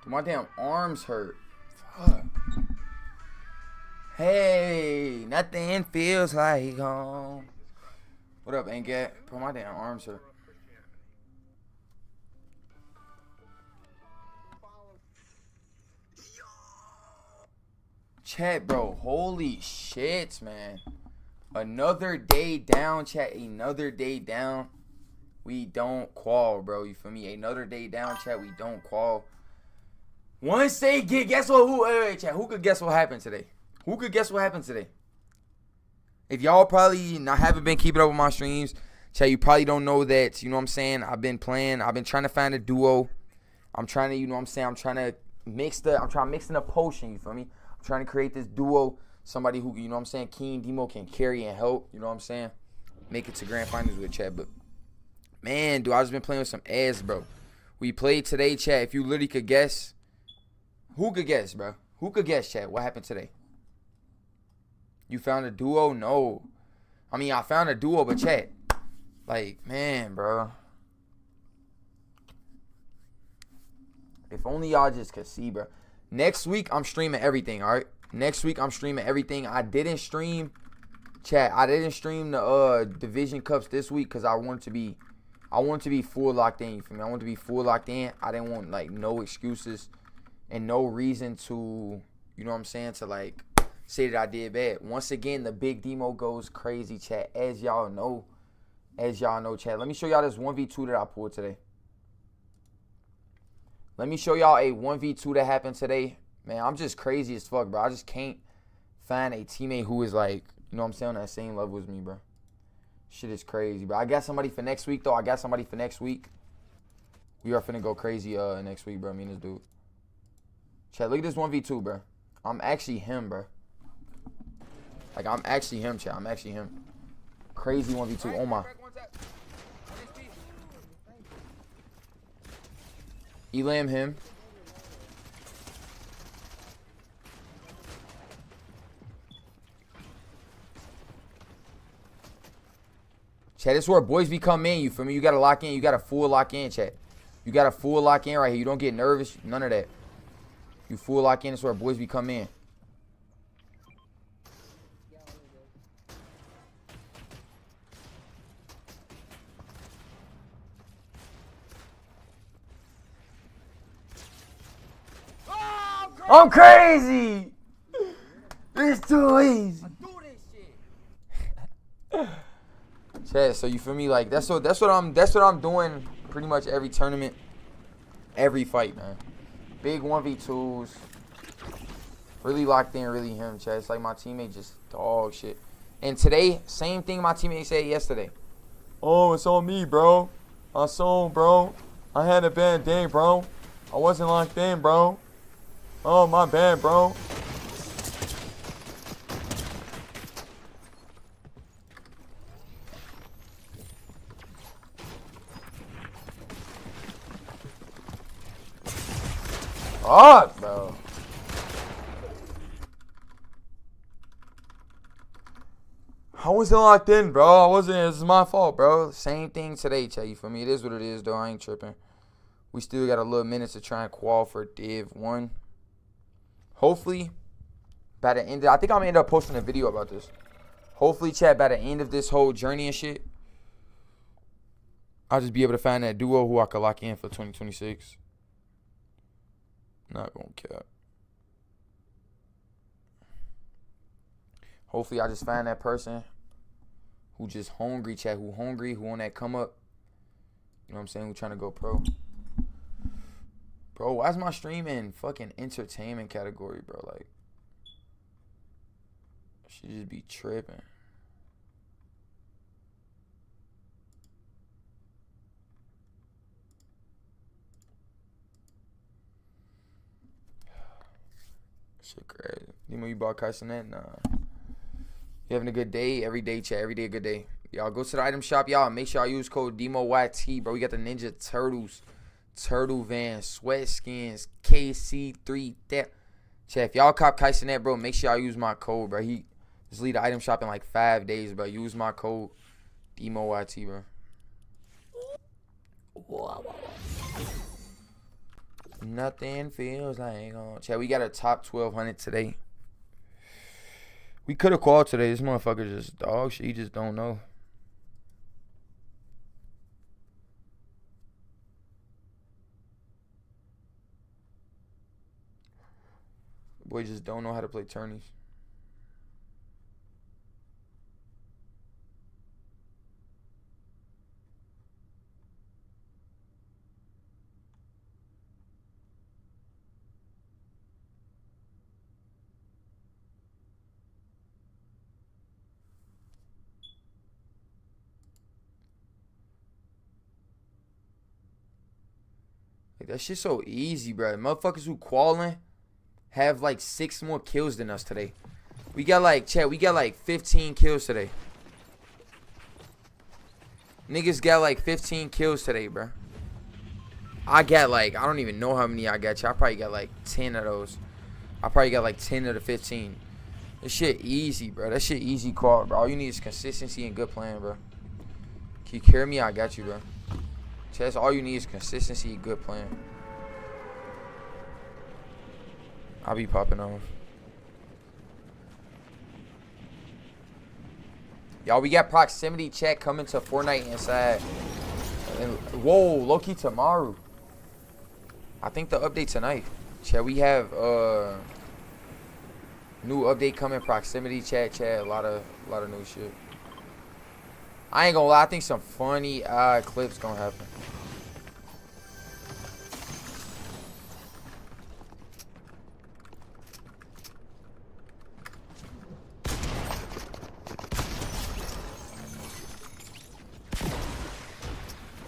My damn arms hurt. Fuck. Hey, nothing feels like home. What up, Angat? Bro, my damn arms hurt. Chat, bro. Holy shit, man. Another day down, chat. Another day down. We don't qual, bro. You feel me? Another day down, chat. We don't qual. Once they get, guess what? Wait, chat. Who could guess what happened today? Who could guess what happened today? If y'all probably haven't been keeping up with my streams, chat, you probably don't know that, you know what I'm saying? I've been playing. I've been trying to find a duo. I'm trying to, you know what I'm saying? I'm trying to mix in a potion, you feel me? I'm trying to create this duo. Somebody who, you know what I'm saying, Keen Demo can carry and help, you know what I'm saying? Make it to grand finals with chat. But, man, dude, I just been playing with some ass, bro. We played today, chat. If you literally could guess, who could guess, bro? Who could guess, chat? What happened today? You found a duo? No. I mean, I found a duo, but chat. Like, man, bro. If only y'all just could see, bro. Next week, I'm streaming everything, all right? Next week, I'm streaming everything. I didn't stream, chat. I didn't stream the Division Cups this week because I wanted to be full locked in. You feel me? I wanted to be full locked in. I didn't want, like, no excuses and no reason to, you know what I'm saying, to, like, say that I did bad. Once again, the big demo goes crazy, chat. As y'all know, chat. Let me show y'all this 1v2 that I pulled today. Let me show y'all a 1v2 that happened today. Man, I'm just crazy as fuck, bro. I just can't find a teammate who is like, you know what I'm saying, on that same level as me, bro. Shit is crazy, bro. I got somebody for next week, though. We are finna go crazy next week, bro. Me and this dude. Chat, look at this 1v2, bro. I'm actually him, bro. Like, I'm actually him, chat. I'm actually him. Crazy 1v2. Oh, my. Elam him. Chat, this is where boys become men, you feel me? You gotta lock in. You gotta full lock in, chat. You gotta full lock in right here. You don't get nervous. None of that. You full lock in. This is where boys become men. I'm crazy. It's too easy. Chat, so you feel me? Like that's what I'm doing pretty much every tournament, every fight, man. Big 1v2s. Really locked in, really him, chat. It's like my teammate just dog shit. And today, same thing my teammate said yesterday. Oh, it's on me, bro. I saw him, bro. I had a bad day, bro. I wasn't locked in, bro. Oh, my bad, bro. Fuck, bro. I wasn't locked in, bro. I wasn't. This is my fault, bro. Same thing today, chat. You feel me? It is what it is, though. I ain't tripping. We still got a little minutes to try and qual for Div 1. Hopefully, by the end of, I think I'm going to end up posting a video about this. Hopefully, chat, by the end of this whole journey and shit, I'll just be able to find that duo who I could lock in for 2026. Not going to cap. Hopefully, I just find that person who just hungry, chat, who hungry, who on that come up. You know what I'm saying? Who trying to go pro. Bro, why is my stream in fucking entertainment category, bro? Like, she just be tripping. Shit crazy. You bought CENAT? Nah. You having a good day? Every day, chat. Every day a good day. Y'all go to the item shop, y'all. Make sure y'all use code DEMOYT, bro. We got the Ninja Turtles. Turtle Van, Sweat Skins, KC3. Chat, if y'all cop CENAT, bro, make sure y'all use my code, bro. Just leave the item shop in like 5 days, bro. Use my code DEMOYT, bro. Nothing feels like home. Chat, we got a top 1200 today. We could have called today. This motherfucker just dog shit. He just don't know. Boy just don't know how to play tourneys. Like, that shit's so easy, bro. Motherfuckers who calling have like 6 more kills than us today. We got like, chat, we got like 15 kills today. Niggas got like 15 kills today, bro. I got like, I don't even know how many I got. Chat, I probably got like 10 of those. I probably got like 10 of the 15. This shit easy, bro. That shit easy call, bro. All you need is consistency and good plan, bro. Can you carry me? I got you, bro. That's all you need is consistency, good plan. I'll be popping off. Y'all, we got proximity check coming to FORTNITE inside. And, whoa, low-key tomorrow. I think the update tonight. Chat, we have new update coming, proximity chat, a lot of new shit. I ain't gonna lie, I think some funny clips gonna happen.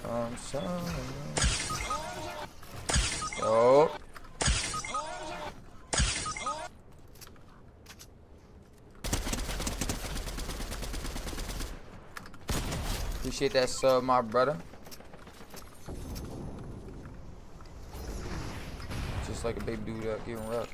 I'm sorry. Oh. Appreciate that sub, my brother. Just like a baby dude out giving rap.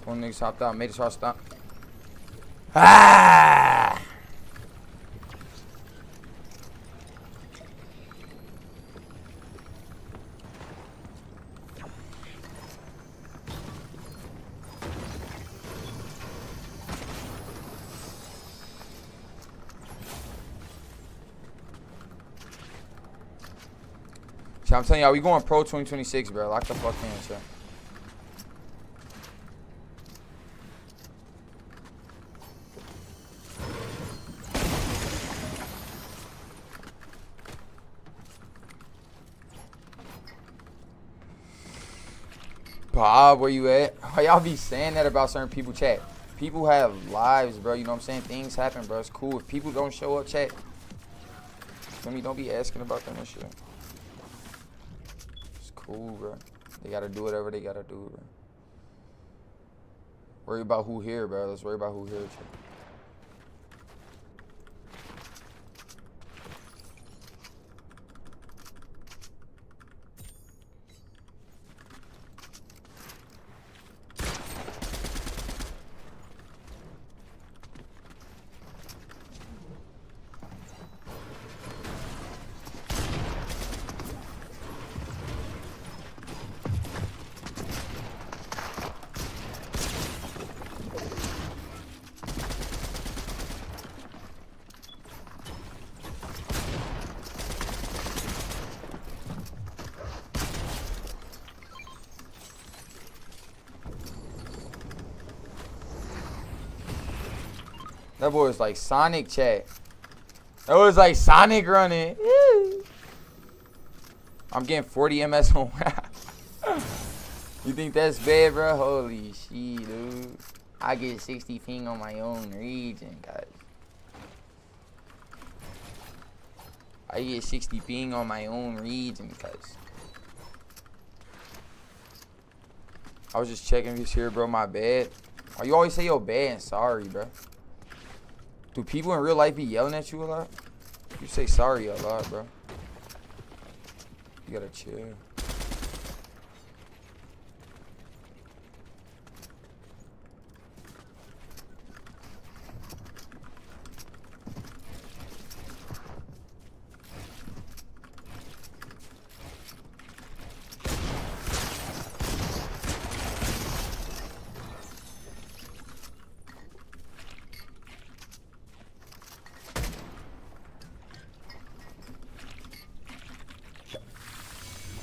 One nigga hopped out, made his heart stop. Ah! So I'm telling y'all, we going pro 2026, bro. Lock the fuck in, chat. Bob, where you at? Why y'all be saying that about certain people, chat? People have lives, bro. You know what I'm saying? Things happen, bro. It's cool. If people don't show up, chat, feel me? Don't be asking about them and shit. It's cool, bro. They gotta do whatever they gotta do, bro. Worry about who here, bro. Let's worry about who here, chat. That boy was like Sonic, chat. That was like Sonic running. I'm getting 40 MS on rap. You think that's bad, bro? Holy shit, dude. I get 60 ping on my own region, guys. I get 60 ping on my own region, guys. I was just checking this here, bro. My bad. Why you always say yo bad and sorry, bro? Do people in real life be yelling at you a lot? You say sorry a lot, bro. You gotta chill.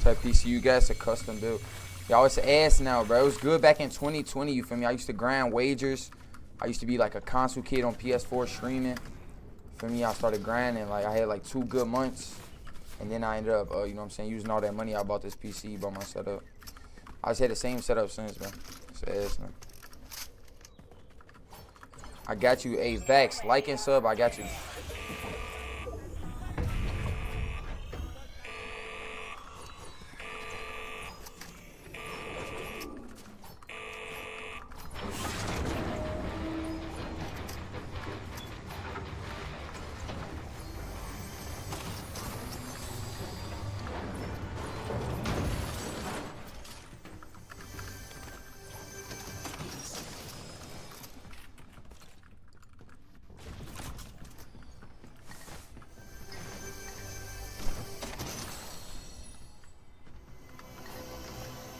Type PC you guys a custom build. Y'all, it's ass now, bro. It was good back in 2020, you feel me? I used to grind wagers. I used to be like a console kid on PS4 streaming. For me, I started grinding. Like, I had like 2 good months. And then I ended up, you know what I'm saying, using all that money. I bought this PC, bought my setup. I just had the same setup since, man. It's ass, man. I got you. Hey, Vax, like and sub, I got you.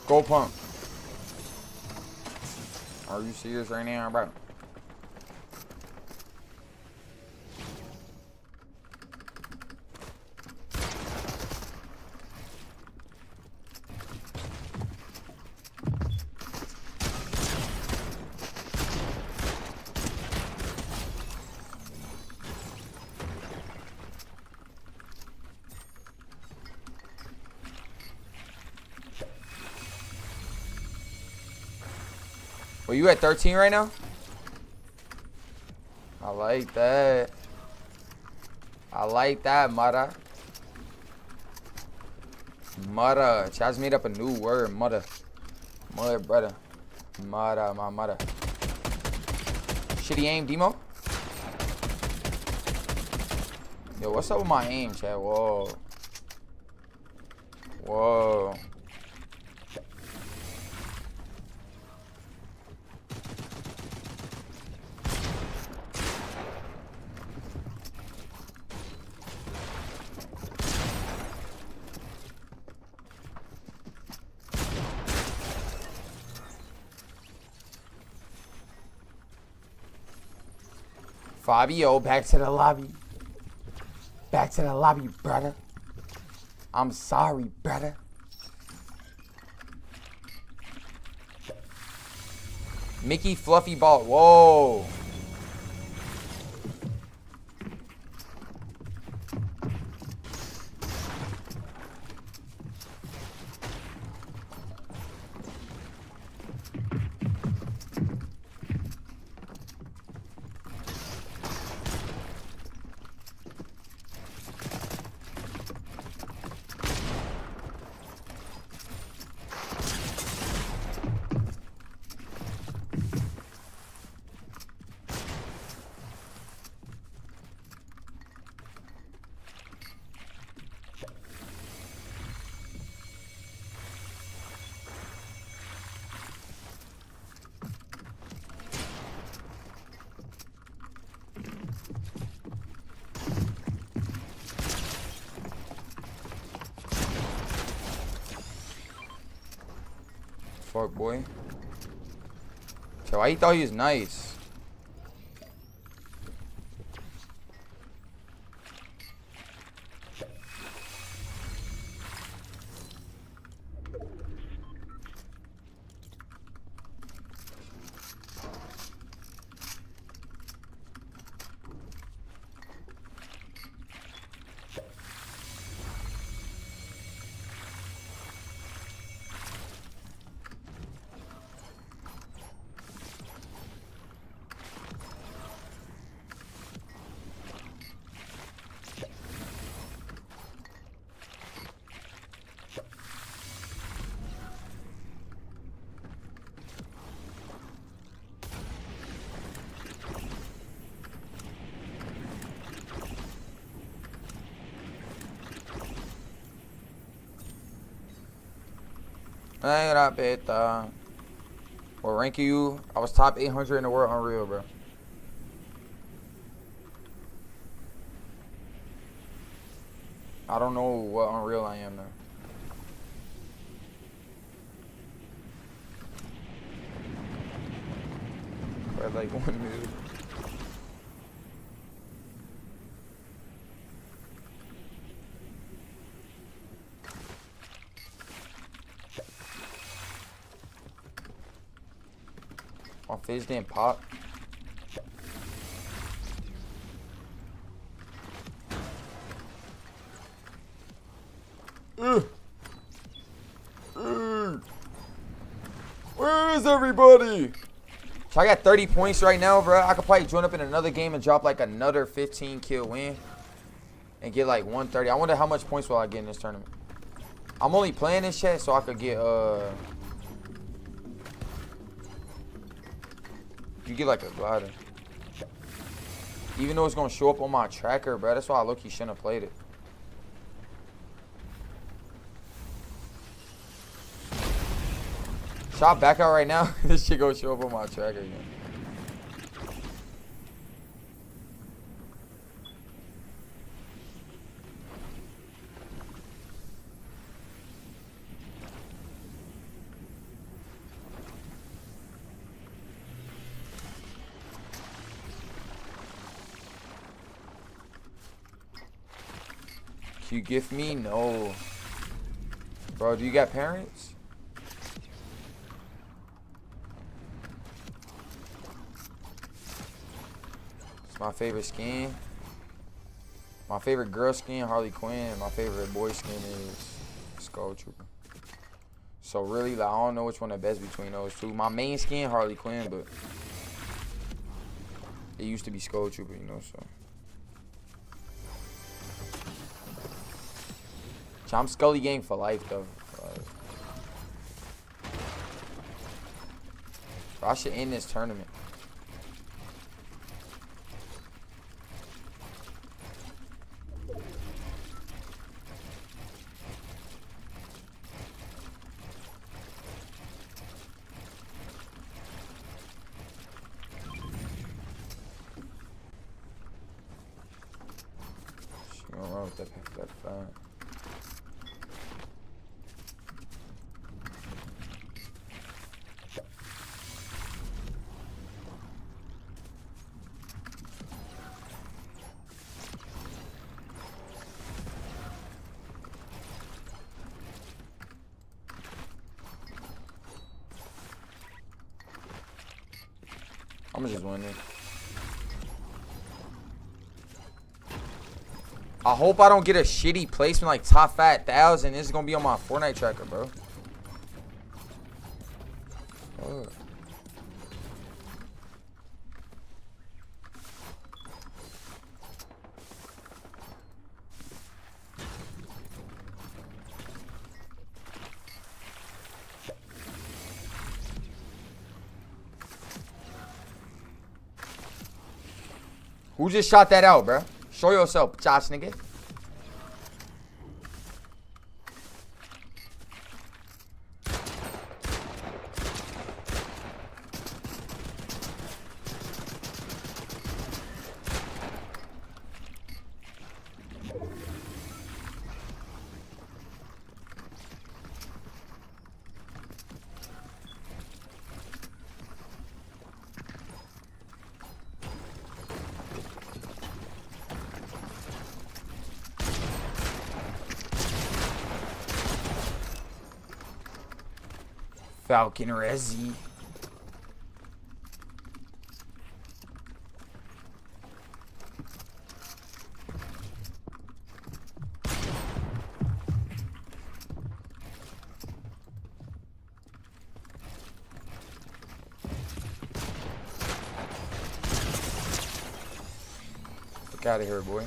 Go pump. Are you serious right now, bro? Well, you at 13 right now? I like that. I like that, mother. Mother. Chaz made up a new word, mother. Mother, brother. Mother, my mother. Shitty aim, Demo? Yo, what's up with my aim, chat? Whoa. Whoa. Fabio, back to the lobby. Back to the lobby, brother. I'm sorry, brother. Mickey Fluffy Ball. Whoa. Fuck, boy. So why he thought he was nice? What rank are you? I was top 800 in the world Unreal, bro. I don't know what Unreal I am now. Or like 1 move. My face didn't pop. Where is everybody? So I got 30 points right now, bro. I could probably join up in another game and drop like another 15 kill win and get like 130. I wonder how much points will I get in this tournament. I'm only playing this chat so I could get you get like a glider. Even though it's gonna show up on my tracker, bro. That's why I low-key shouldn't have played it. Shot back out right now. This shit gonna show up on my tracker again. Can you gift me? No. Bro, do you got parents? It's my favorite skin. My favorite girl skin, Harley Quinn. My favorite boy skin is Skull Trooper. So really, like, I don't know which one the best between those two. My main skin, Harley Quinn, but it used to be Skull Trooper, you know, so. I'm Scully gang for life, though. I should end this tournament. She gonna run with that fine. I'm just winning. I hope I don't get a shitty placement like top fat 1,000. This is gonna be on my Fortnite tracker, bro. Ugh. Who just shot that out, bro? Show yourself, Josh, nigga. Falcon Resi. Fuck out of here, boy.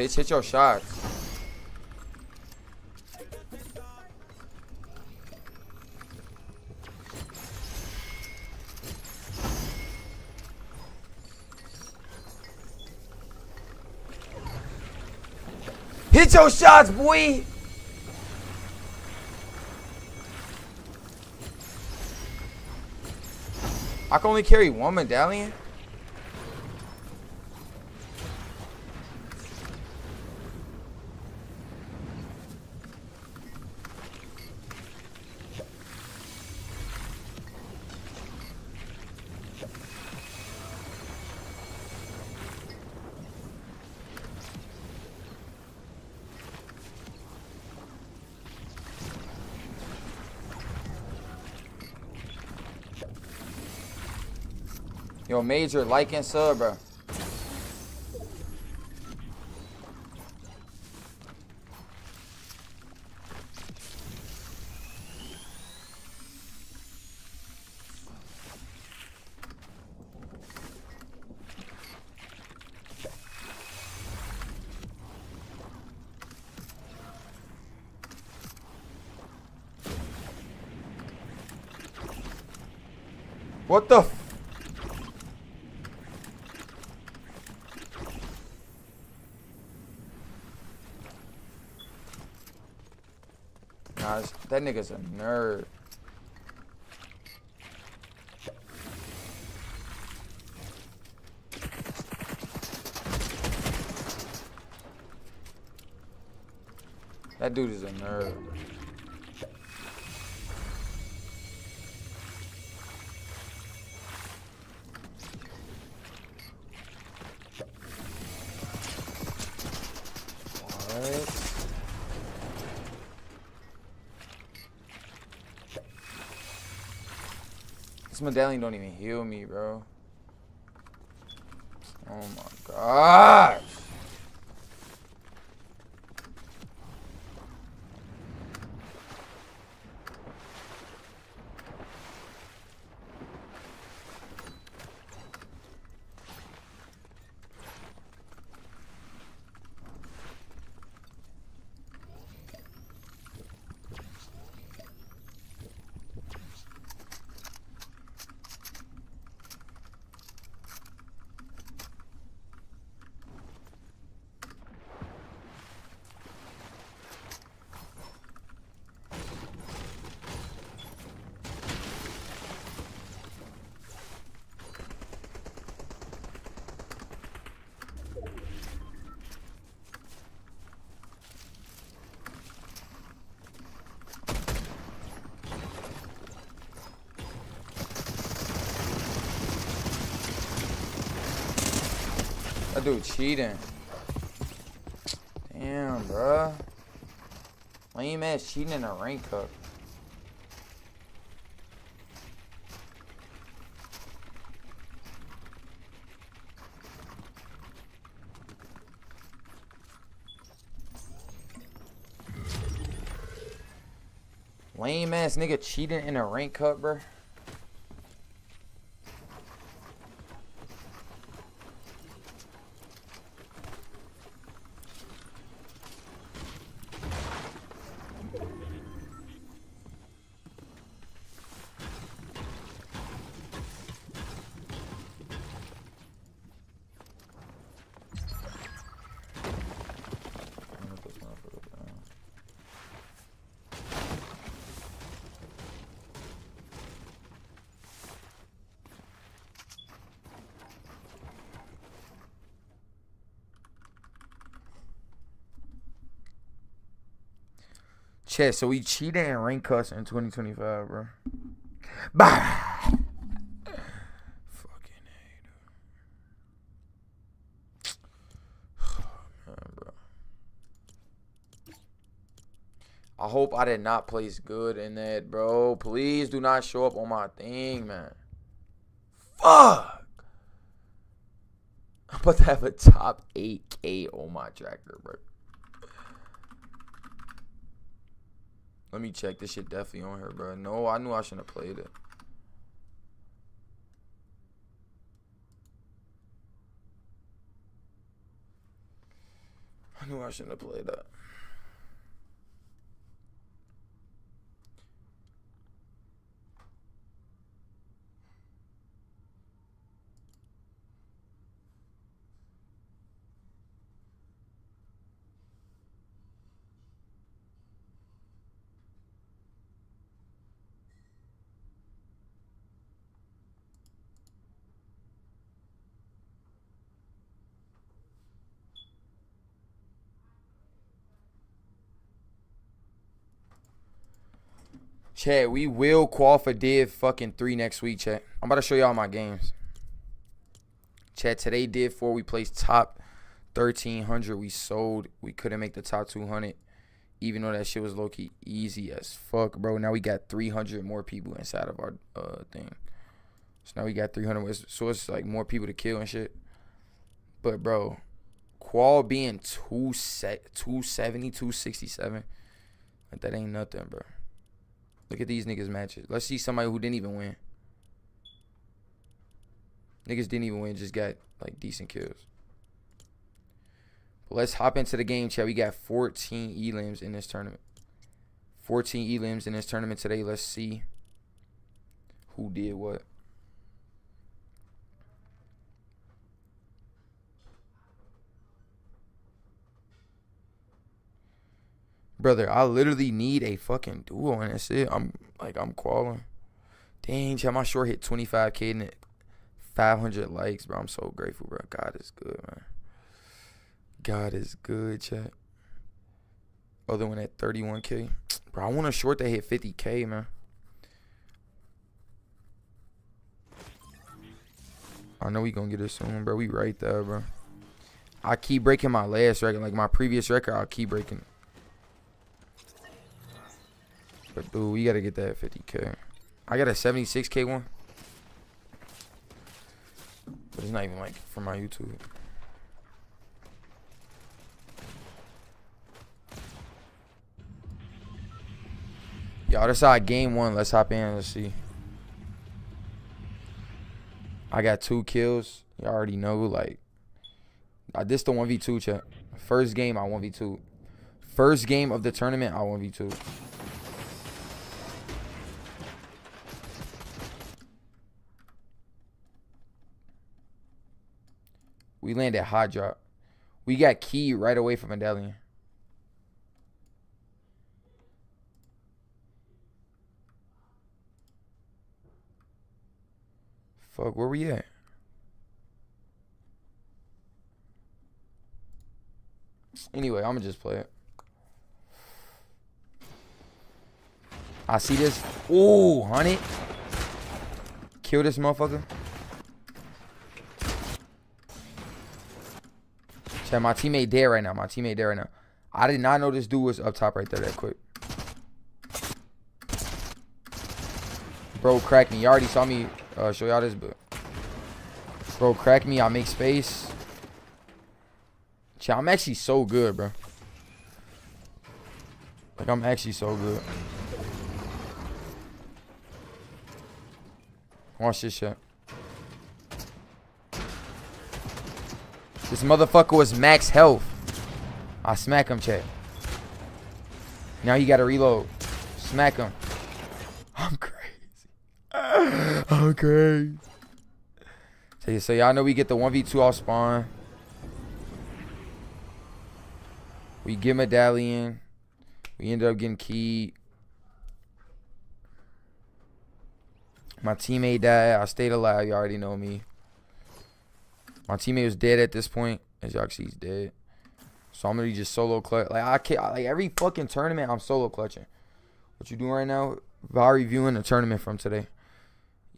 bitch. Hit your shots. Hit your shots, boy. I can only carry one medallion. Yo, Major, like and sub, bro. What the f— Nah, that nigga's a nerd. That dude is a nerd. What? This medallion don't even heal me, bro. Oh my gosh. That dude cheating. Damn, bruh. Lame ass cheating in a rank cup. Lame ass nigga cheating in a rank cup, bruh. Chat, so we cheated in rank cuts in 2025, bro. Bah! Fucking hate it. Man, bro. I hope I did not place good in that, bro. Please do not show up on my thing, man. Fuck! I'm about to have a top 8K on my tracker, bro. Let me check. This shit definitely on her, bro. No, I knew I shouldn't have played it. knew I shouldn't have played that. Chat, we will qual for Div fucking 3 next week, chat. I'm about to show y'all my games. Chat, today Div 4, we placed top 1,300. We sold. We couldn't make the top 200. Even though that shit was low-key easy as fuck, bro. Now we got 300 more people inside of our thing. So now we got 300. So it's like more people to kill and shit. But, bro, qual being 270, 267, like, that ain't nothing, bro. Look at these niggas matches. Let's see somebody who didn't even win. Niggas didn't even win, just got, like, decent kills. But let's hop into the game, chat. We got 14 elims in this tournament. 14 elims in this tournament today. Let's see who did what. Brother, I literally need a fucking duo, and that's it. I'm qualling. Dang, chat, my short hit 25K and 500 likes, bro. I'm so grateful, bro. God is good, man. God is good, chat. Other one at 31K. Bro, I want a short that hit 50K, man. I know we gonna get it soon, bro. We right there, bro. I keep breaking my last record. Like, my previous record, I'll keep breaking it. But, dude, we got to get that 50K. I got a 76K one. But it's not even, like, for my YouTube. Y'all, this is game 1. Let's hop in. Let's see. I got 2 kills. You already know, like. This the 1v2, chat. First game, I 1v2. First game of the tournament, I 1v2. We landed hot drop. We got key right away from Medallion. Fuck, where we at? Anyway, I'ma just play it. I see this. Ooh, 100. Kill this motherfucker. Chat, my teammate dead right now. My teammate dead right now. I did not know this dude was up top right there that quick. Bro, crack me. You already saw me show y'all this, but bro, crack me. I make space. Chat, I'm actually so good, bro. Like, I'm actually so good. Watch this shit. This motherfucker was max health. I smack him, chat. Now he gotta reload. Smack him. I'm crazy. I'm crazy. So y'all know we get the 1v2 off spawn. We get Medallion. We ended up getting keyed. My teammate died. I stayed alive. You already know me. My teammate was dead at this point. As y'all can see, he's dead. So I'm gonna just solo clutch. Like, I can't, like, every fucking tournament, I'm solo clutching. What you doing right now? While reviewing the tournament from today.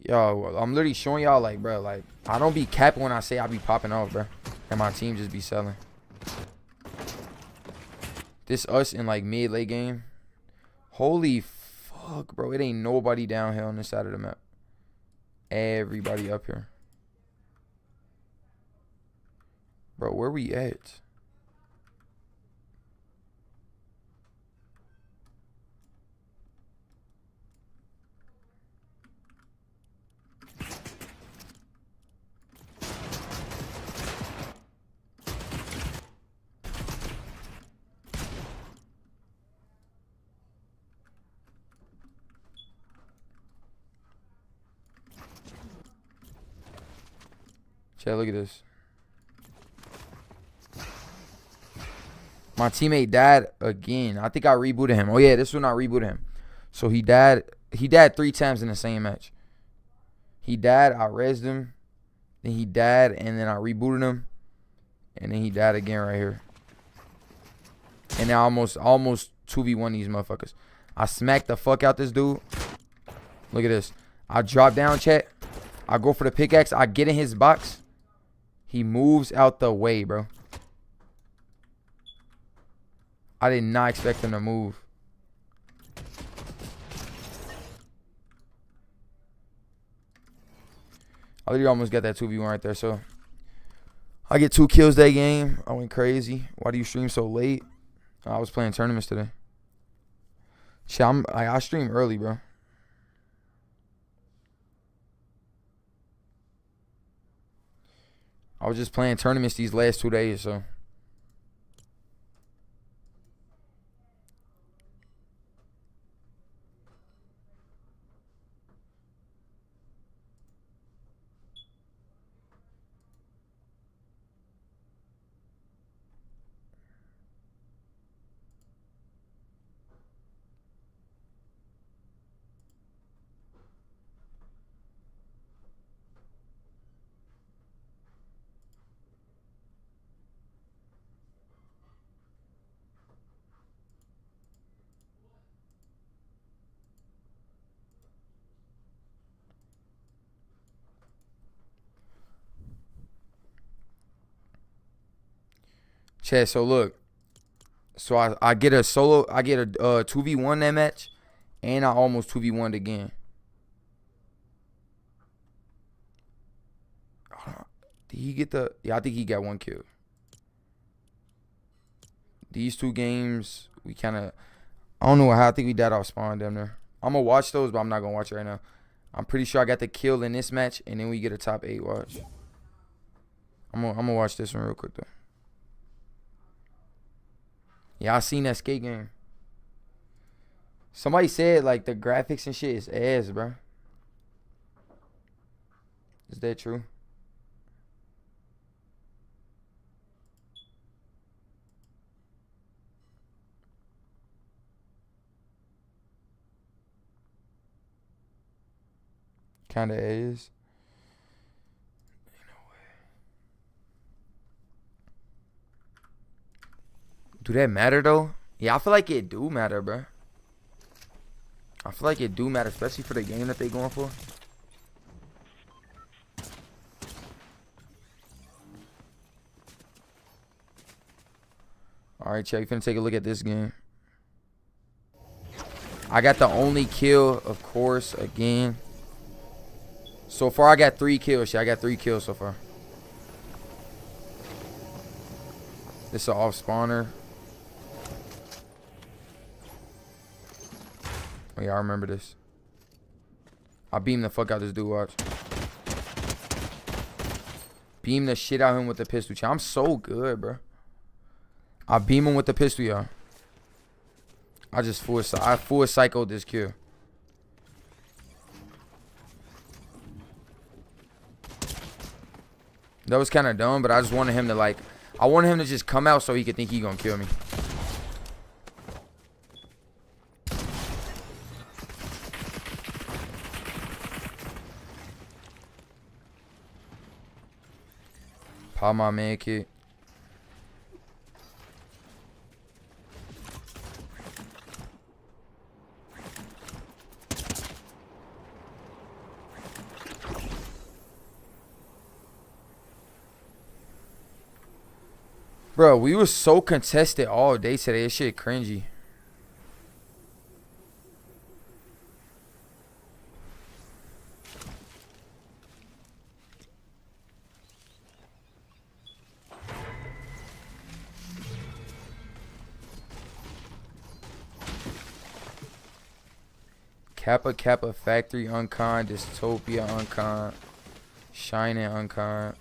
Yo, I'm literally showing y'all, like, bro, like, I don't be capping when I say I be popping off, bro. And my team just be selling. This us in, like, mid-late game. Holy fuck, bro. It ain't nobody downhill on this side of the map. Everybody up here. Bro, where we at? Chat, look at this. My teammate died again. I think I rebooted him. Oh yeah, this one I rebooted him. So he died 3 times in the same match. He died, I rezzed him. Then he died, and then I rebooted him. And then he died again right here. And I almost 2v1 these motherfuckers. I smacked the fuck out this dude. Look at this. I drop down, chat. I go for the pickaxe. I get in his box. He moves out the way, bro. I did not expect him to move. I literally almost got that 2v1 right there. So I get 2 kills that game. I went crazy. Why do you stream so late? I was playing tournaments today. Shit, I stream early, bro. I was just playing tournaments these last 2 days, so. Chat, so look. So I get a solo, I get a 2v1 that match, and I almost 2v1'd again. Did he get the, yeah, I think he got 1 kill. These 2 games, we kind of, I don't know how, I think we died off spawn down there. I'm going to watch those, but I'm not going to watch it right now. I'm pretty sure I got the kill in this match, and then we get a top 8 watch. I'm gonna watch this one real quick, though. Yeah, I seen that skate game. Somebody said, like, the graphics and shit is ass, bro. Is that true? Kinda is. Do that matter though? Yeah, I feel like it do matter, bro. I feel like it do matter, especially for the game that they going for. Alright, chat, we finna take a look at this game. I got the only kill, of course, again. So far, I got 3 kills. Chat, I got 3 kills so far. This is an off spawner. Oh yeah, I remember this. I beamed the fuck out this dude, watch. Beam the shit out of him with the pistol. I'm so good, bro. I beam him with the pistol, y'all. I full psychoed this kill. That was kind of dumb, but I just wanted him to, like, I wanted him to just come out so he could think he gonna kill me. Pop my man kick. Bro, we was so contested all day today. This shit cringy. Kappa Kappa Factory uncon, Dystopia uncon, Shining uncon.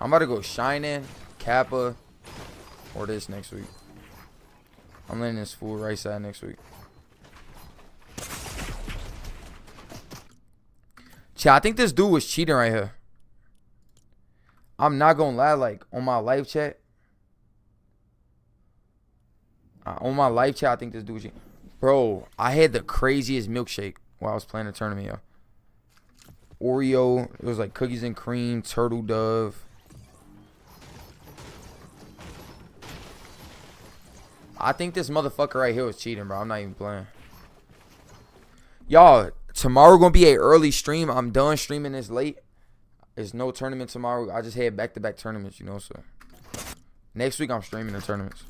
I'm about to go Shining, Kappa, or this next week. I'm letting this fool right side next week. Chat, I think this dude was cheating right here. I'm not gonna lie, like, on my live chat. On my live chat, I think this dude was cheating. Bro, I had the craziest milkshake while I was playing the tournament, yo. Oreo, it was like cookies and cream, turtle dove. I think this motherfucker right here was cheating, bro. I'm not even playing. Y'all, tomorrow gonna be an early stream. I'm done streaming this late. There's no tournament tomorrow. I just had back-to-back tournaments, you know, so. Next week, I'm streaming the tournaments.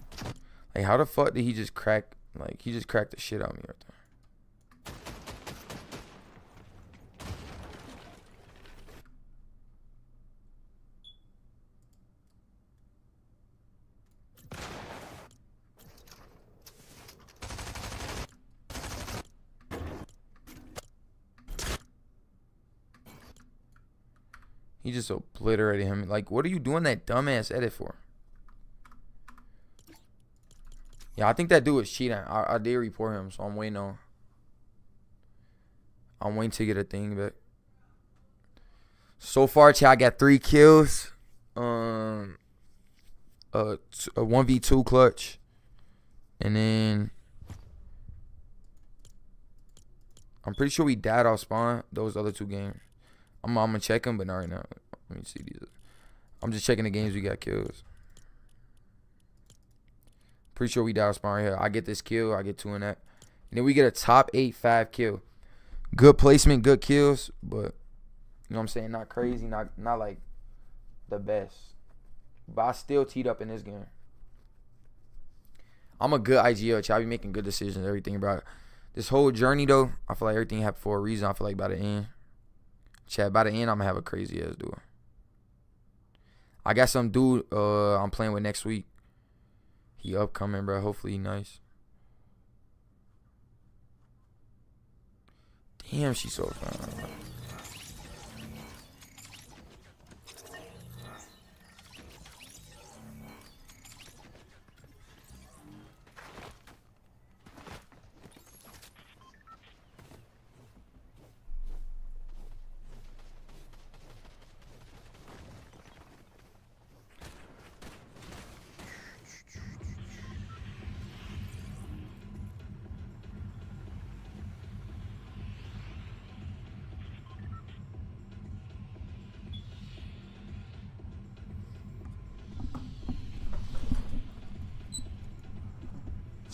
Like, how the fuck did he just crack? Like, he just cracked the shit out of me right there. He just obliterated him. Like, what are you doing that dumbass edit for? Yeah, I think that dude was cheating. I did report him, so I'm waiting on. I'm waiting to get a thing back. So far, chat, I got 3 kills. A 1v2 clutch. And then I'm pretty sure we died off spawn those other 2 games. I'm gonna check them, but not right now. Let me see these. I'm just checking the games we got kills. Pretty sure we died off spawn right here. I get this kill. I get 2 in that. And then we get a top 8 5 kill. Good placement, good kills, but you know what I'm saying? Not crazy, not like the best. But I still teed up in this game. I'm a good IGL, chat. I be making good decisions, everything about it. This whole journey, though, I feel like everything happened for a reason. I feel like by the end, chat, by the end, I'm going to have a crazy-ass dude. I got some dude I'm playing with next week. He upcoming, bro. Hopefully he nice. Damn, she's so fun.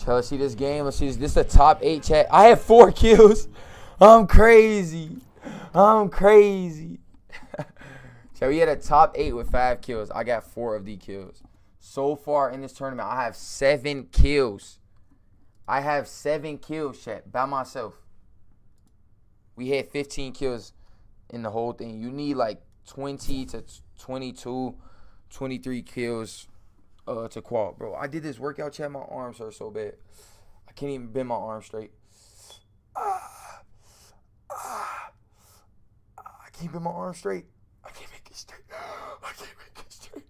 Let's see this game. Let's see this. This is the top 8 chat. I have 4 kills. I'm crazy. I'm crazy. So we had a top 8 with 5 kills. I got 4 of the kills. So far in this tournament, I have 7 kills. I have 7 kills, chat, by myself. We had 15 kills in the whole thing. You need like 20 to 22, 23 kills. To qual, bro. I did this workout, chat. My arms hurt so bad. I can't even bend my arm straight. I can't bend my arm straight. I can't make it straight. I can't make it straight.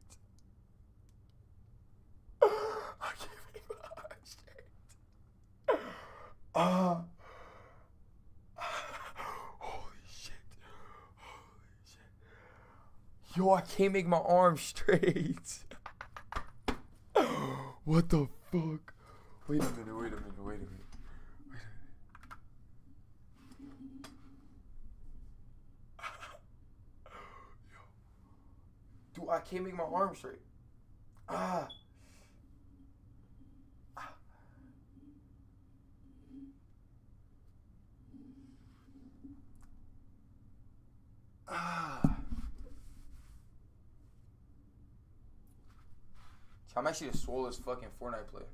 I can't make my arm straight. Holy shit. Holy shit. Yo, I can't make my arm straight. What the fuck? Wait a minute. Dude, I can't make my arm straight. I'm actually the swollest fucking FORTNITE player.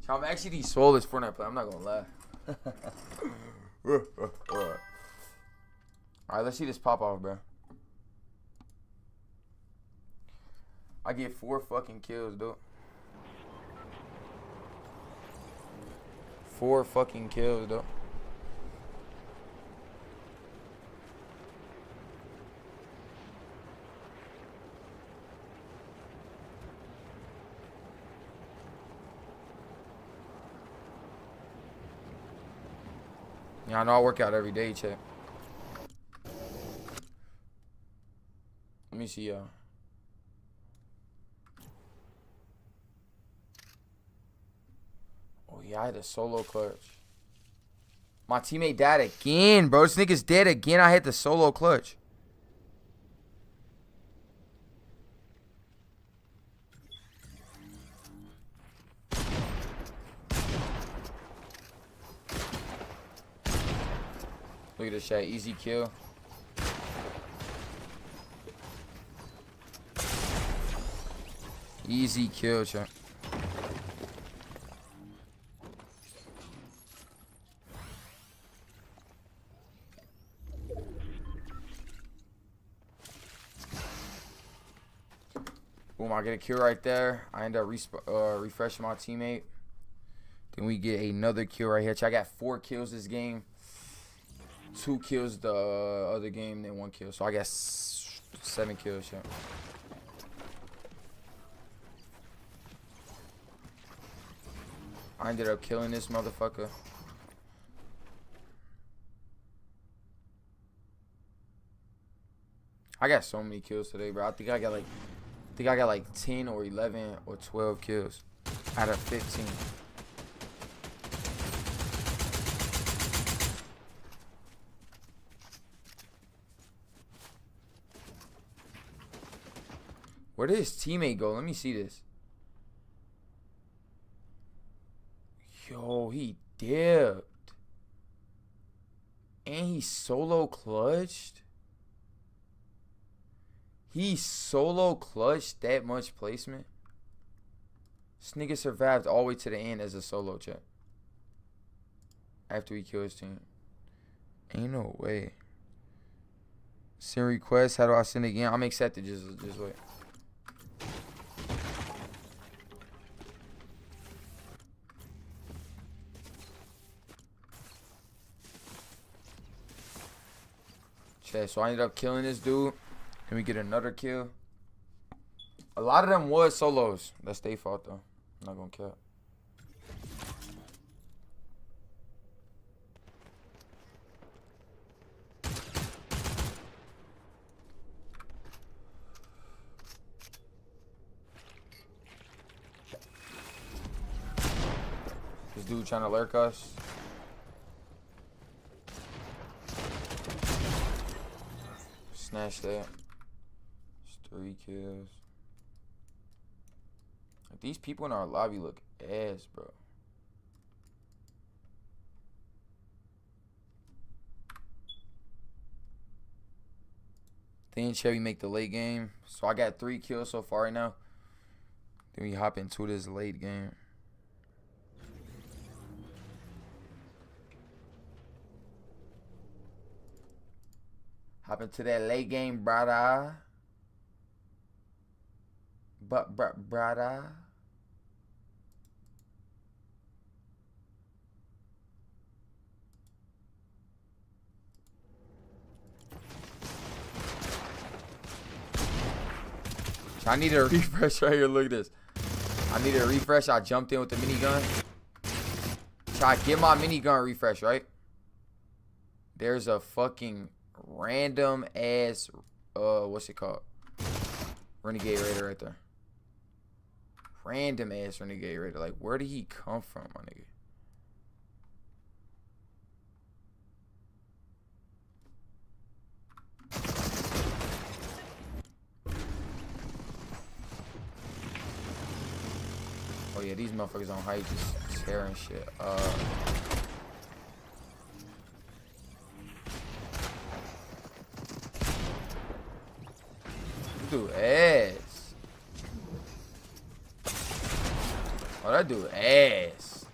I'm actually the swollest FORTNITE player. I'm not gonna lie. Alright, let's see this pop off, bro. I get 4 fucking kills, dude. 4 fucking kills, dude. Yeah, I know I work out every day, check. Let me see, y'all. Oh, yeah, I had a solo clutch. My teammate died again, bro. This nigga's dead again. I had the solo clutch. Look at this shit. Easy kill. Easy kill, chat. Boom, I get a kill right there. I end up refreshing my teammate. Then we get another kill right here. Chat, I got 4 kills this game. 2 kills the other game, then 1 kill. So I got 7 kills, chat. I ended up killing this motherfucker. I got so many kills today, bro. I think I got like 10 or 11 or 12 kills out of 15. Where did his teammate go? Let me see this. Yo, he dipped. And he solo clutched. He solo clutched that much placement. This nigga survived all the way to the end as a solo, chat. After he killed his team. Ain't no way. Send request. How do I send again? I'm accepted. Just wait. Chat, so I ended up killing this dude. And we get another kill. A lot of them was solos. That's their fault though. I'm not gonna cap. This dude trying to lurk us. Snatch that. 3 kills. Like, these people in our lobby look ass, bro. Then Chevy make the late game. So I got 3 kills so far right now. Then we hop into this late game. Hop into that late game, brother. Brother. I need a refresh right here. Look at this. I need a refresh. I jumped in with the minigun. Try to get my minigun refresh, right? There's a fucking random ass, what's it called? Renegade Raider right there. Random ass Renegade Raider. Like, where did he come from, my nigga? Oh yeah, these motherfuckers on height just tearing shit. Dude ass. Oh, that dude ass.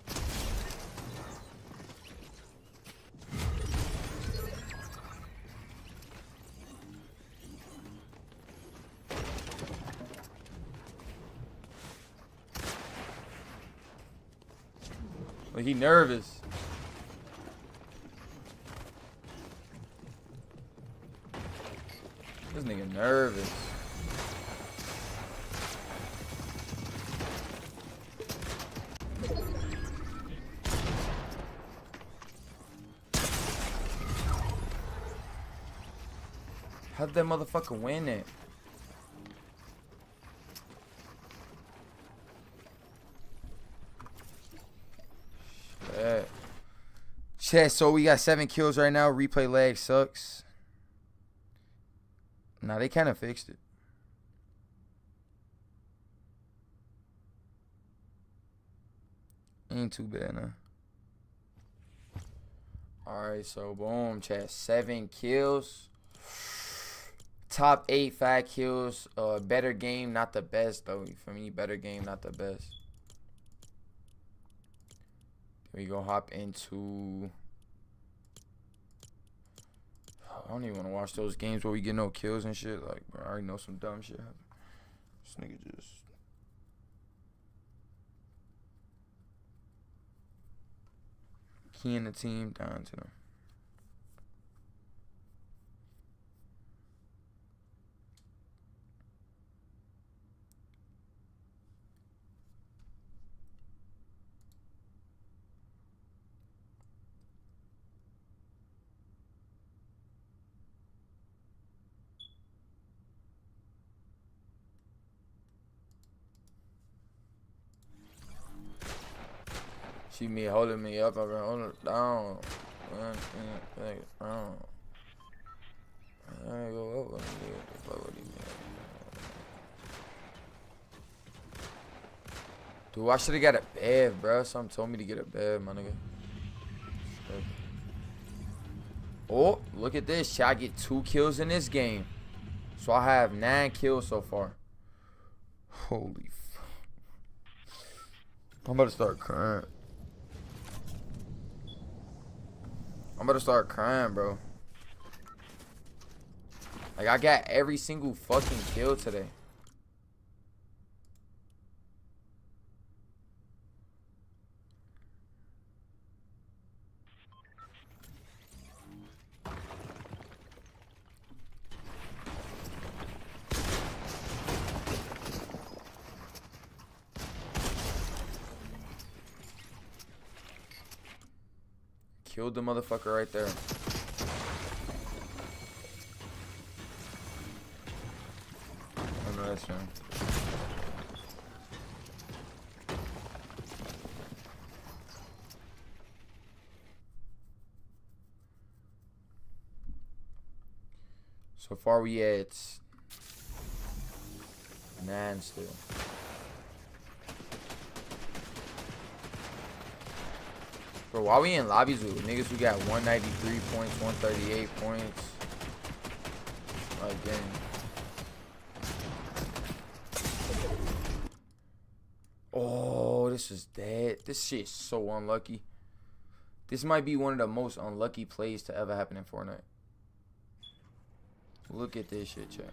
Like, he nervous. This nigga nervous. How did that motherfucker win it? Shit. Chat, so we got 7 kills right now. Replay lag sucks. Nah, they kind of fixed it. Ain't too bad, nah. Alright, so boom, chat. 7 kills. Top 8, 5 kills. Better game, not the best, though. For me, better game, not the best. We go hop into... I don't even want to watch those games where we get no kills and shit. Like, bro, I already know some dumb shit happened. This nigga just... keying the team down to them. See me holding me up, I've been holding it down. I go up with me. Dude, I should have got a bed, bro. Something told me to get a bed, my nigga. Oh, look at this. Shall I get 2 kills in this game? So I have 9 kills so far. Holy fuck. I'm about to start crying. I'm about to start crying, bro. Like, I got every single fucking kill today. Killed the motherfucker right there. Oh no, that's him. So far we at 9 still. Bro, why we in lobbies with niggas who got 193 points, 138 points? Like, dang. Oh, this is dead. This shit's so unlucky. This might be one of the most unlucky plays to ever happen in Fortnite. Look at this shit, chat.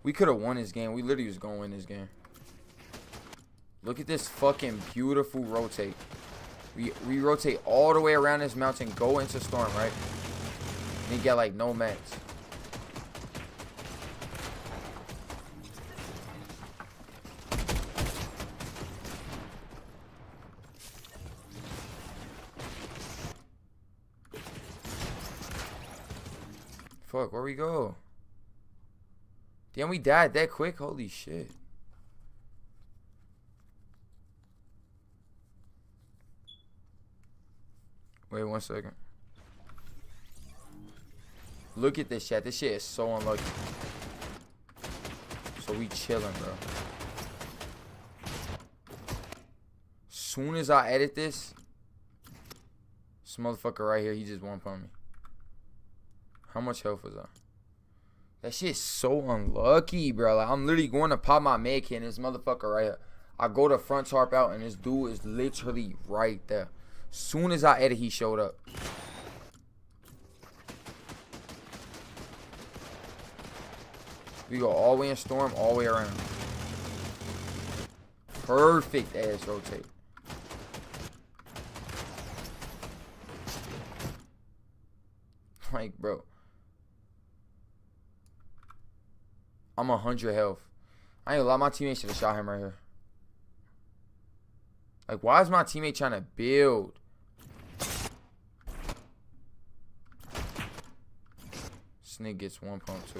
We could have won this game. We literally was gonna win this game. Look at this fucking beautiful rotate. We rotate all the way around this mountain, go into storm, right? And you get like no mats. Fuck, where we go? Damn, we died that quick? Holy shit. Wait 1 second. Look at this shit. This shit is so unlucky. So we chilling, bro. Soon as I edit this motherfucker right here, he just one on me. How much health was I? That shit's so unlucky, bro. Like, I'm literally going to pop my med kit and this motherfucker right here. I go to front tarp out and this dude is literally right there. Soon as I edit, he showed up. We go all the way in storm, all the way around. Perfect ass rotate. Like, bro. I'm 100 health. I ain't gonna lie, my teammate should have shot him right here. Like, why is my teammate trying to build? This nigga gets one pump too.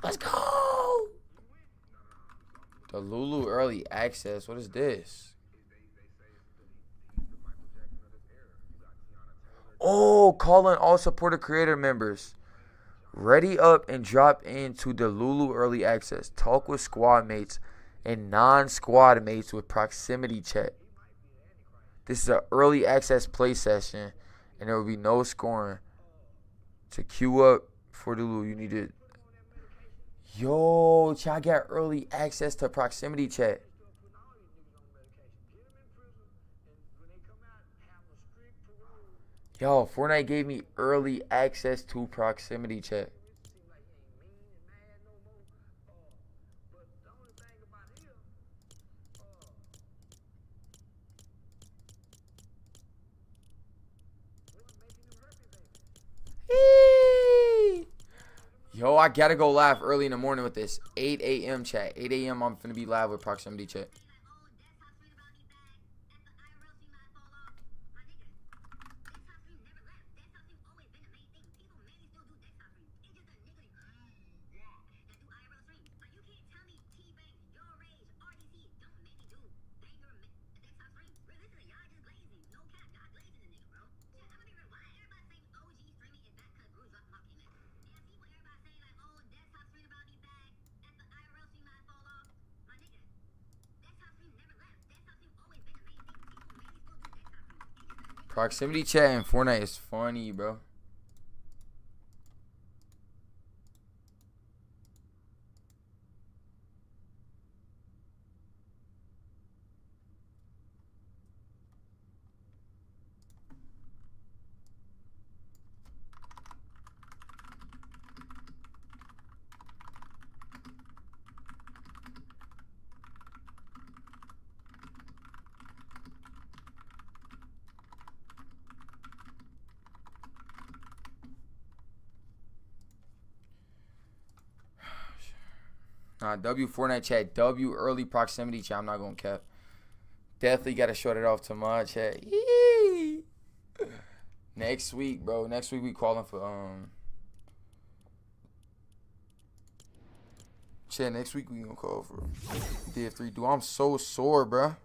Let's go! The Lulu early access. What is this? Oh, calling all supporter creator members. Ready up and drop into the Lulu early access. Talk with squad mates and non-squad mates with proximity chat. This is an early access play session, and there will be no scoring. To queue up for the Lulu, you need to... Yo, y'all got early access to proximity chat. Yo, Fortnite gave me early access to proximity chat. Yo, I gotta go live early in the morning with this. 8 a.m. chat. 8 a.m. I'm finna be live with proximity chat. Proximity chat in Fortnite is funny, bro. W Fortnite chat, W early proximity chat. I'm not gonna cap. Definitely gotta short it off to my chat. Yee. Next week, bro. Next week we calling for chat. Next week we gonna call for DF3. Dude, I'm so sore, bro.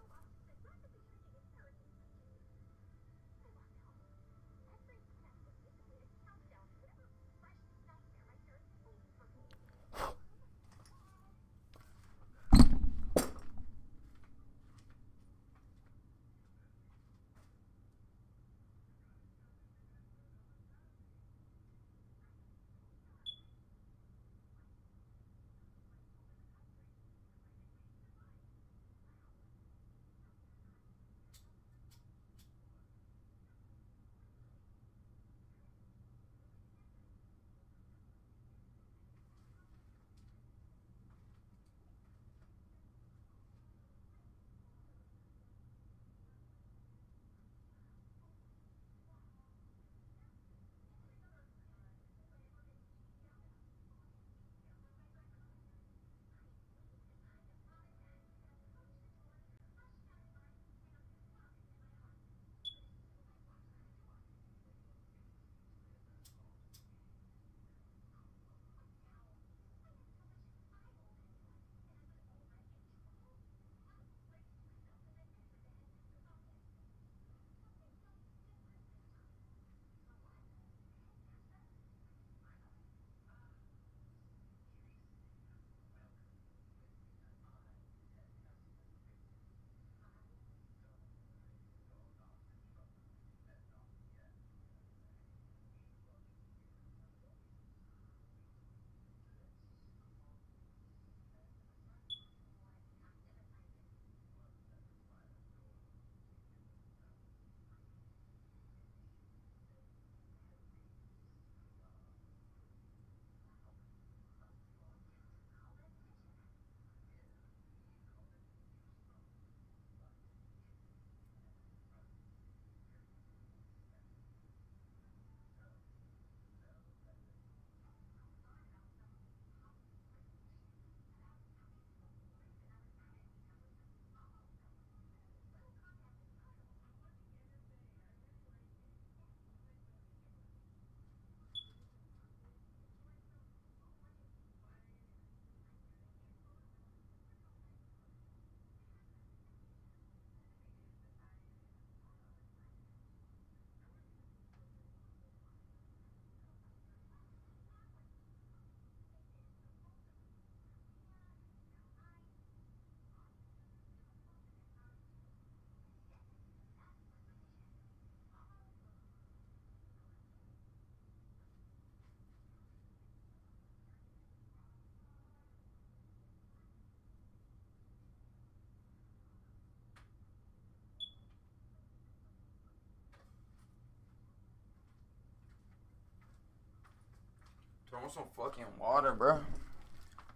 want some fucking water, bro.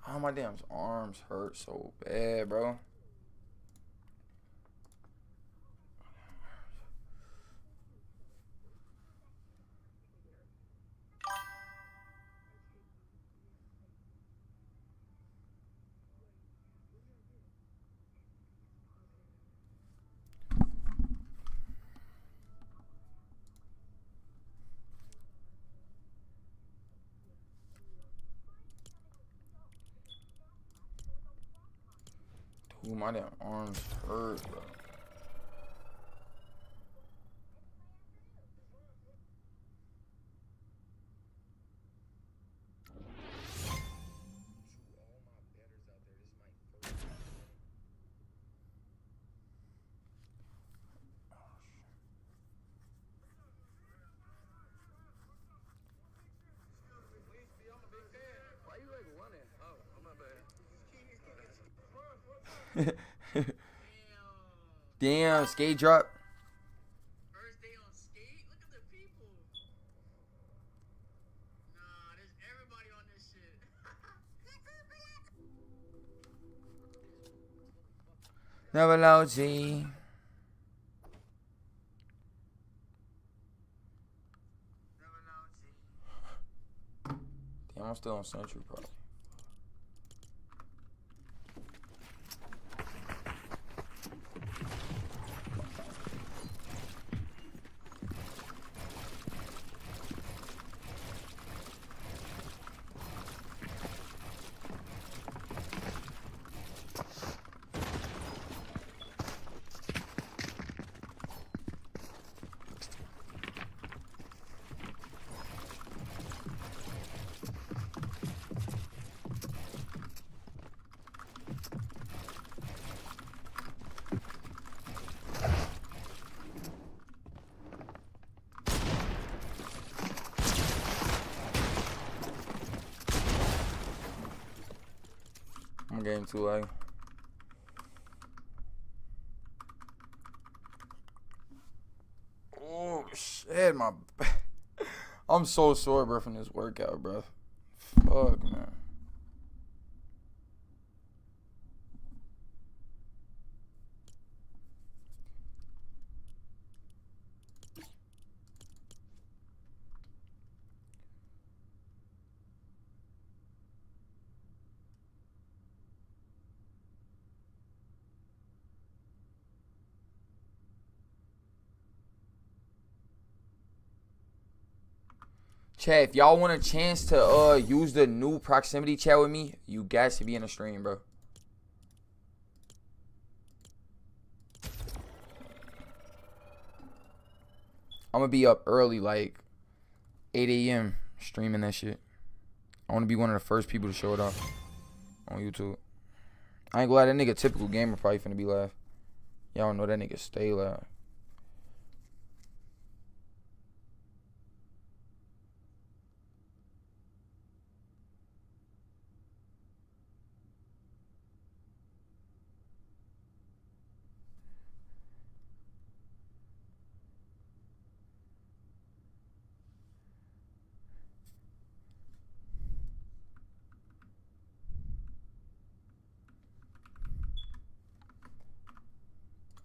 Oh, my damn arms hurt so bad, bro. Dude, my damn arms hurt, bro. Damn, skate drop. First day on skate? Look at the people. Nah, there's everybody on this shit. Never loud G. Damn, I'm still on Century, probably. I'm getting too late. Oh shit, my I'm so sore, bro, from this workout, bro. Fuck, man. Chat, if y'all want a chance to use the new proximity chat with me, you got to be in the stream, bro. I'm gonna be up early, like 8 a.m. streaming that shit. I want to be one of the first people to show it off on YouTube. I ain't gonna lie, that nigga typical gamer probably finna be live. Y'all know that nigga stay live.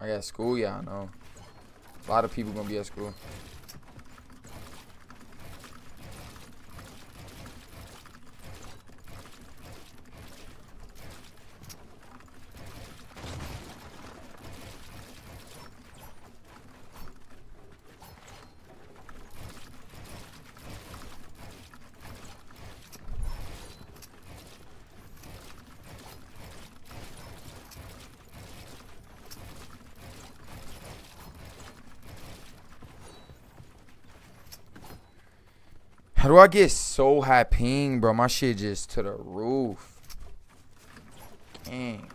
I got school, yeah, I know. A lot of people gonna be at school. How do I get so high ping, bro? My shit just to the roof. Dang.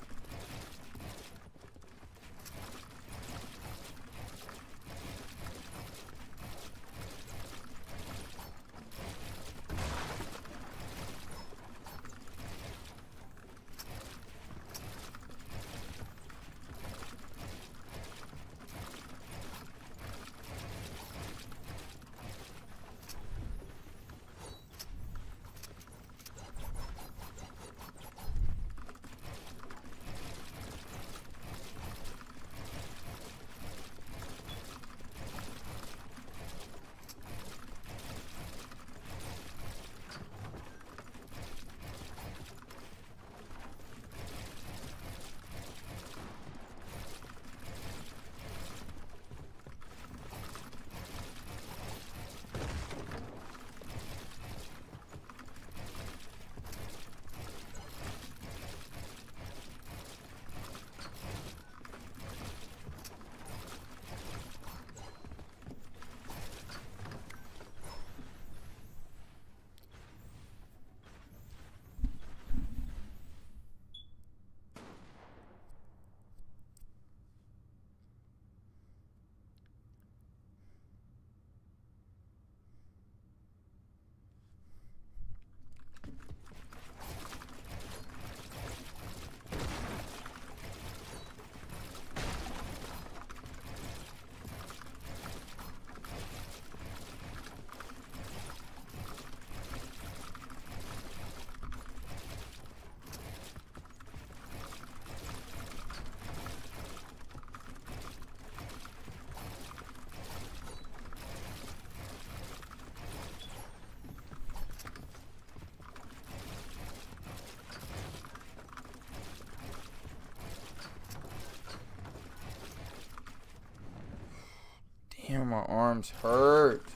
Damn, my arms hurt.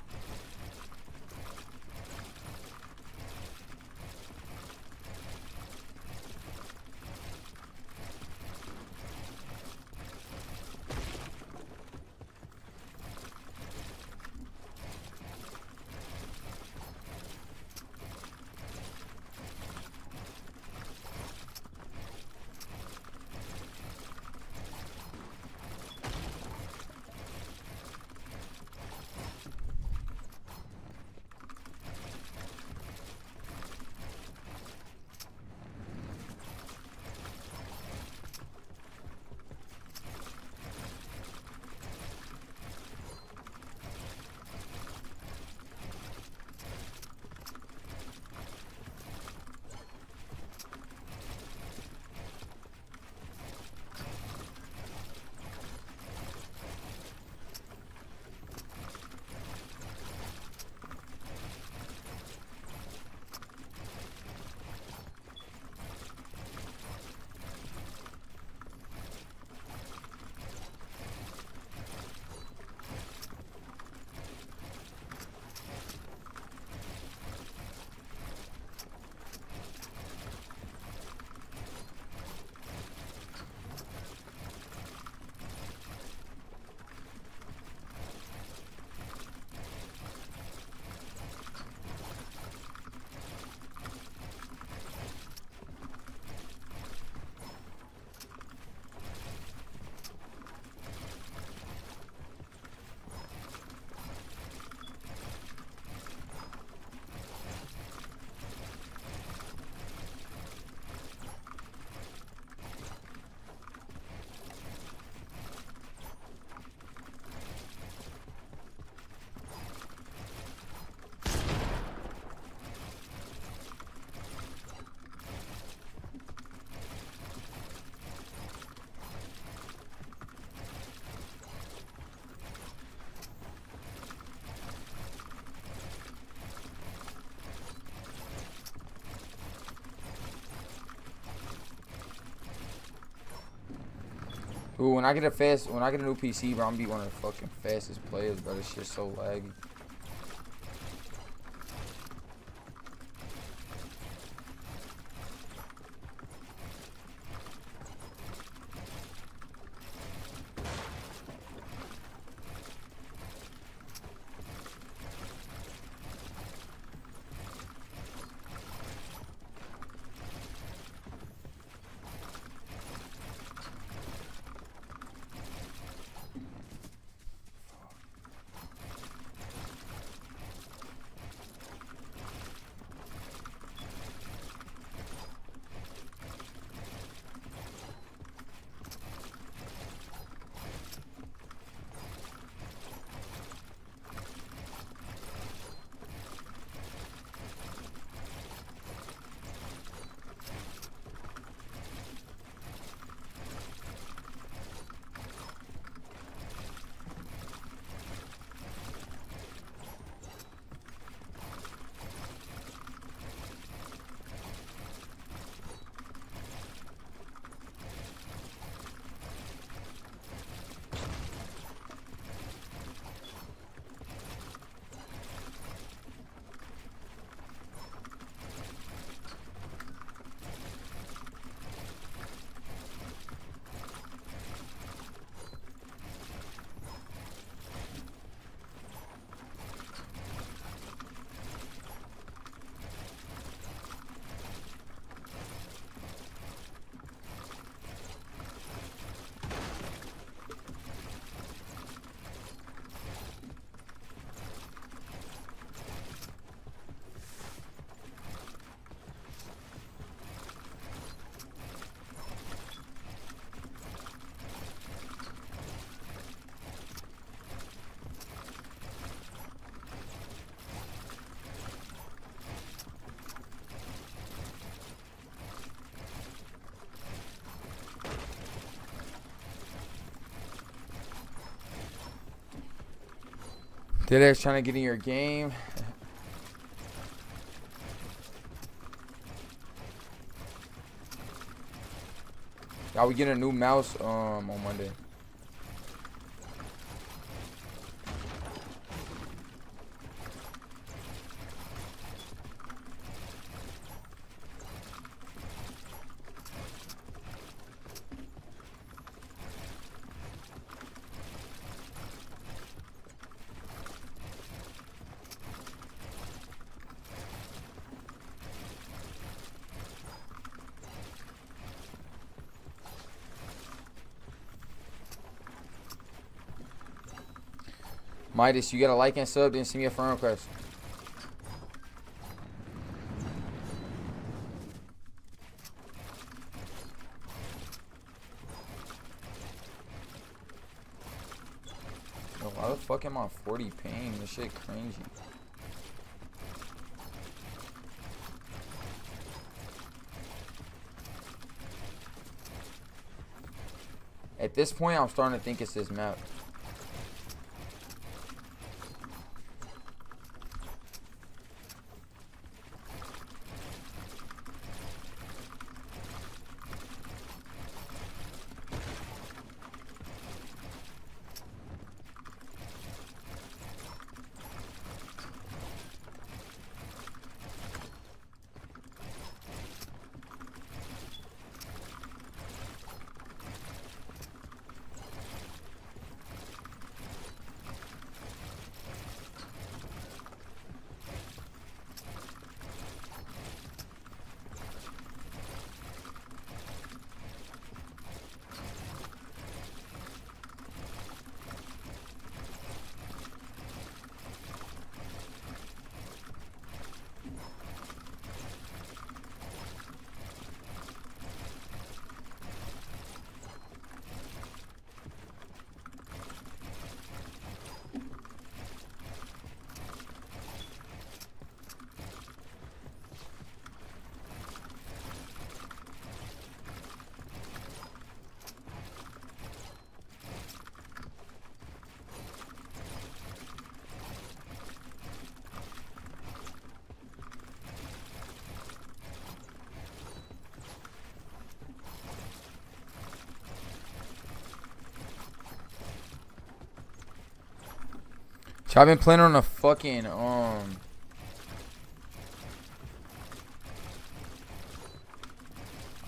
Ooh, when I get a new PC, bro, I'm gonna be one of the fucking fastest players, bro. This shit's so laggy. They're trying to get in your game. Y'all, we get a new mouse on Monday. Midas, you gotta like and sub, then send me a friend request. Yo, why the fuck am I 40 ping? This shit cringy. At this point, I'm starting to think it's this map. So I've been playing on a fucking I've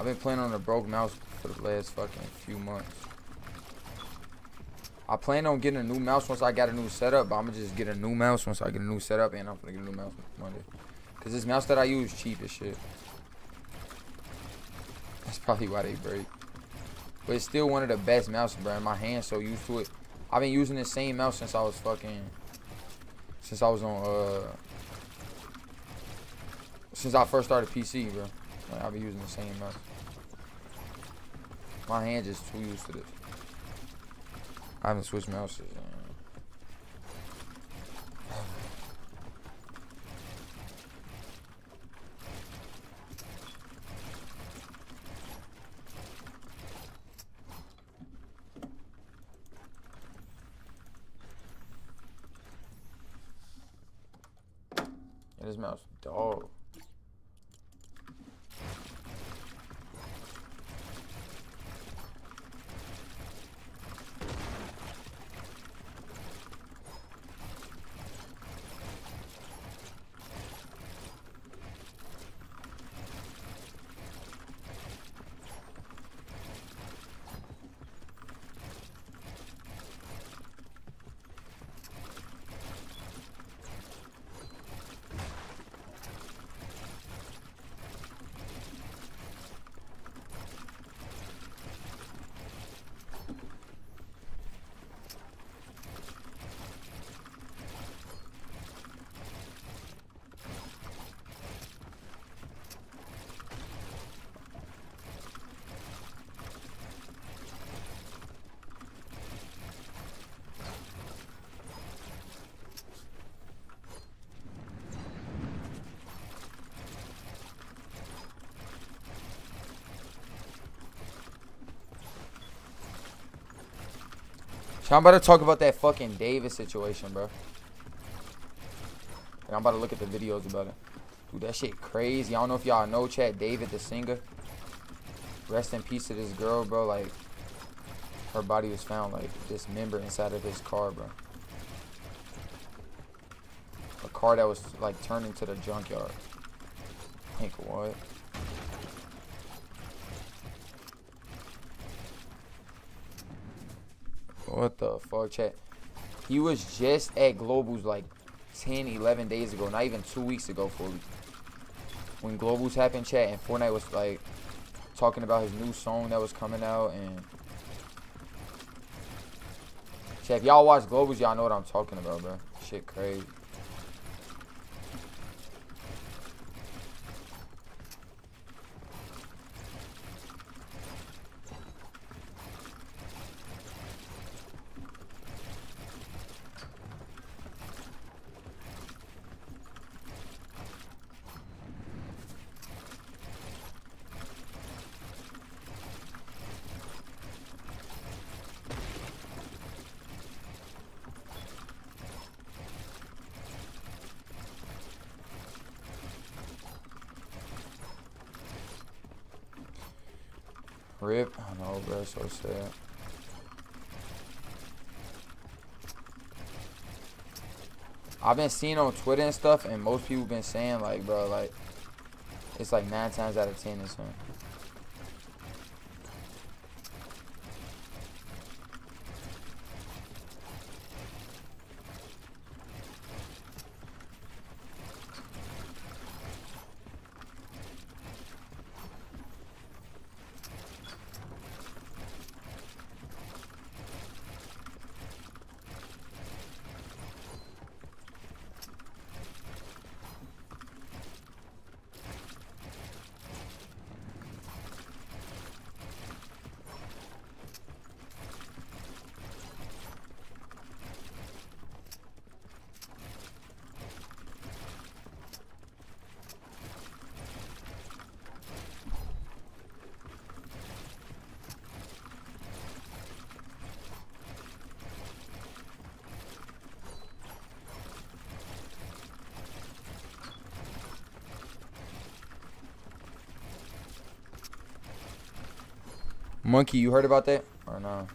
been playing on a broke mouse for the last fucking few months. I plan on getting a new mouse once I got a new setup, but I'm gonna just get a new mouse once I get a new setup, and I'm gonna get a new mouse Monday. Cause this mouse that I use cheap as shit. That's probably why they break. But it's still one of the best mouses, bro. And my hand's so used to it. I've been using the same mouse since I was since I first started PC, bro. Like, I've been using the same mouse. My hand just too used to this. I haven't switched mouses. Yeah, this mouse dog. So I'm about to talk about that fucking David situation, bro. And I'm about to look at the videos about it. Dude, that shit crazy. I don't know if y'all know, chat, David the singer. Rest in peace to this girl, bro. Like, her body was found, like, dismembered inside of his car, bro. A car that was, like, turned into the junkyard. Think what? What the fuck, chat? He was just at Globals like 10, 11 days ago. Not even 2 weeks ago fully. When Globals happened, chat, and FORTNITE was like talking about his new song that was coming out, and Chat, if y'all watch Globals, y'all know what I'm talking about, bro. Shit crazy. Rip. I know, bro. So sad. I've been seeing on Twitter and stuff, and most people been saying, like, bro, like, it's like 9 times out of 10 or something. Monkey, you heard about that? Or no?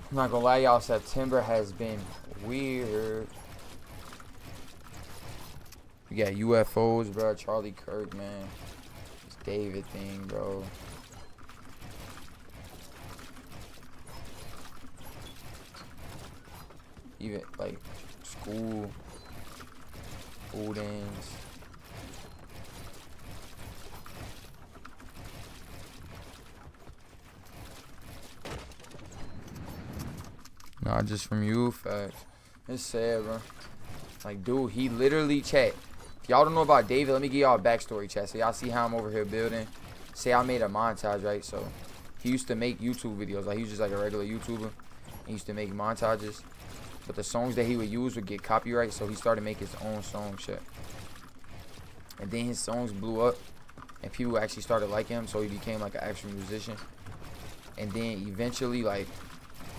I'm not gonna lie, y'all, September has been weird. We got UFOs, bro. Charlie Kirk, man. This David thing, bro. Even, like, school. Food ends. Nah, just from you, facts. It's sad, bro. Like, dude, he literally, chat. If y'all don't know about David, let me give y'all a backstory, chat. So y'all see how I'm over here building. Say I made a montage, right? So he used to make YouTube videos. Like, he was just like a regular YouTuber. He used to make montages. But the songs that he would use would get copyright. So he started making his own song, shit. And then his songs blew up. And people actually started liking him. So he became like an actual musician. And then eventually, like,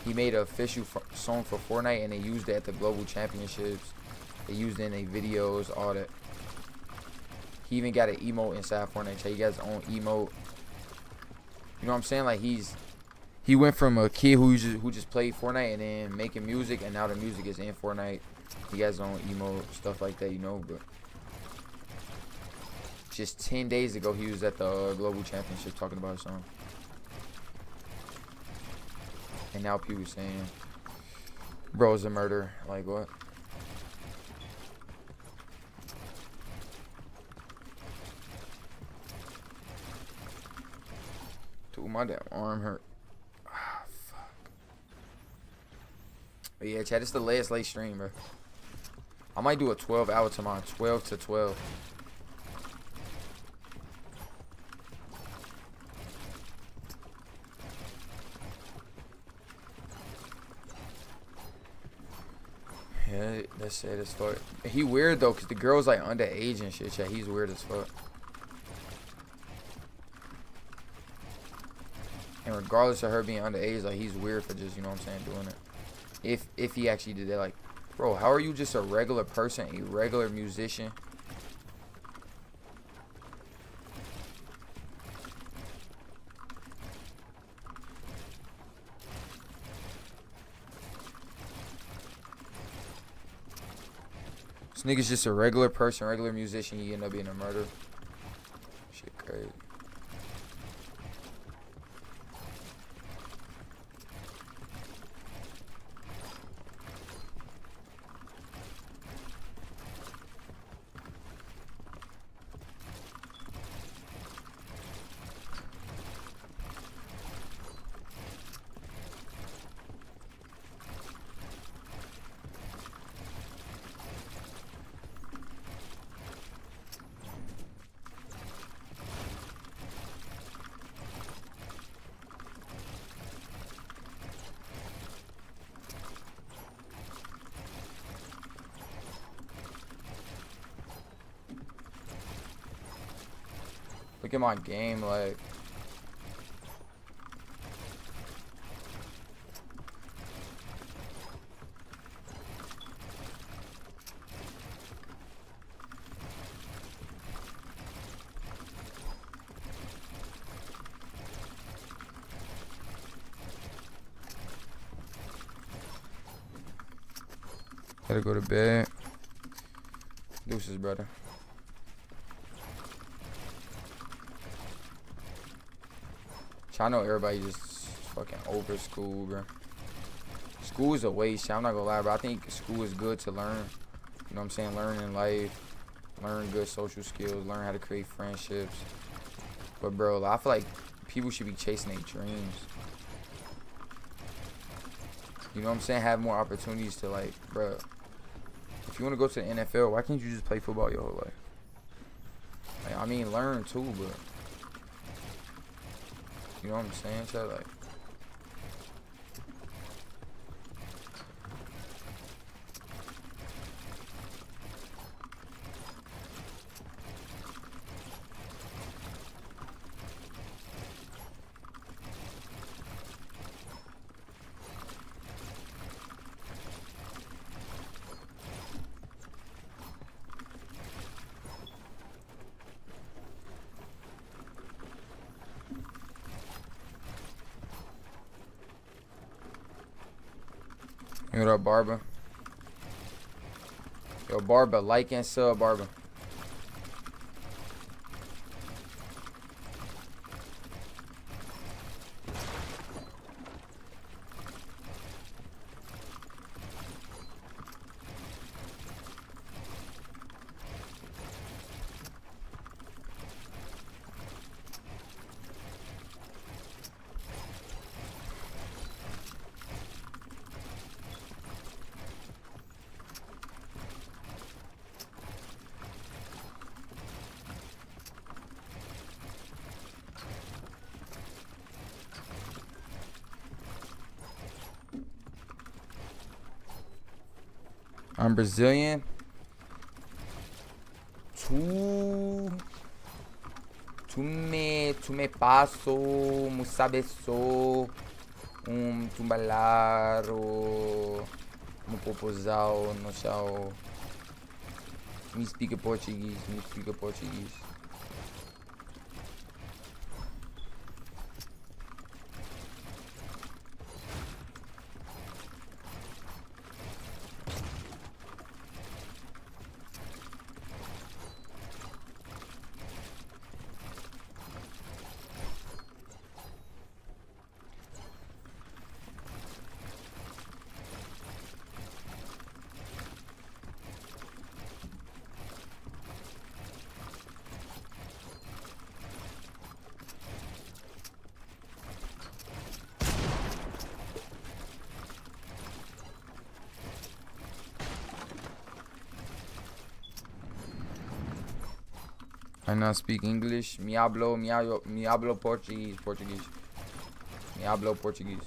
he made an official song for Fortnite, and they used it at the Global Championships. They used it in their videos, all that. He even got an emote inside Fortnite. He got his own emote. You know what I'm saying? Like, he went from a kid who just played Fortnite and then making music, and now the music is in Fortnite. He got his own emote, stuff like that, you know. But just 10 days ago, he was at the Global Championship talking about his song. And now people saying, bro's a murderer. Like, what? Dude, my damn arm hurt. Ah, fuck. But yeah, chat, it's the last late stream, bro. I might do a 12-hour tomorrow. 12 to 12. Yeah, that's sad as fuck. He weird though, cause the girl's like underage and shit. Chat, he's weird as fuck. And regardless of her being underage, like, he's weird for just, you know what I'm saying, doing it. If he actually did that, like, bro, how are you just a regular person, a regular musician? This nigga's just a regular person, regular musician. He end up being a murderer. Shit crazy. Look at my game, like. Gotta go to bed. Deuces, brother. I know everybody just fucking over school, bro. School is a waste. I'm not gonna lie, bro. I think school is good to learn. You know what I'm saying? Learn in life. Learn good social skills. Learn how to create friendships. But, bro, I feel like people should be chasing their dreams. You know what I'm saying? Have more opportunities to, like, bro. If you want to go to the NFL, why can't you just play football your whole life? Like, I mean, learn too, but you know what I'm saying? So, like, what up, Barber? Yo, Barber, like and sub, Barber. I'm Brazilian. Tu me passo, musabeso, tumbalaro, popozal, no chao. Me speak Portuguese, me speak Portuguese. I not speak English. Me hablo Portuguese. Me hablo Portuguese.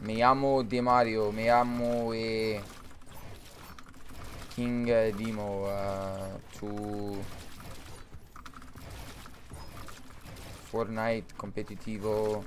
Me llamo Di Mario, me llamo King Dimo, tu Fortnite competitivo.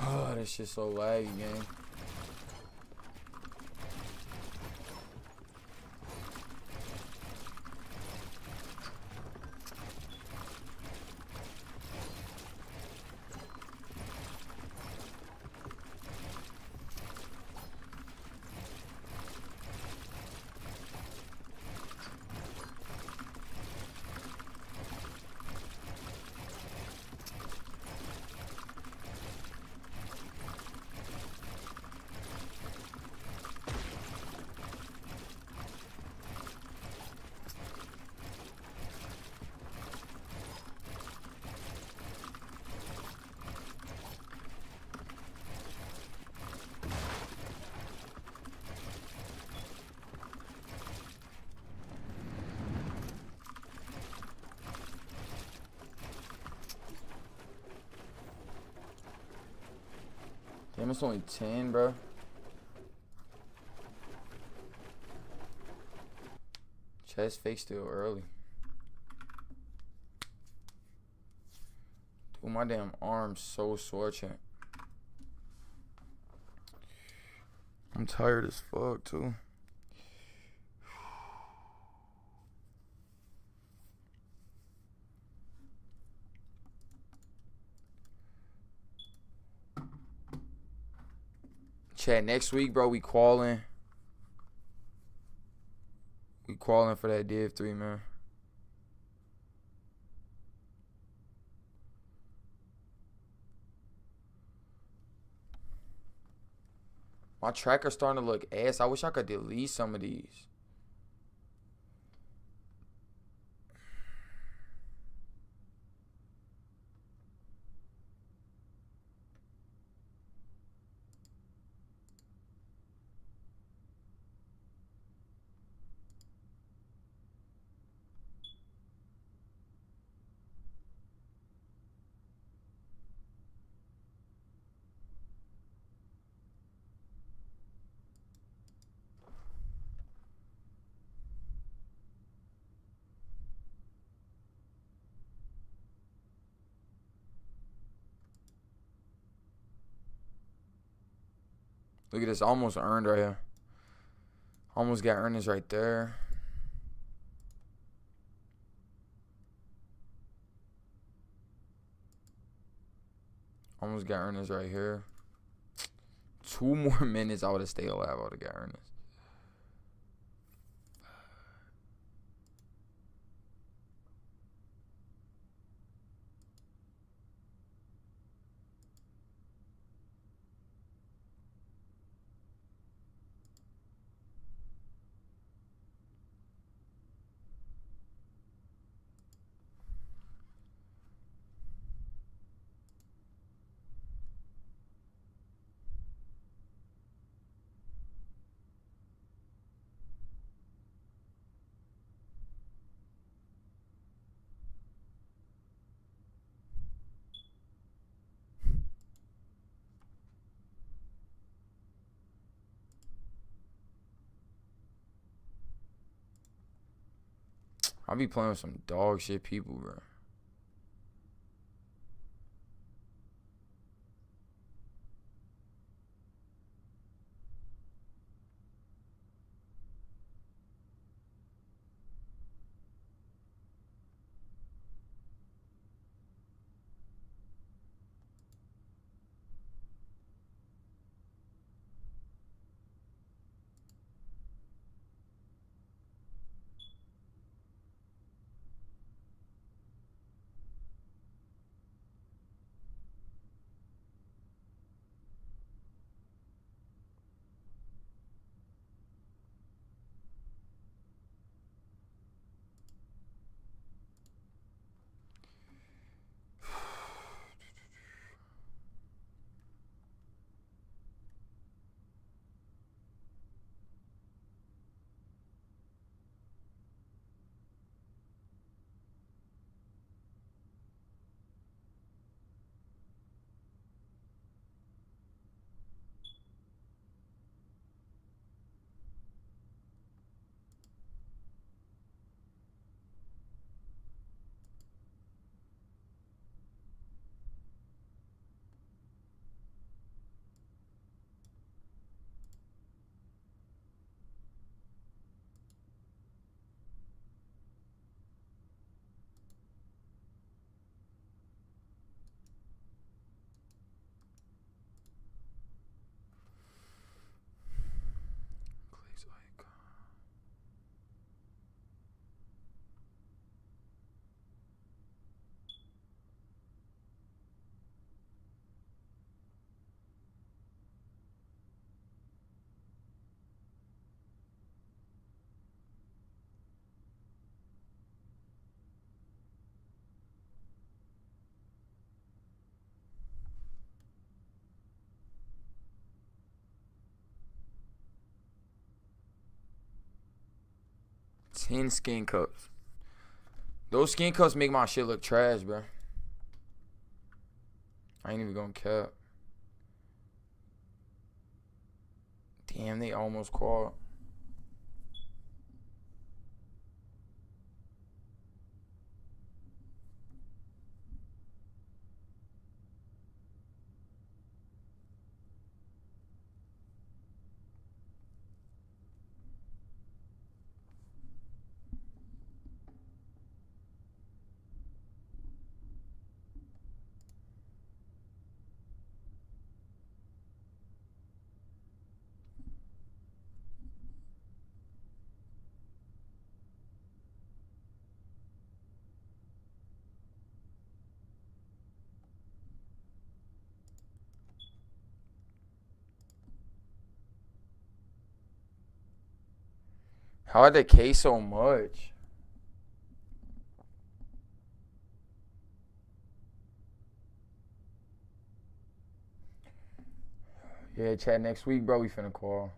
Oh, this shit's so laggy, gang. Damn, it's only 10, bro. Chest fake still early. Dude, my damn arm's so sore, chat. I'm tired as fuck, too. Chat, next week, bro, we qualling. We qualling for that Div 3, man. My tracker's starting to look ass. I wish I could delete some of these. Look at this, almost earned right here. Almost got earnings right there. Almost got earnings right here. 2 more minutes, I would have stayed alive. I would have got earnings. I be playing with some dog shit people, bro. Ten skin cups. Those skin cups make my shit look trash, bro. I ain't even gonna cap. Damn, they almost caught. How did they K so much? Yeah, chat next week, bro. We finna call.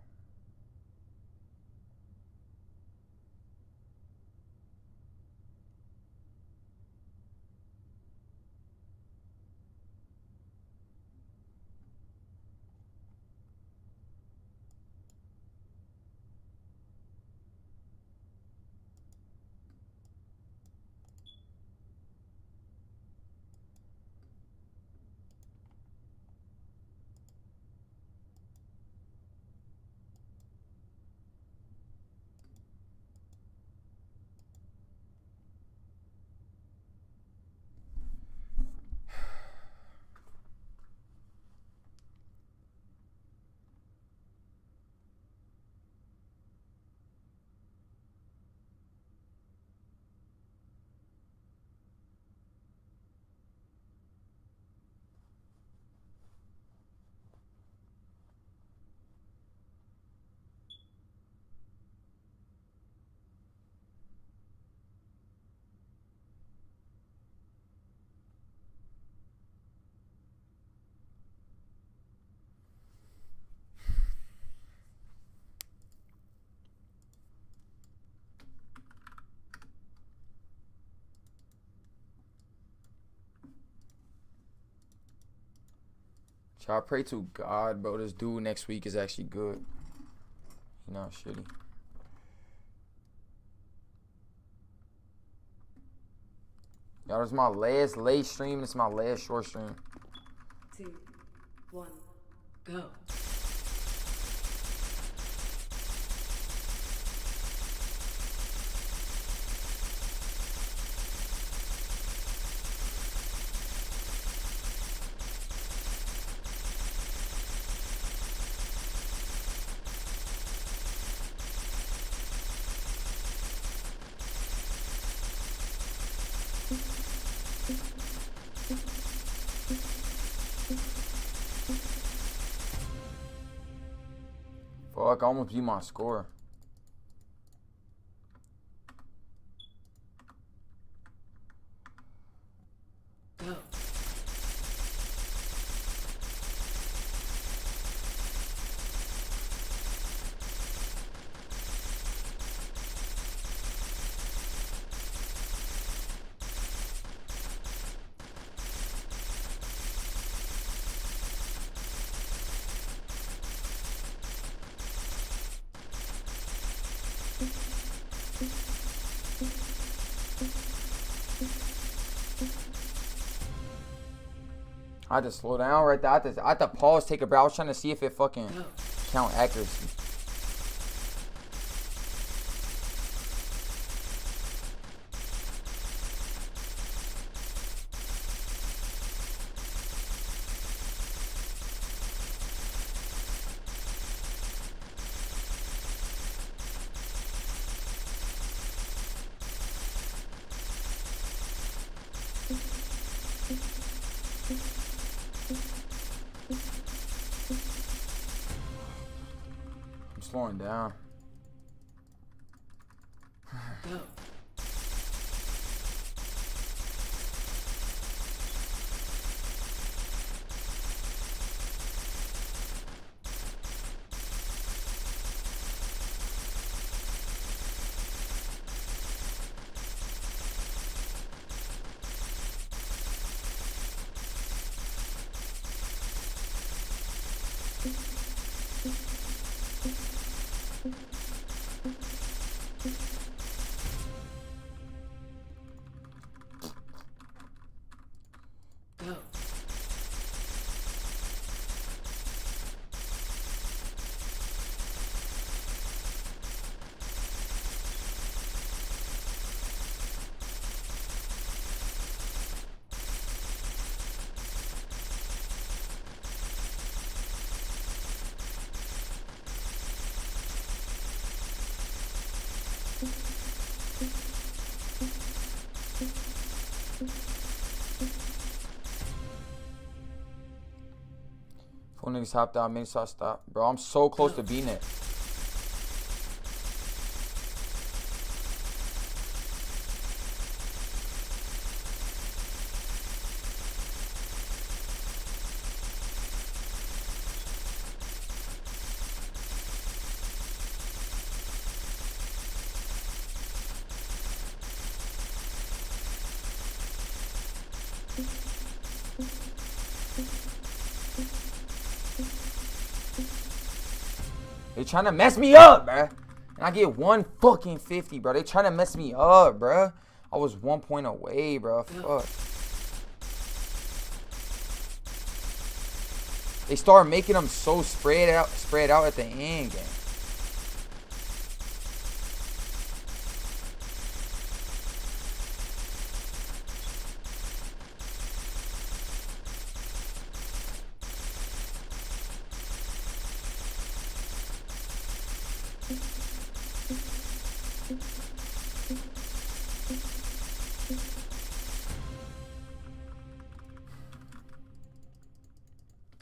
So I pray to God, bro. This dude next week is actually good. He's not shitty. Y'all, this is my last late stream. This is my last short stream. 2, 1, go. Fuck, I almost beat my score. Go. I had to slow down right there. I had to pause, take a breath. I was trying to see if it fucking count accuracy. I'm slowing down. Go. Go. Four niggas hopped out, made so I stopped. Bro, I'm so close to beating it. They trying to mess me up, bruh. And I get 1 fucking 50, bro. They trying to mess me up, bruh. I was 1 point away, bro. Fuck. They start making them so spread out at the end game.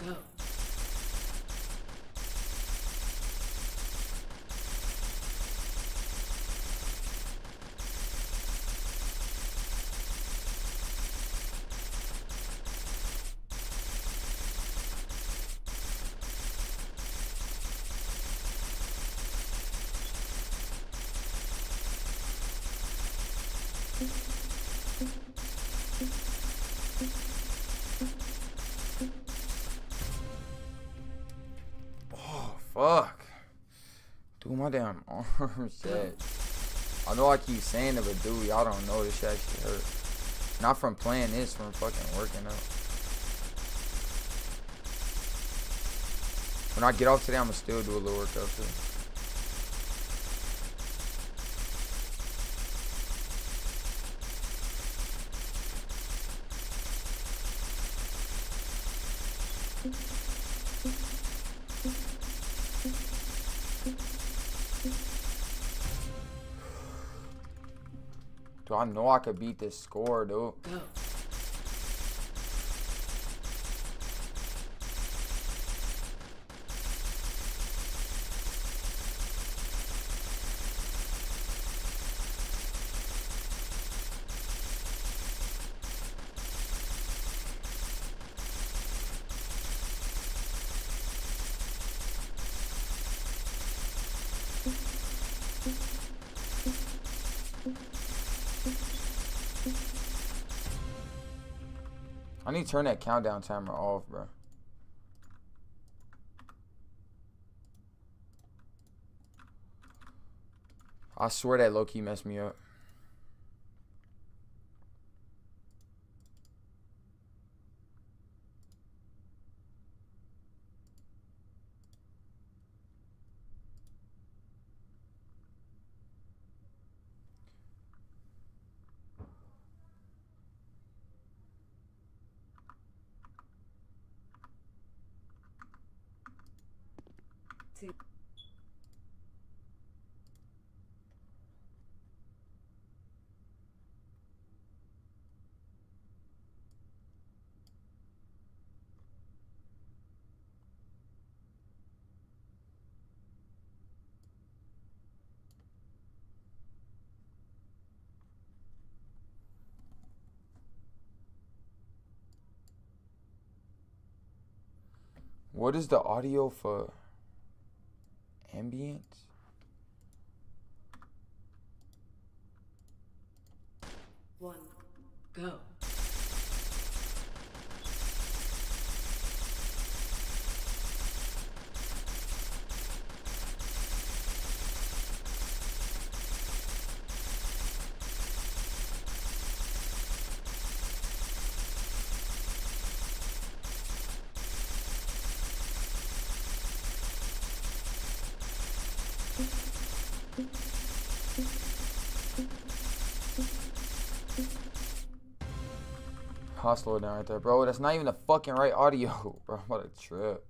Go. Fuck. Dude, my damn arm shit. I know I keep saying it, but dude, y'all don't know this shit actually hurt. Not from playing this, from fucking working out. When I get off today, I'm gonna still do a little workout too. Dude, I know I could beat this score, dude. Go. I need to turn that countdown timer off, bro. I swear that low-key messed me up. Two. What is the audio for ambience? One. Go. I'll slow it down right there, bro. That's not even the fucking right audio, bro. What a trip.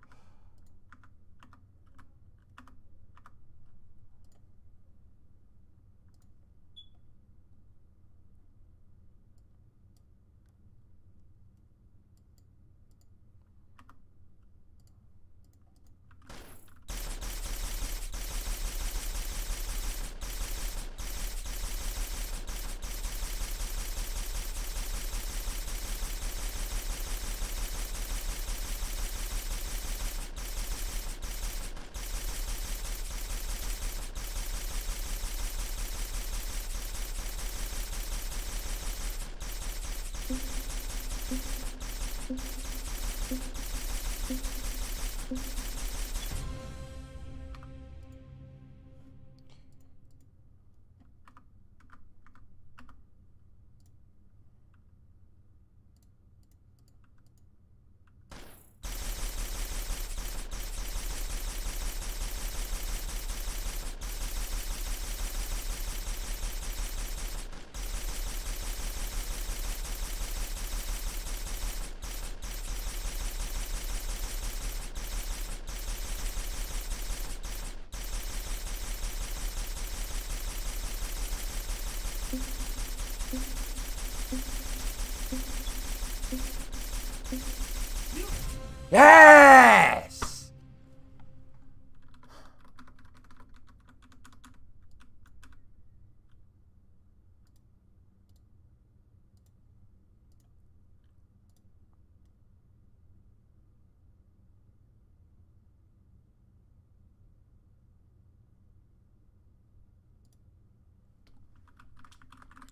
Yes!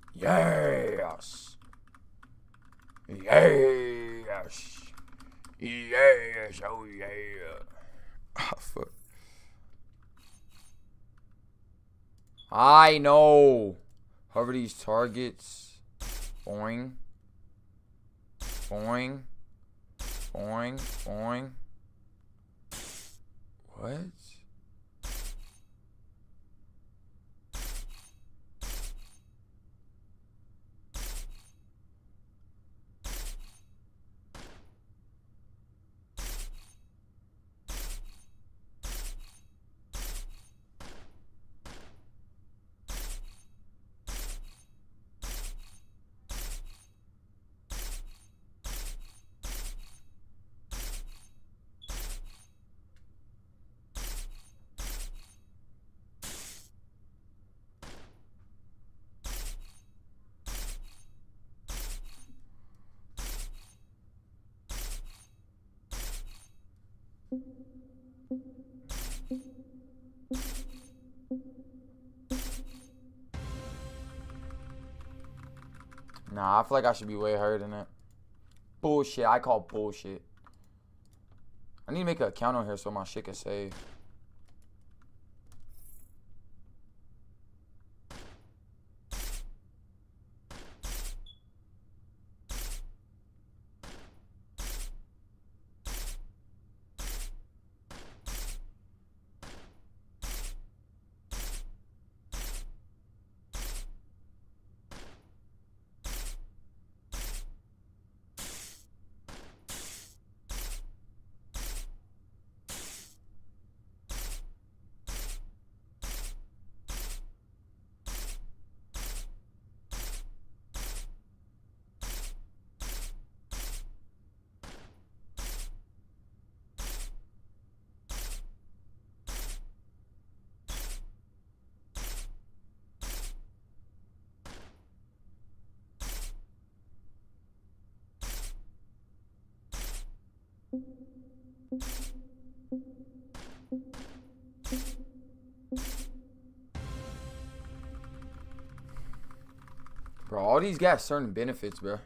Yes! Yes! Yes! Oh yeah! Oh, fuck. I know. Hover these targets. Boing. Boing. Boing. Boing. What? Nah, I feel like I should be way higher than that. Bullshit. I call bullshit. I need to make an account on here so my shit can save. Bro, all these got certain benefits, bro.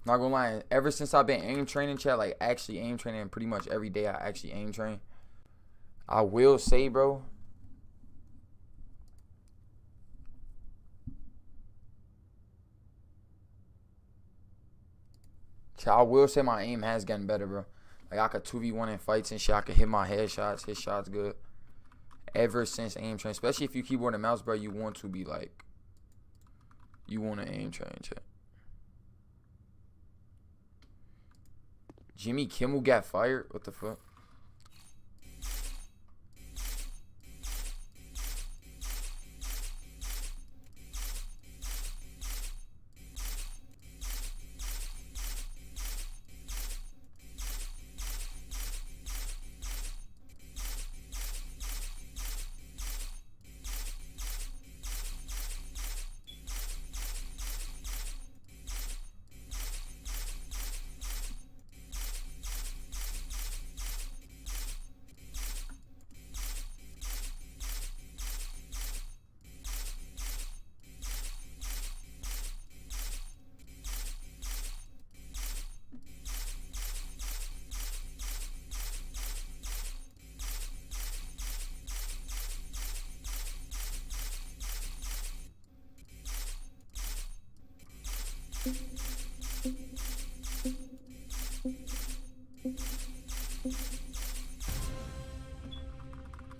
Not gonna lie, ever since I've been aim training, chat, like actually aim training pretty much every day, I actually aim train. I will say, bro, chat, I will say my aim has gotten better, bro. Like I could 2v1 in fights and shit. I could hit my headshots, hit shots good. Ever since aim train, especially if you keyboard and mouse, bro, you want to be like, you want to aim train, chat. Jimmy Kimmel got fired? What the fuck?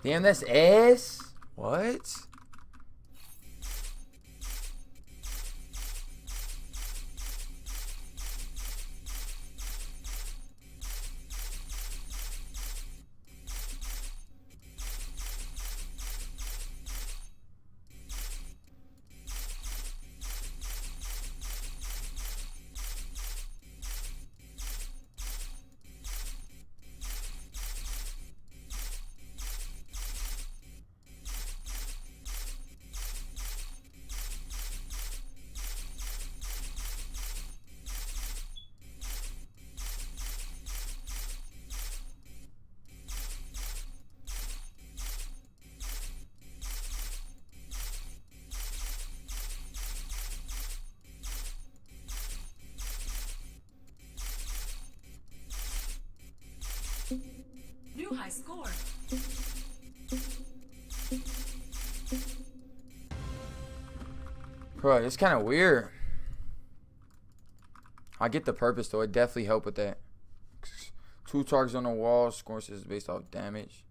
Damn, that's ass. What? New high score. Bro, it's kind of weird. I get the purpose though. It definitely helped with that. 2 targets on the wall. Scoring is based off damage.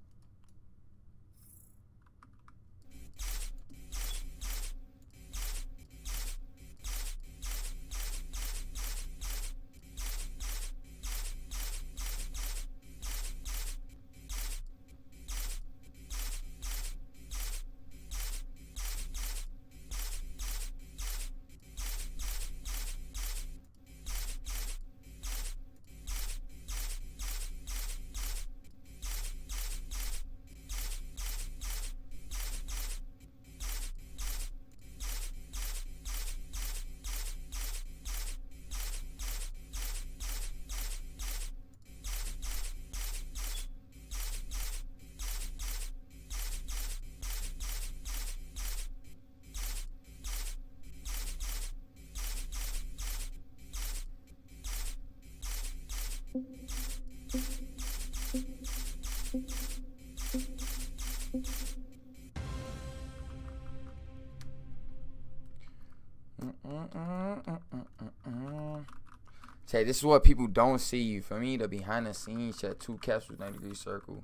Say, this is what people don't see. You for me, the behind the scenes chat. 2 caps with 90-degree circle.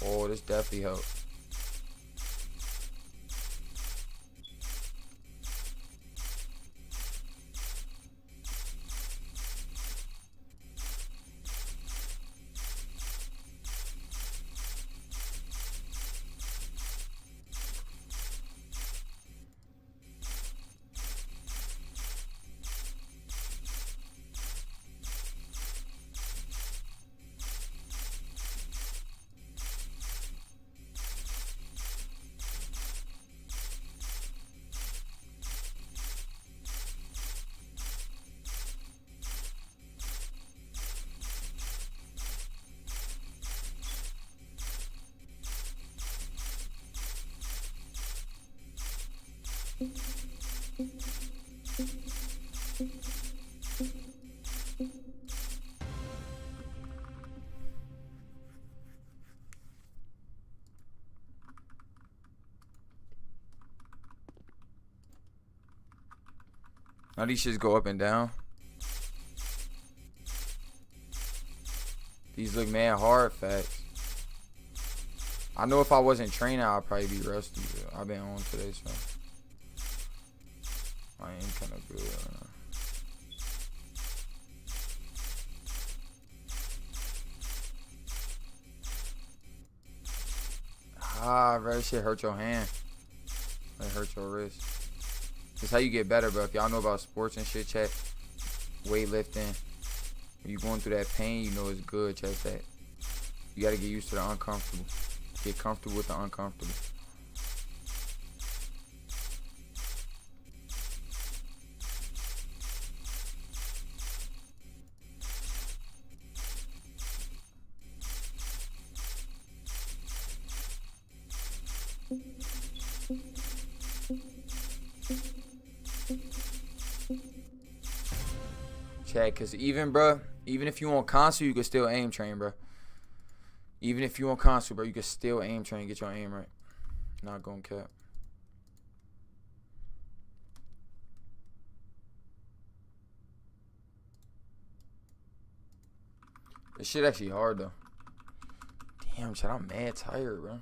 Oh, this definitely helped. Now these shits go up and down. These look mad hard, facts. I know if I wasn't training, I'd probably be rusty. I've been on today, so I am kind of good. Bro, that shit hurt your hand. It hurt your wrist. That's how you get better, bro. If y'all know about sports and shit, chat, weightlifting, when you going through that pain, you know it's good, chat, that you got to get used to the uncomfortable. Get comfortable with the uncomfortable. Chat, cause even if you on console, you can still aim train, bro. Even if you on console, bro, you can still aim train, get your aim right. Not going cap. This shit actually hard though. Damn, chat, I'm mad tired, bro.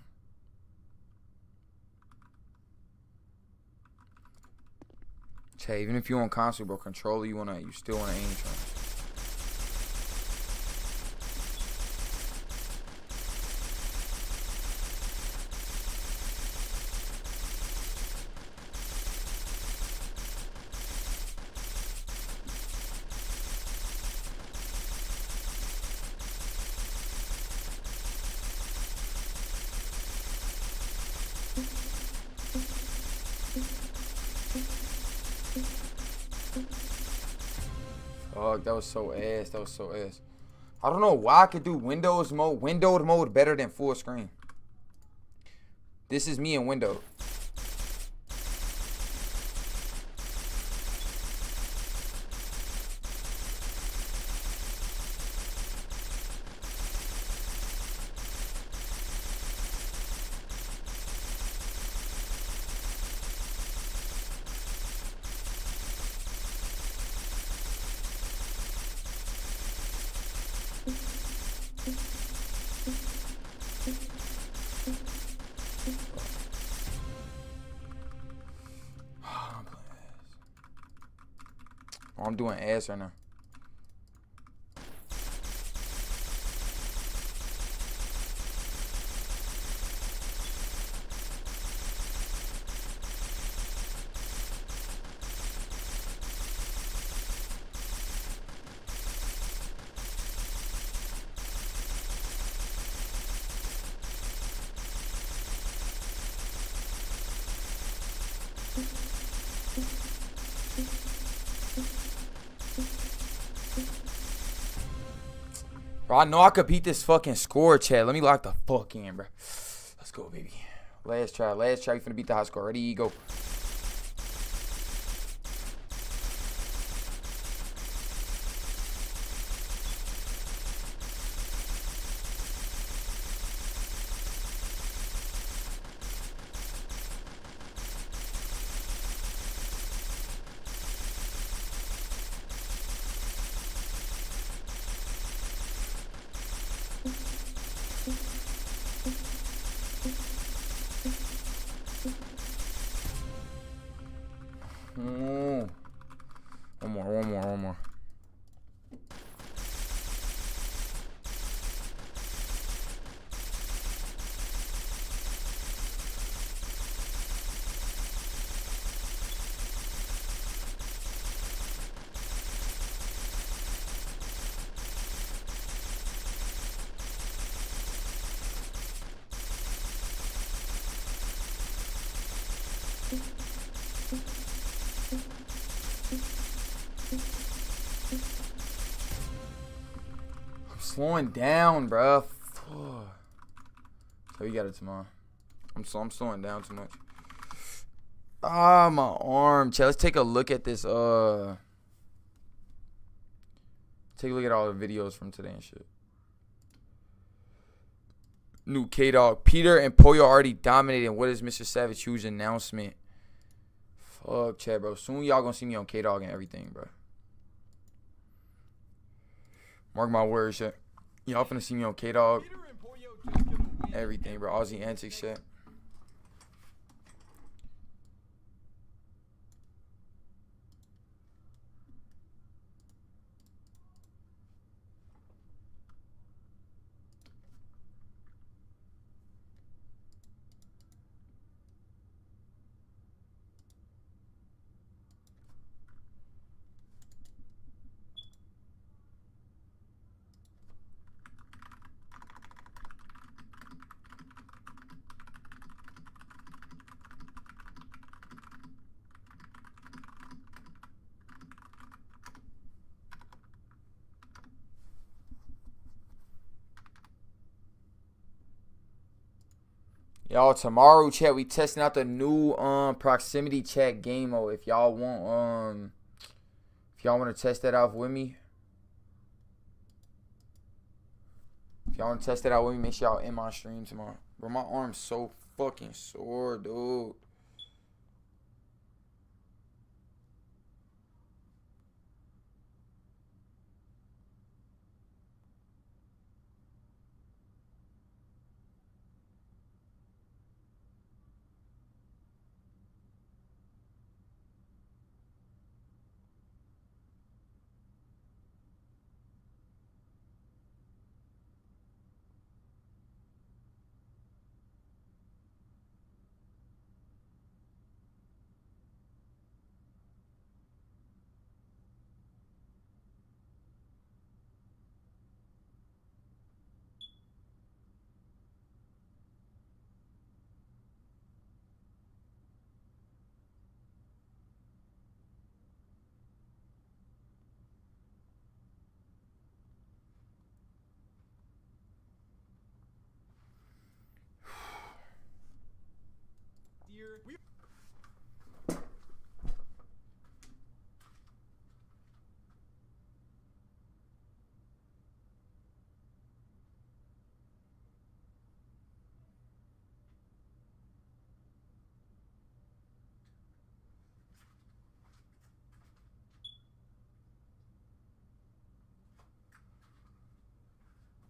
Chat, even if you on console, bro, controller, you still wanna aim train. Fuck, that was so ass. That was so ass. I don't know why I could do windowed mode better than full screen. This is me in window. doing ass right now. Bro, I know I could beat this fucking score, chat. Let me lock the fuck in, bro. Let's go, baby. Last try. Last try. You finna beat the high score. Ready? Go. One more. I'm slowing down, bro. So you got it tomorrow. I'm slowing down too much. Ah, my arm. Chat, let's take a look at this. Take a look at all the videos from today and shit. New K-Dog. Peter and Poyo already dominated. What is Mr. Savage Huge announcement? Fuck, chat, bro. Soon y'all gonna see me on K-Dog and everything, bro. Mark my words, shit. Y'all finna see me on K-Dog. Everything, bro. Aussie antics, shit. Y'all, tomorrow, chat, we testing out the new proximity chat game mode. If y'all want to test that out with me. If y'all want to test it out with me, make sure y'all in my stream tomorrow. Bro, my arm's so fucking sore, dude.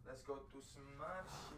Let's go through some mad shit.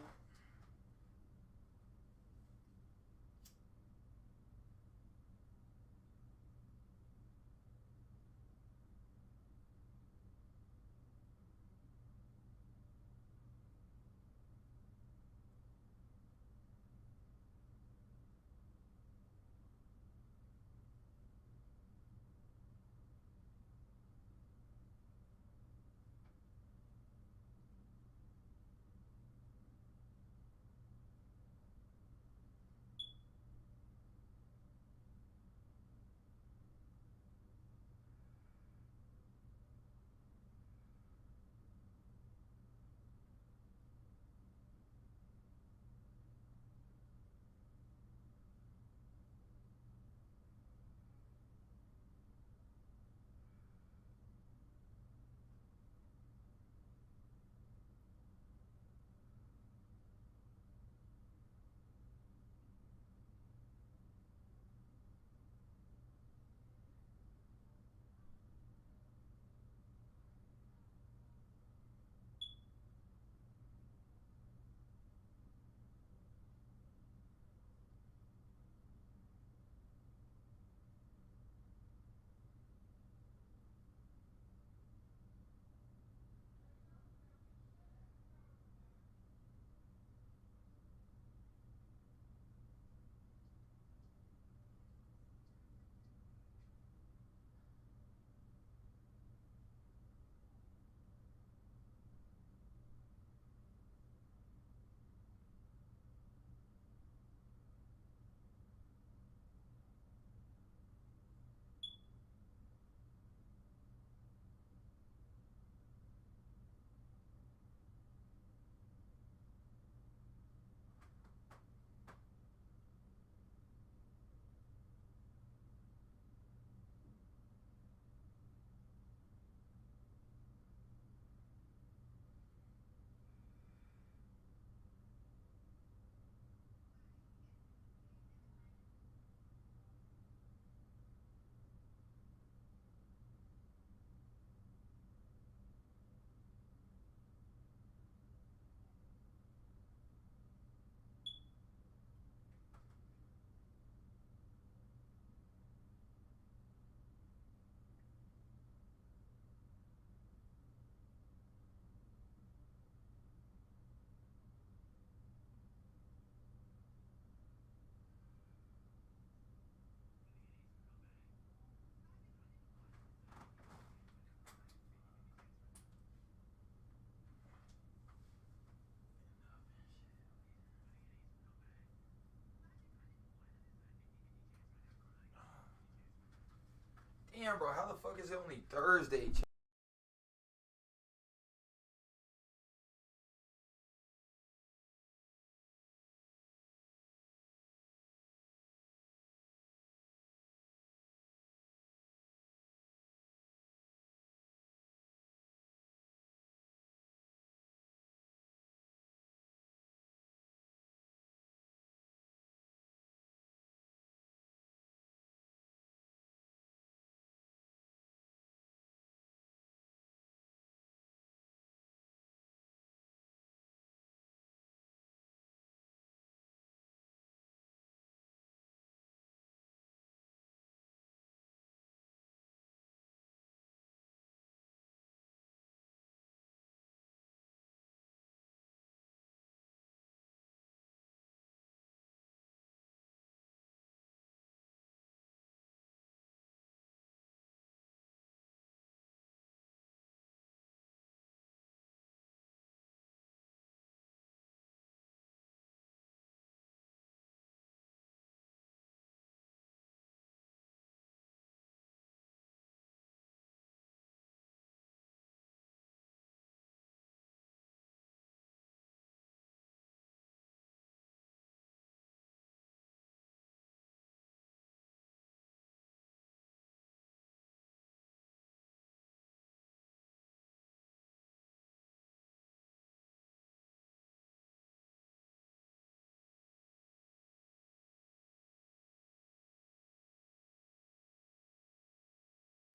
Damn, bro, how the fuck is it only Thursday, chat?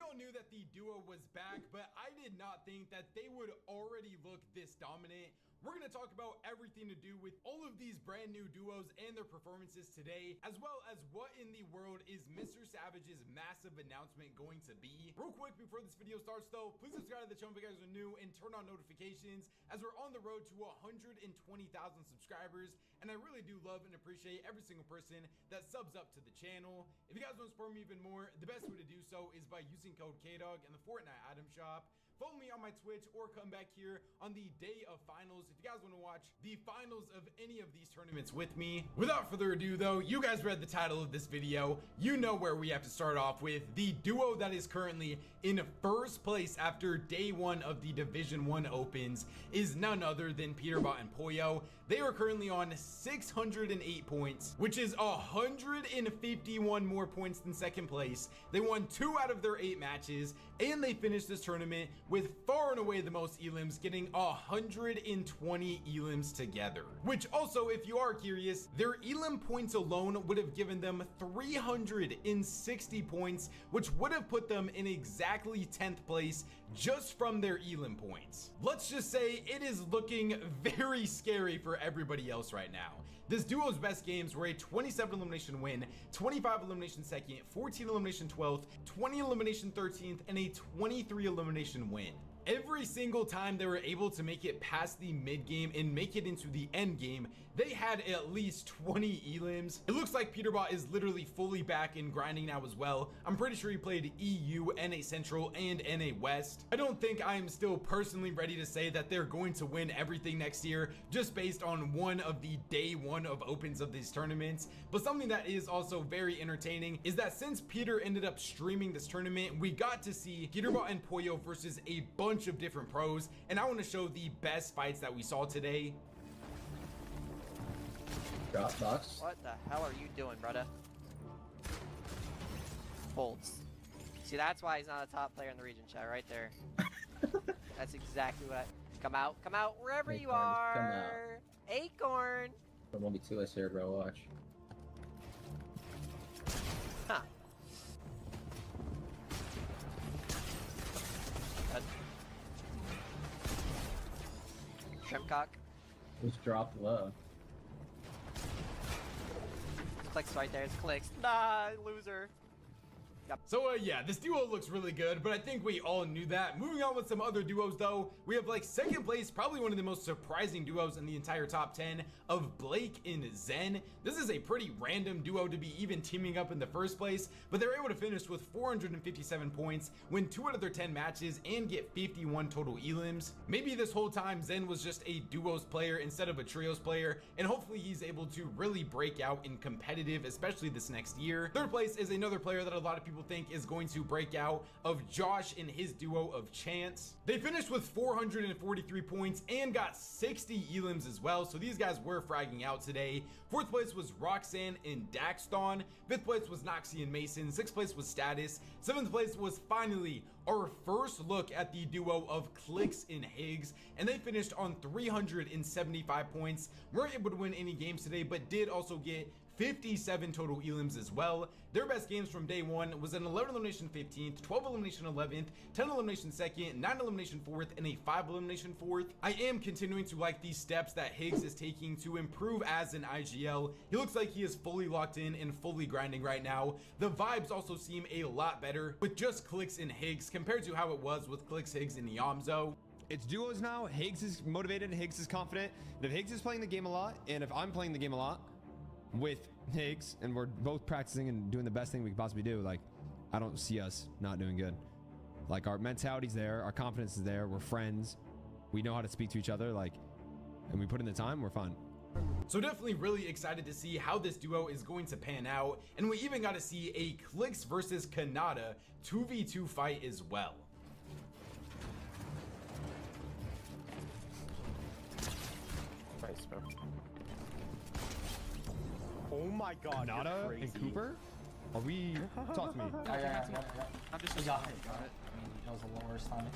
We all knew that the duo was back, but I did not think that they would already look this dominant. We're going to talk about everything to do with all of these brand new duos and their performances today, as well as what in the world is Mr. Savage's massive announcement going to be. Real quick before this video starts though, please subscribe to the channel if you guys are new and turn on notifications as we're on the road to 120,000 subscribers. And I really do love and appreciate every single person that subs up to the channel. If you guys want to support me even more, the best way to do so is by using code KDOG in the Fortnite item shop. Follow me on my Twitch or come back here on the day of finals if you guys want to watch the finals of any of these tournaments with me. Without further ado though, you guys read the title of this video. You know where we have to start off with. The duo that is currently in first place after day one of the Division 1 opens is none other than Peterbot and Poyo. They are currently on 608 points, which is 151 more points than second place. They won 2 out of their 8 matches, and they finished this tournament with far and away the most elims, getting 120 elims together. Which also, if you are curious, their elim points alone would have given them 360 points, which would have put them in exactly 10th place just from their elim points. Let's just say it is looking very scary for everybody else right now. This duo's best games were a 27 elimination win, 25 elimination second, 14 elimination 12th, 20 elimination 13th, and a 23 elimination win. Every single time they were able to make it past the mid game and make it into the end game, they had at least 20 elims. It looks like Peterbot is literally fully back and grinding now as well. I'm pretty sure he played EU, NA Central, and NA West. I don't think I am still personally ready to say that they're going to win everything next year just based on one of the day one of opens of these tournaments. But something that is also very entertaining is that since Peter ended up streaming this tournament, we got to see Peterbot and Poyo versus a bunch of different pros, and I want to show the best fights that we saw today. Dropbox. What the hell are you doing, brother? Bolts. See, that's why he's not a top player in the region, chat, right there. That's exactly what Come out, wherever you are! Acorn! There won't be 2 us here, bro, watch. Huh. Shrimpcock. Just dropped low. Clicks right there, it's clicks. Nah, loser. Yep. So yeah, this duo looks really good, but I think we all knew that. Moving on with some other duos though, we have like second place, probably one of the most surprising duos in the entire top 10 of Blake and Zen. This is a pretty random duo to be even teaming up in the first place, but they're able to finish with 457 points, win 2 out of their 10 matches, and get 51 total elims. Maybe this whole time Zen was just a duos player instead of a trios player, and hopefully he's able to really break out in competitive, especially this next year. Third place is another player that a lot of people people think is going to break out of Josh and his duo of Chance. They finished with 443 points and got 60 elims as well, so these guys were fragging out today. 4th place was Roxanne and Daxton. 5th place was Noxie and Mason. 6th place was Status. 7th place was finally our first look at the duo of Clicks and Higgs, and they finished on 375 points. Weren't able to win any games today, but did also get 57 total elims as well. Their best games from day one was an 11 elimination 15th, 12 elimination 11th, 10 elimination 2nd, 9 elimination 4th, and a 5 elimination 4th. I am continuing to like these steps that Higgs is taking to improve as an IGL. He looks like he is fully locked in and fully grinding right now. The vibes also seem a lot better with just Clicks and Higgs compared to how it was with Clicks, Higgs, and Yamzo. It's duos now. Higgs is motivated and Higgs is confident. And if Higgs is playing the game a lot, and if I'm playing the game a lot with Higgs, and we're both practicing and doing the best thing we could possibly do, like, I don't see us not doing good. Like, our mentality's there, our confidence is there, we're friends, we know how to speak to each other, like, and we put in the time, we're fine. So definitely really excited to see how this duo is going to pan out, and we even got to see a Clicks versus Kanata 2v2 fight as well. Oh my god, Nada and Cooper? Are we... Talk to me. I'm just got it. I mean, that was the worst time.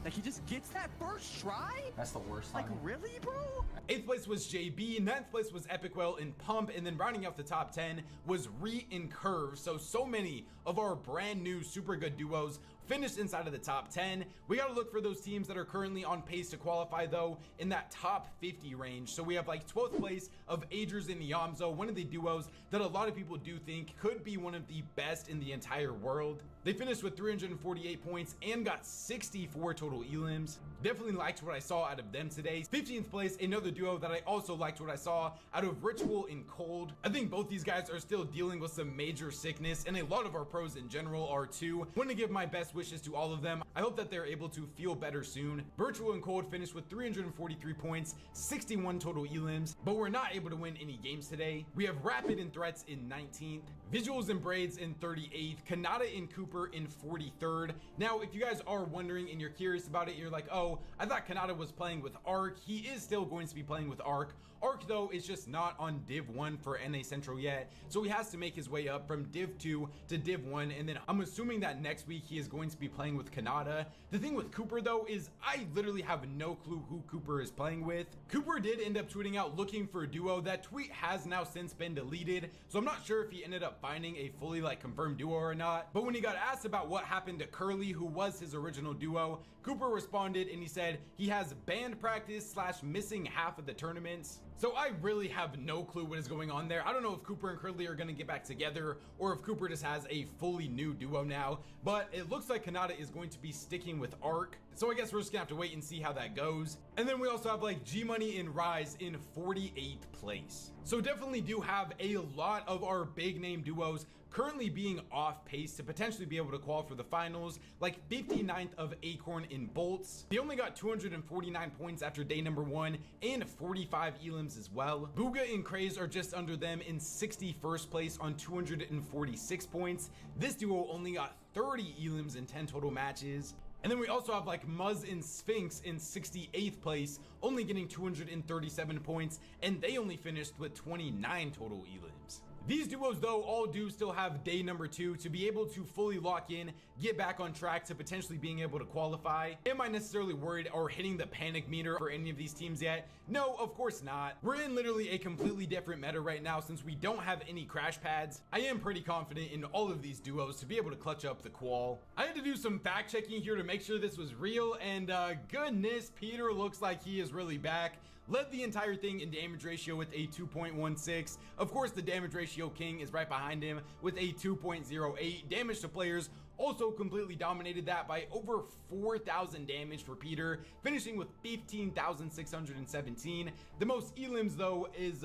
Like, he just gets that first try? That's the worst time. Like, really, bro? 8th place was JB, 9th place was Epicwell and Pump, and then rounding out the top 10 was Re and Curve. So many of our brand new super good duos finished inside of the top 10. We got to look for those teams that are currently on pace to qualify though in that top 50 range. So we have like 12th place of Agers and Yamzo, one of the duos that a lot of people do think could be one of the best in the entire world. They finished with 348 points and got 64 total elims. Definitely liked what I saw out of them today. 15th place, another duo that I also liked what I saw out of Ritual and Cold. I think both these guys are still dealing with some major sickness, and a lot of our pros in general are too. Want to give my best wishes to all of them. I hope that they're able to feel better soon. Virtual and Cold finished with 343 points, 61 total elims, but we're not able to win any games today. We have Rapid and Threats in 19th, Visuals and Braids in 38th, Kanata and Cooper in 43rd. Now, if you guys are wondering and you're curious about it, you're like, oh, I thought Kanata was playing with Arc. He is still going to be playing with Arc. Arc though is just not on Div 1 for NA Central yet, so he has to make his way up from Div 2 to Div 1, and then I'm assuming that next week he is going to be playing with Kanata. The thing with Cooper though is I literally have no clue who Cooper is playing with. Cooper did end up tweeting out looking for a duo. That tweet has now since been deleted, so I'm not sure if he ended up finding a fully like confirmed duo or not. But when he got asked about what happened to Curly, who was his original duo, Cooper responded and he said he has band practice / missing half of the tournaments. So I really have no clue what is going on there. I don't know if Cooper and Curly are going to get back together or if Cooper just has a fully new duo now, but it looks like Kanata is going to be sticking with Arc. So I guess we're just gonna have to wait and see how that goes. And then we also have like G Money and Rise in 48th place. So definitely do have a lot of our big name duos currently being off pace to potentially be able to qualify for the finals, like 59th of Acorn in Bolts. They only got 249 points after day number 1 and 45 elims as well. Booga and Craze are just under them in 61st place on 246 points. This duo only got 30 elims in 10 total matches. And then we also have like Muzz and Sphinx in 68th place, only getting 237 points, and they only finished with 29 total elims. These duos though all do still have day number 2 to be able to fully lock in, get back on track to potentially being able to qualify. Am I necessarily worried or hitting the panic meter for any of these teams yet? No, of course not. We're in literally a completely different meta right now since we don't have any crash pads. I am pretty confident in all of these duos to be able to clutch up the qual. I had to do some fact checking here to make sure this was real, and goodness, Peter looks like he is really back. Led the entire thing in damage ratio with a 2.16. Of course, the damage ratio king is right behind him with a 2.08. Damage to players also completely dominated that by over 4,000 damage for Peter, finishing with 15,617. The most elims though is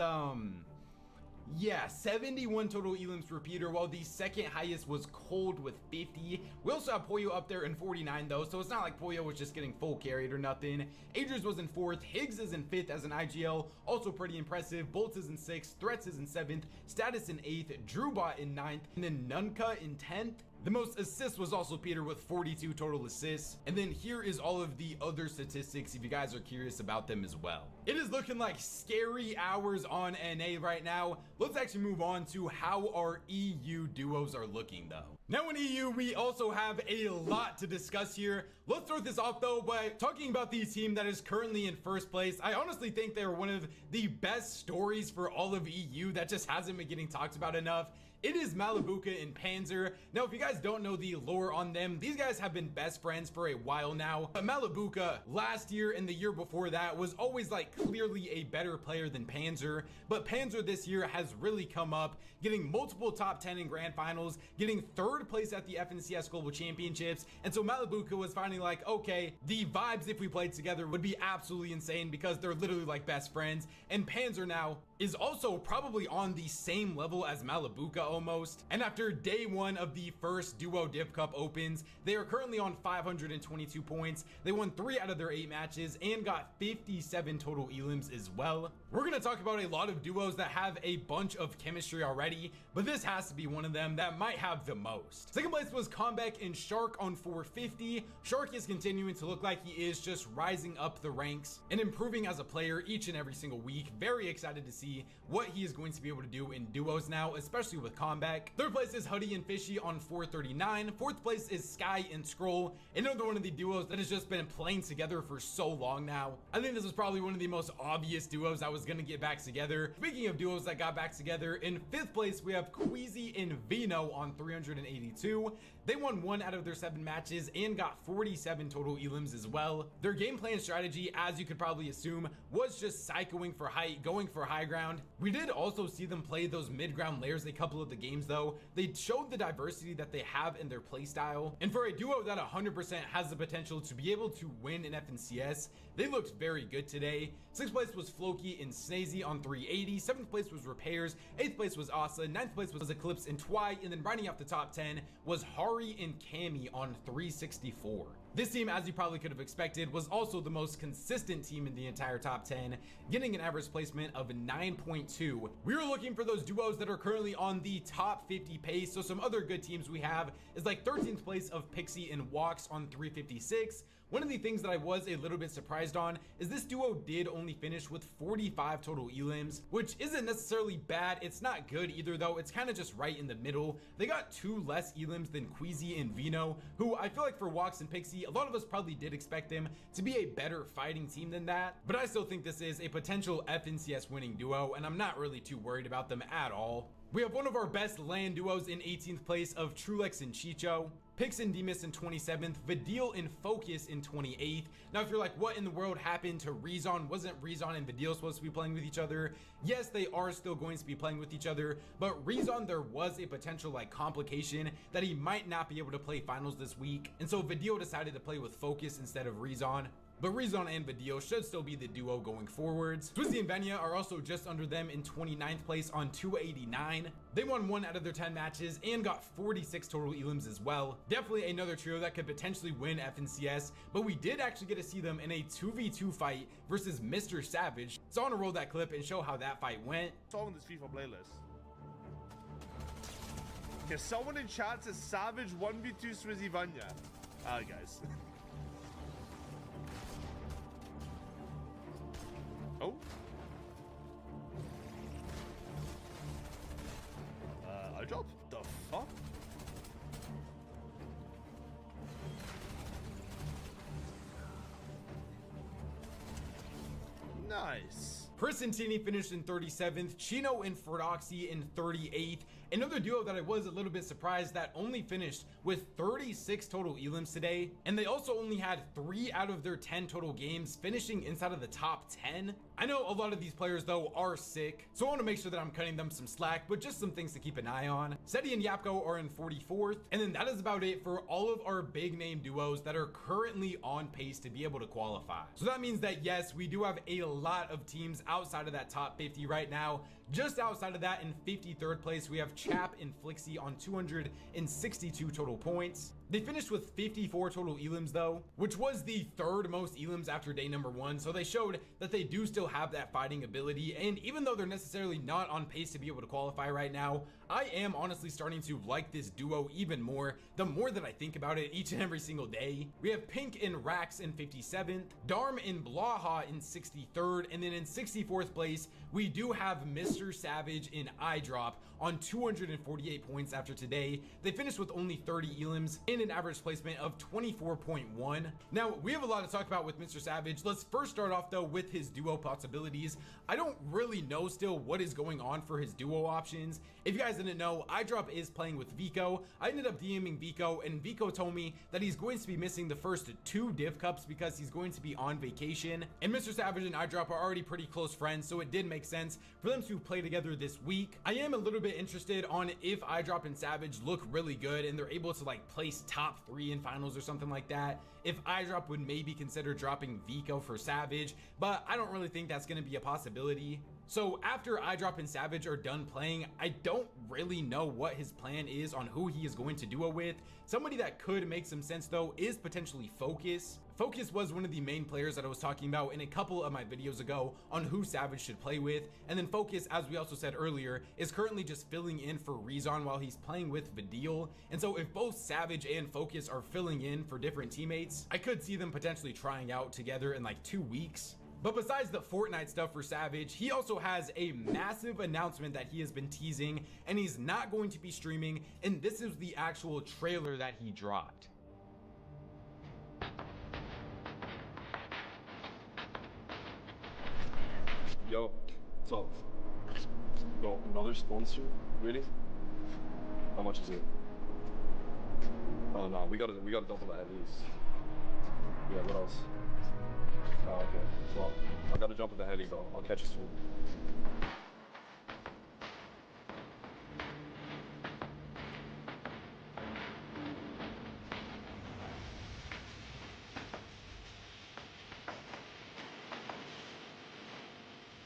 Yeah, 71 total elims for Peter, while the second highest was Cold with 50. We also have Pollo up there in 49 though, so it's not like Pollo was just getting full carried or nothing. Adrius was in 4th, Higgs is in 5th as an IGL, also pretty impressive. Bolts is in 6th, Threats is in 7th, Status in 8th, Drewbot in 9th, and then Nunca in 10th. The most assists was also Peter with 42 total assists. And then here is all of the other statistics if you guys are curious about them as well. It is looking like scary hours on NA right now. Let's actually move on to how our EU duos are looking though. Now in EU, we also have a lot to discuss here. Let's start this off though by talking about the team that is currently in first place. I honestly think they are one of the best stories for all of EU that just hasn't been getting talked about enough. It is Malibuca and Panzer. Now, if you guys don't know the lore on them, these guys have been best friends for a while now. But Malibuca last year and the year before that was always like clearly a better player than Panzer. But Panzer this year has really come up, getting multiple top 10 in grand finals, getting 3rd place at the FNCS Global Championships. And so Malibuca was finally like, okay, the vibes if we played together would be absolutely insane because they're literally like best friends. And Panzer now is also probably on the same level as Malibuca almost. And after day 1 of the first Duo Div Cup opens, they are currently on 522 points. They won 3 out of their 8 matches and got 57 total elims as well. We're gonna talk about a lot of duos that have a bunch of chemistry already, but this has to be one of them that might have the most. Second place was Combeck and Shark on 450. Shark is continuing to look like he is just rising up the ranks and improving as a player each and every single week. Very excited to see what he is going to be able to do in duos now, especially with Combeck. Third place is Huddy and Fishy on 439. Fourth place is Sky and Scroll, another one of the duos that has just been playing together for so long now. I think this is probably one of the most obvious duos that was going to get back together. Speaking of duos that got back together, in 5th place we have Queasy and Vino on 382. They won 1 out of their 7 matches and got 47 total elims as well. Their game plan strategy, as you could probably assume, was just psychoing for height, going for high ground. We did also see them play those mid-ground layers a couple of the games though. They showed the diversity that they have in their playstyle. And for a duo that 100% has the potential to be able to win in FNCS, they looked very good today. 6th place was Floki and Snazy on 380. 7th place was Repairs. 8th place was Asa. 9th place was Eclipse and Twy. And then rounding out the top 10 was Hari and Cammy on 364. This team, as you probably could have expected, was also the most consistent team in the entire top 10, getting an average placement of 9.2. We were looking for those duos that are currently on the top 50 pace. So some other good teams we have is like 13th place of Pixie and Walks on 356. One of the things that I was a little bit surprised on is this duo did only finish with 45 total elims, which isn't necessarily bad. It's not good either though. It's kind of just right in the middle. They got 2 less elims than Queasy and Vino, who I feel like for Walks and Pixie, a lot of us probably did expect them to be a better fighting team than that. But I still think this is a potential FNCS winning duo, and I'm not really too worried about them at all. We have one of our best LAN duos in 18th place of Trulex and Chicho, Pix and Demus in 27th, Vidil and Focus in 28th. Now if you're like, what in the world happened to Rezon? Wasn't Rezon and Vidil supposed to be playing with each other? Yes, they are still going to be playing with each other, but Rezon, there was a potential like complication that he might not be able to play finals this week, and so Vidil decided to play with Focus instead of Rezon. But Rezon and Vidil should still be the duo going forwards. Twizzy and Venya are also just under them in 29th place on 289. They won 1 out of their 10 matches and got 46 total elims as well. Definitely another trio that could potentially win FNCS, but we did actually get to see them in a 2v2 fight versus Mr. Savage. So I want to roll that clip and show how that fight went. Song on this FIFA playlist. Okay, someone in chat says Savage 1v2 Swizzy Vanya. Guys. Oh. I dropped the fuck? Nice. Persentini finished in 37th, Chino and Ferdoxy in 38th, another duo that I was a little bit surprised that only finished with 36 total elims today, and they also only had 3 out of their 10 total games finishing inside of the top 10. I know a lot of these players though are sick, so I want to make sure that I'm cutting them some slack, but just some things to keep an eye on. Seti and Yapko are in 44th, and then that is about it for all of our big name duos that are currently on pace to be able to qualify. So that means that yes, we do have a lot of teams outside of that top 50 right now. Just outside of that, in 53rd place, we have Chap and Flixie on 262 total points. They finished with 54 total elims though, which was the 3rd most elims after day number 1, so they showed that they do still have that fighting ability, and even though they're necessarily not on pace to be able to qualify right now, I am honestly starting to like this duo even more the more that I think about it each and every single day. We have Pink and Rax in 57th, Darm and Blaha in 63rd, and then in 64th place, we do have Mr. Savage in iDrop on 248 points after today. They finished with only 30 elims and an average placement of 24.1. Now, we have a lot to talk about with Mr. Savage. Let's first start off though with his duo possibilities. I don't really know still what is going on for his duo options. If you guys didn't know, iDrop is playing with Vico. I ended up DMing Vico, and Vico told me that he's going to be missing the first 2 Div Cups because he's going to be on vacation. And Mr. Savage and iDrop are already pretty close friends, so it did make sense for them to play together this week. I am a little bit interested on if iDrop and Savage look really good and they're able to like place top 3 in finals or something like that, if iDrop would maybe consider dropping Vico for Savage, but I don't really think that's going to be a possibility. So after iDrop and Savage are done playing, I don't really know what his plan is on who he is going to duo with. Somebody that could make some sense though is potentially Focus. Focus was one of the main players that I was talking about in a couple of my videos ago on who Savage should play with, and then Focus, as we also said earlier, is currently just filling in for Rezon while he's playing with Vidil. And so if both Savage and Focus are filling in for different teammates, I could see them potentially trying out together in like 2 weeks. But besides the Fortnite stuff for Savage, he also has a massive announcement that he has been teasing, and he's not going to be streaming, and this is the actual trailer that he dropped. Yo, what's up? Yo, another sponsor? Really? How much is it? Oh no, we gotta double that at least. Yeah, what else? Oh, okay. Well, I gotta jump in the heli though. I'll catch you soon.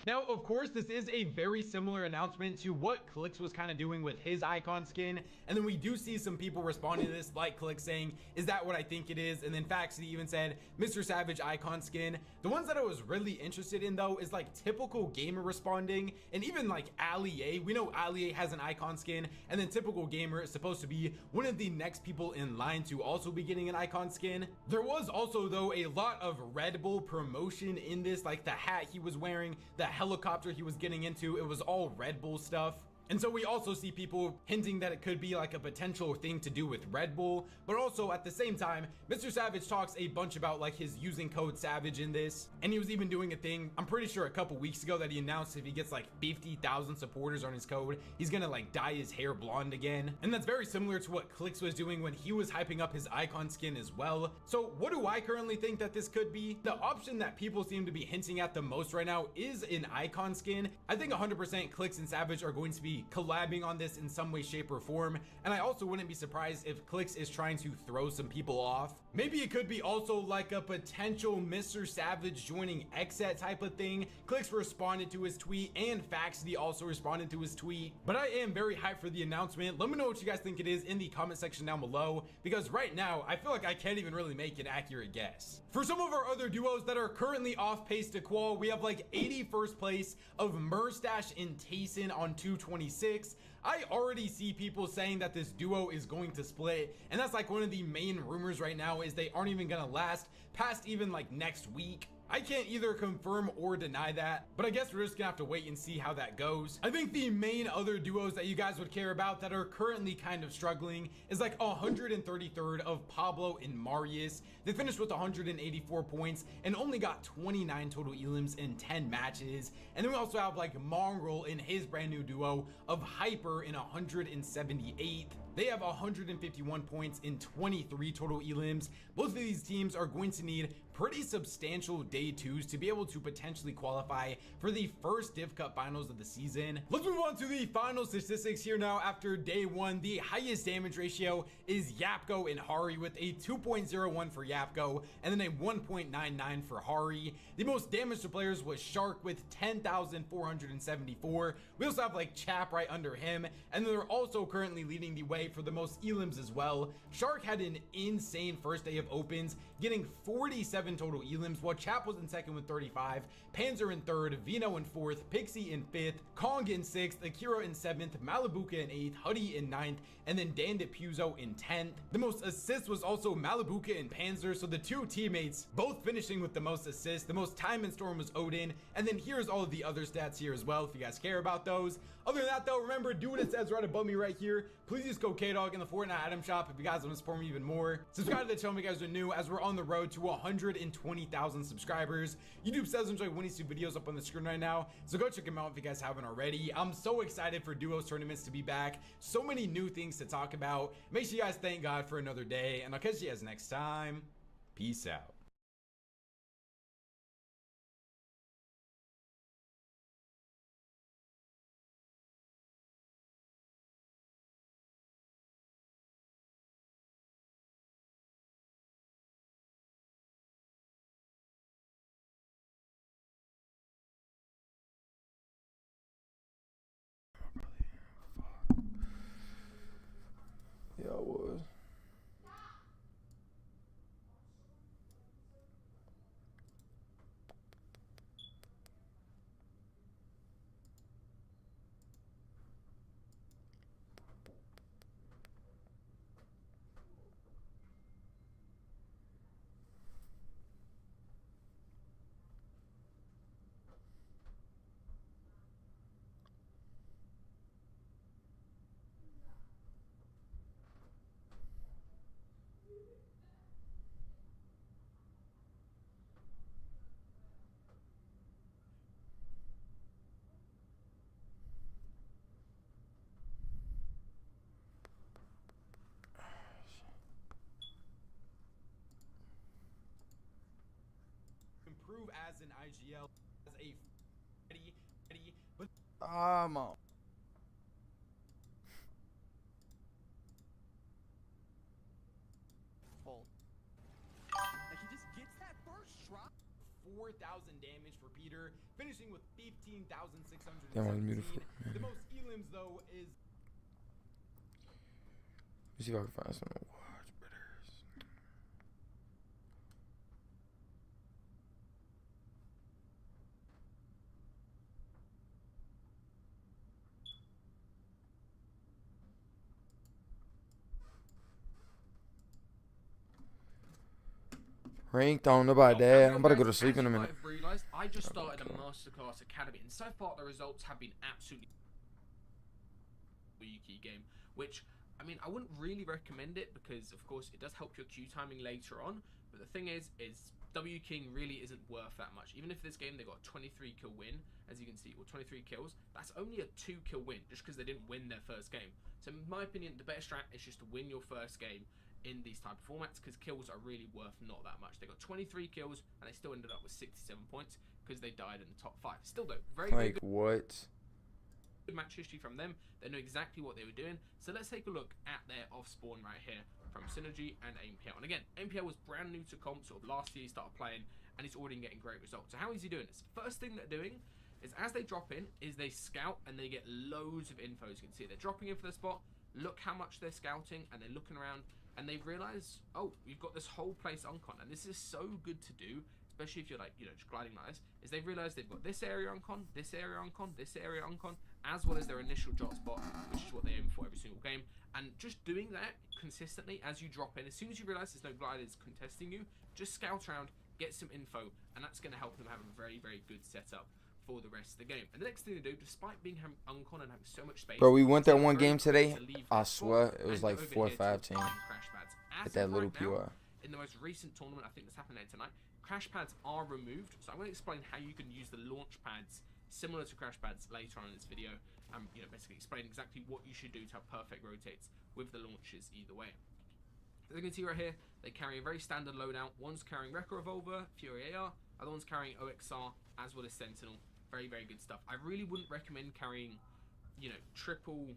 Now, of course, this is a very similar announcement to what Clix was kind of doing with his icon skin. And then we do see some people responding to this, like Clix saying, is that what I think it is? And then Faxity even said, Mr. Savage icon skin. The ones that I was really interested in though is like Typical Gamer responding, and even like Ali A. We know Ali A has an icon skin, and then Typical Gamer is supposed to be one of the next people in line to also be getting an icon skin. There was also though a lot of Red Bull promotion in this, like the hat he was wearing, the helicopter he was getting into, it was all Red Bull stuff. And so we also see people hinting that it could be like a potential thing to do with Red Bull, but also at the same time, Mr. Savage talks a bunch about like his using code Savage in this, and he was even doing a thing, I'm pretty sure a couple weeks ago, that he announced if he gets like 50,000 supporters on his code, he's gonna like dye his hair blonde again. And that's very similar to what Clix was doing when he was hyping up his icon skin as well. So what do I currently think that this could be? The option that people seem to be hinting at the most right now is an icon skin. I think 100% Clix and Savage are going to be collabing on this in some way, shape, or form, and I also wouldn't be surprised if Clix is trying to throw some people off. Maybe it could be also like a potential Mr. Savage joining Xset type of thing. Clix responded to his tweet, and Faxity also responded to his tweet, but I am very hyped for the announcement. Let me know what you guys think it is in the comment section down below, because right now I feel like I can't even really make an accurate guess. For some of our other duos that are currently off pace to qual, we have like 81st place of Murstache and Tayson on 226. I already see people saying that this duo is going to split, and that's like one of the main rumors right now, is they aren't even gonna last past even like next week. I can't either confirm or deny that, but I guess we're just gonna have to wait and see how that goes. I think the main other duos that you guys would care about that are currently kind of struggling is like 133rd of Pablo and Marius. They finished with 184 points and only got 29 total elims in 10 matches. And then we also have like Mongrel in his brand new duo of Hyper in 178th. They have 151 points in 23 total elims. Both of these teams are going to need pretty substantial day twos to be able to potentially qualify for the first Div Cup finals of the season. Let's move on to the final statistics here now. After day one, the highest damage ratio is Yapko and Hari with a 2.01 for Yapko and then a 1.99 for Hari. The most damage to players was Shark with 10,474. We also have like Chap right under him, and then they're also currently leading the way for the most elims as well. Shark had an insane first day of opens, getting 47 total elims, while Chap was in second with 35, Panzer in third, Vino in fourth, Pixie in fifth, Kong in sixth, Akira in seventh, Malibuka in eighth, Huddy in ninth, and then Dan DePuzo in 10th. The most assists was also Malibuka and Panzer, so the two teammates both finishing with the most assists. The most time in Storm was Odin, and then here's all of the other stats here as well if you guys care about those. Other than that though, remember, do what it says right above me right here. Please use code KDOG in the Fortnite item shop if you guys want to support me even more. Subscribe to the channel if you guys are new, as we're on the road to 120,000 subscribers. YouTube says enjoy Winnie's two videos up on the screen right now, so go check them out if you guys haven't already. I'm so excited for duos tournaments to be back. So many new things to talk about. Make sure you guys thank God for another day, and I'll catch you guys next time. Peace out. Yeah, I was. Improve as an IGL, as a but On. Full. Like he just gets that first try. 4,000 damage for Peter, finishing with 15,617. That one's beautiful. The most elims though is Let's see if I can find some watch betters. Ranked, I don't know about that. I'm about to go to sleep in a minute. I've realised I just started a Masterclass Academy, and so far the results have been absolutely Yuki game, which, I mean, I wouldn't really recommend it because, of course, it does help your queue timing later on, but the thing is W King really isn't worth that much. Even if this game they got a 23 kill win, as you can see, or 23 kills, that's only a 2 kill win, just because they didn't win their first game. So in my opinion, the better strat is just to win your first game in these type of formats, because kills are really worth not that much. They got 23 kills and they still ended up with 67 points because they died in the top 5. Still though, very Like good what? match history from them. They know exactly what they were doing. So let's take a look at their off spawn right here from Synergy and AMPL. And again, AMPL was brand new to comp, sort of last year he started playing, and he's already getting great results. So how is he doing this? First thing they're doing is as they drop in is they scout and they get loads of info. As you can see, they're dropping in for the spot. Look how much they're scouting, and they're looking around, and they realize, oh, we've got this whole place uncon, and this is so good to do, especially if you're like, you know, just gliding like this, is they realize they've got this area uncon, this area uncon, this area uncon, as well as their initial jot spot, which is what they aim for every single game. And just doing that consistently as you drop in, as soon as you realize there's no gliders contesting you, just scout around, get some info, and that's going to help them have a very, very good setup for the rest of the game. And the next thing to do, despite being uncon and having so much space, Bro, we went there one very game quick today. to leave I that swear spot it was and like over 4 or here to 5 teams. obtain crash pads. As Hit that of little right now, PR. in the most recent tournament, I think that's happened there tonight, crash pads are removed. So I'm going to explain how you can use the launch pads similar to crash pads later on in this video. You know, basically explain exactly what you should do to have perfect rotates with the launches either way. As you can see right here, they carry a very standard loadout. One's carrying Wrecker Revolver, Fury AR, other one's carrying OXR, as well as Sentinel. Very, very good stuff. I really wouldn't recommend carrying, you know, triple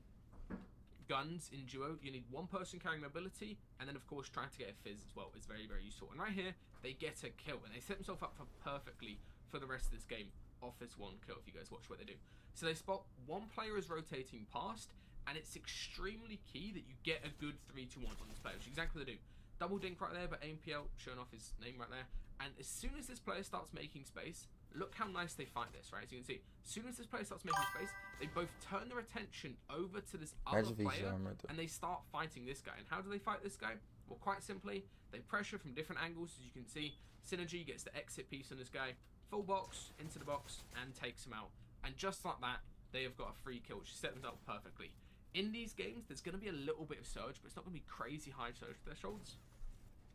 guns in duo. You need one person carrying mobility, and then of course trying to get a fizz as well is very, very useful. And right here, they get a kill, and they set themselves up for perfectly for the rest of this game off this one kill, if you guys watch what they do. So they spot one player is rotating past, and it's extremely key that you get a good 3-2-1 on this player, which is exactly what they do. Double dink right there, but AMPL showing off his name right there. And as soon as this player starts making space, look how nice they fight this, right? As you can see, as soon as this player starts making space, they both turn their attention over to this other player, and they start fighting this guy. And how do they fight this guy? Well, quite simply, they pressure from different angles. As you can see, Synergy gets the exit piece on this guy, full box, into the box, and takes him out. And just like that, they have got a free kill, which set them up perfectly. In these games, there's going to be a little bit of surge, but it's not going to be crazy high surge thresholds.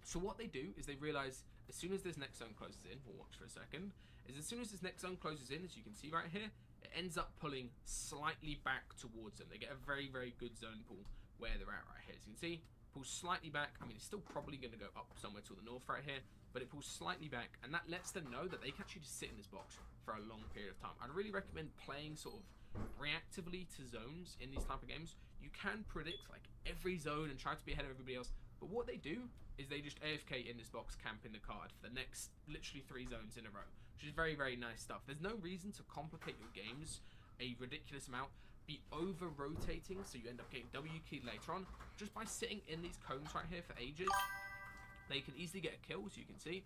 So what they do is they realize as soon as this next zone closes in, we'll watch for a second, is as soon as this next zone closes in, as you can see right here, it ends up pulling slightly back towards them. They get a very, very good zone pull where they're at right here. As you can see, pulls slightly back. I mean, it's still probably going to go up somewhere to the north right here, but it pulls slightly back, and that lets them know that they can actually just sit in this box for a long period of time. I'd really recommend playing sort of reactively to zones in these type of games. You can predict like every zone and try to be ahead of everybody else, but what they do is they just AFK in this box, camping the card for the next literally 3 zones in a row, which is very, very nice stuff. There's no reason to complicate your games a ridiculous amount, be over rotating so you end up getting W keyed later on. Just by sitting in these cones right here for ages, they can easily get a kill. As you can see,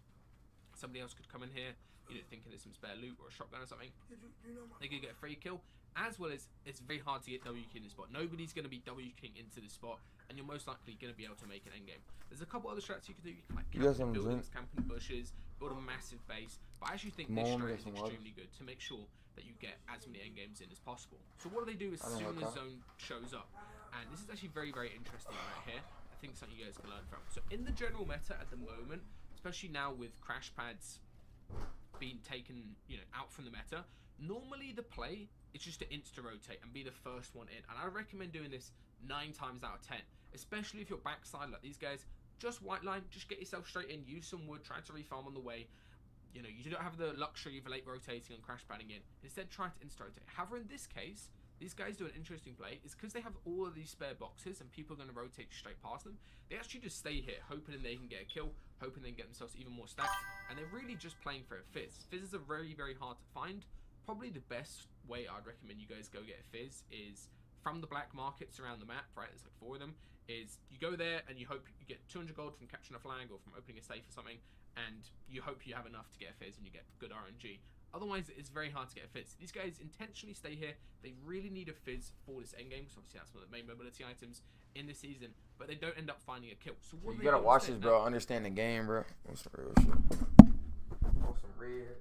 somebody else could come in here, you know, thinking there's some spare loot or a shotgun or something. They could get a free kill, as well as it's very hard to get W keyed in this spot. Nobody's going to be W keying into this spot, and you're most likely going to be able to make an endgame. There's a couple other strats you can do. You can like camp in buildings, camp in bushes, build a massive base. But I actually think this strat is extremely good to make sure that you get as many endgames in as possible. So what do they do as soon as zone shows up? And this is actually very, very interesting right here. I think something you guys can learn from. So in the general meta at the moment, especially now with crash pads being taken, you know, out from the meta, normally the play is just to insta-rotate and be the first one in. And I recommend doing this 9 times out of 10, especially if you're backside like these guys. Just white line, just get yourself straight in, use some wood, try to refarm on the way. You know, you don't have the luxury of late rotating and crash padding in. Instead, try to insta-rotate. However, in this case, these guys do an interesting play. Is because they have all of these spare boxes and people are going to rotate straight past them. They actually just stay here, hoping they can get a kill, hoping they can get themselves even more stacked. And they're really just playing for a fizz. Fizzes are very, very hard to find. Probably the best way I'd recommend you guys go get a fizz is from the black markets around the map, right? There's like 4 of them. Is you go there and you hope you get 200 gold from capturing a flag or from opening a safe or something, and you hope you have enough to get a fizz and you get good RNG. Otherwise, it's very hard to get a fizz. These guys intentionally stay here. They really need a fizz for this endgame, because obviously that's one of the main mobility items in the season, but they don't end up finding a kill. So what you gotta watch this, bro. Understand the game, bro. What's some real shit? Oh, some red.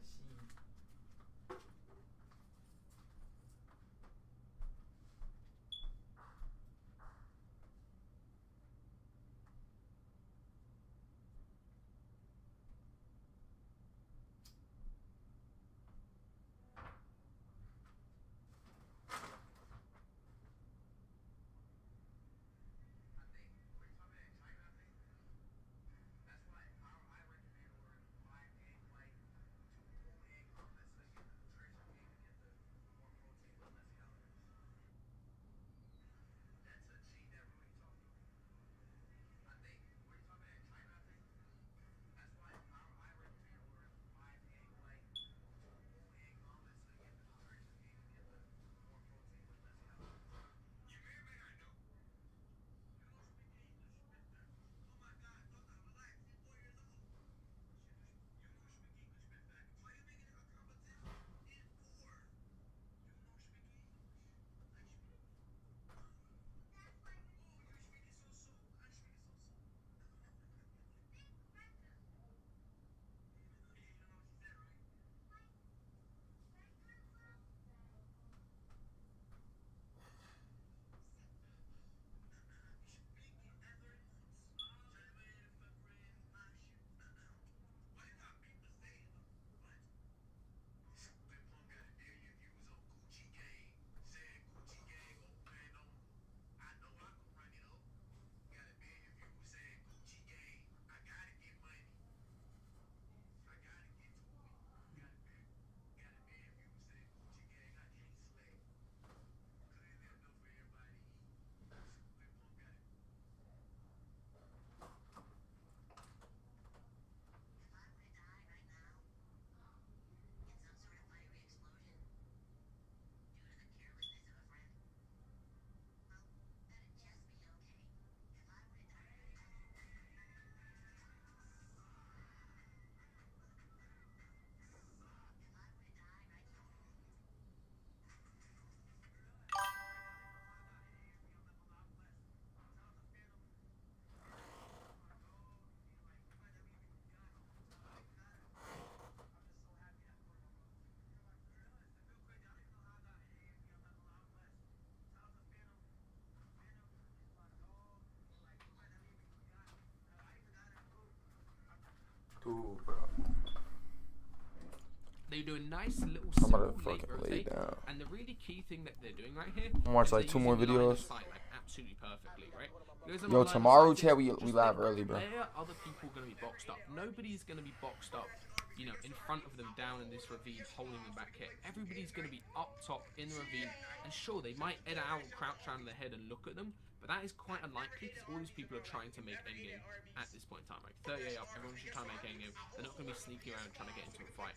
They do a nice little I'm simple about to late fucking lay rotate. down. And the really key thing that they're doing right here I'm watch is like they're 2 more using line of videos. sight, like, absolutely perfectly, right? Because Yo, line of tomorrow, sight chat, is we just live think, early, bro. Where are other people going to be boxed up? Nobody's going to be boxed up, you know, in front of them down in this ravine, holding them back here. Everybody's going to be up top in the ravine. And sure, they might edit out and crouch around their head and look at them. But that is quite unlikely because all these people are trying to make endgame at this point in time. Like 38 up, everyone should try and make endgame. They're not going to be sneaking around trying to get into a fight.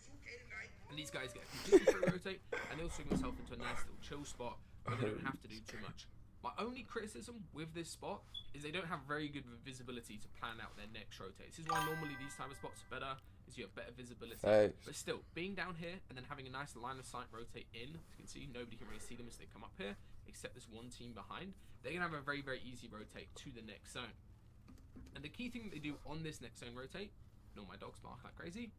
And these guys get a completely free rotate, and they'll swing themselves into a nice little chill spot where they don't have to do too much. My only criticism with this spot is they don't have very good visibility to plan out their next rotate. This is why normally these type of spots are better, is you have better visibility. Thanks. But still, being down here and then having a nice line of sight rotate in, as you can see, nobody can really see them as they come up here, except this one team behind. They're going to have a very, very easy rotate to the next zone. And the key thing that they do on this next zone rotate, no, my dog's bark like crazy,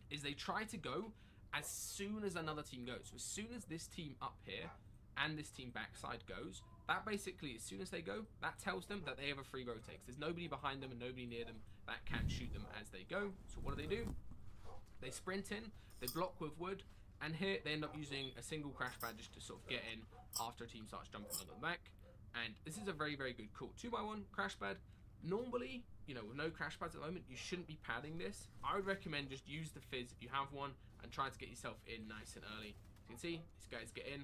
is they try to go as soon as another team goes. So as soon as this team up here and this team backside goes, that basically, as soon as they go, that tells them that they have a free rotate. There's nobody behind them and nobody near them that can shoot them as they go. So what do? They sprint in, they block with wood, and here they end up using a single crash pad just to sort of get in after a team starts jumping on the back. And this is a very, very good call. 2x1 crash pad. Normally, you know, with no crash pads at the moment, you shouldn't be padding this. I would recommend just use the fizz if you have one and try to get yourself in nice and early. You can see, these guys get in.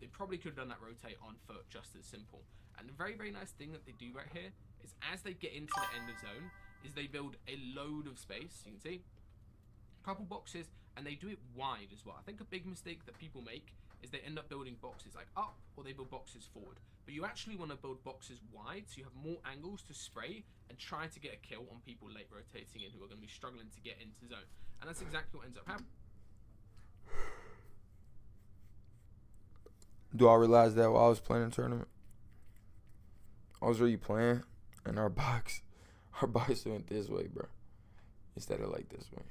They probably could have done that rotate on foot, just as simple. And the very, very nice thing that they do right here is as they get into the end of zone, is they build a load of space. You can see a couple boxes, and they do it wide as well. I think a big mistake that people make is they end up building boxes like up, or they build boxes forward. But you actually want to build boxes wide, so you have more angles to spray and try to get a kill on people late rotating in who are going to be struggling to get into zone. And that's exactly what ends up happening. Do I realize that while I was playing the tournament? I was really playing, and our box went this way, bro, instead of like this way.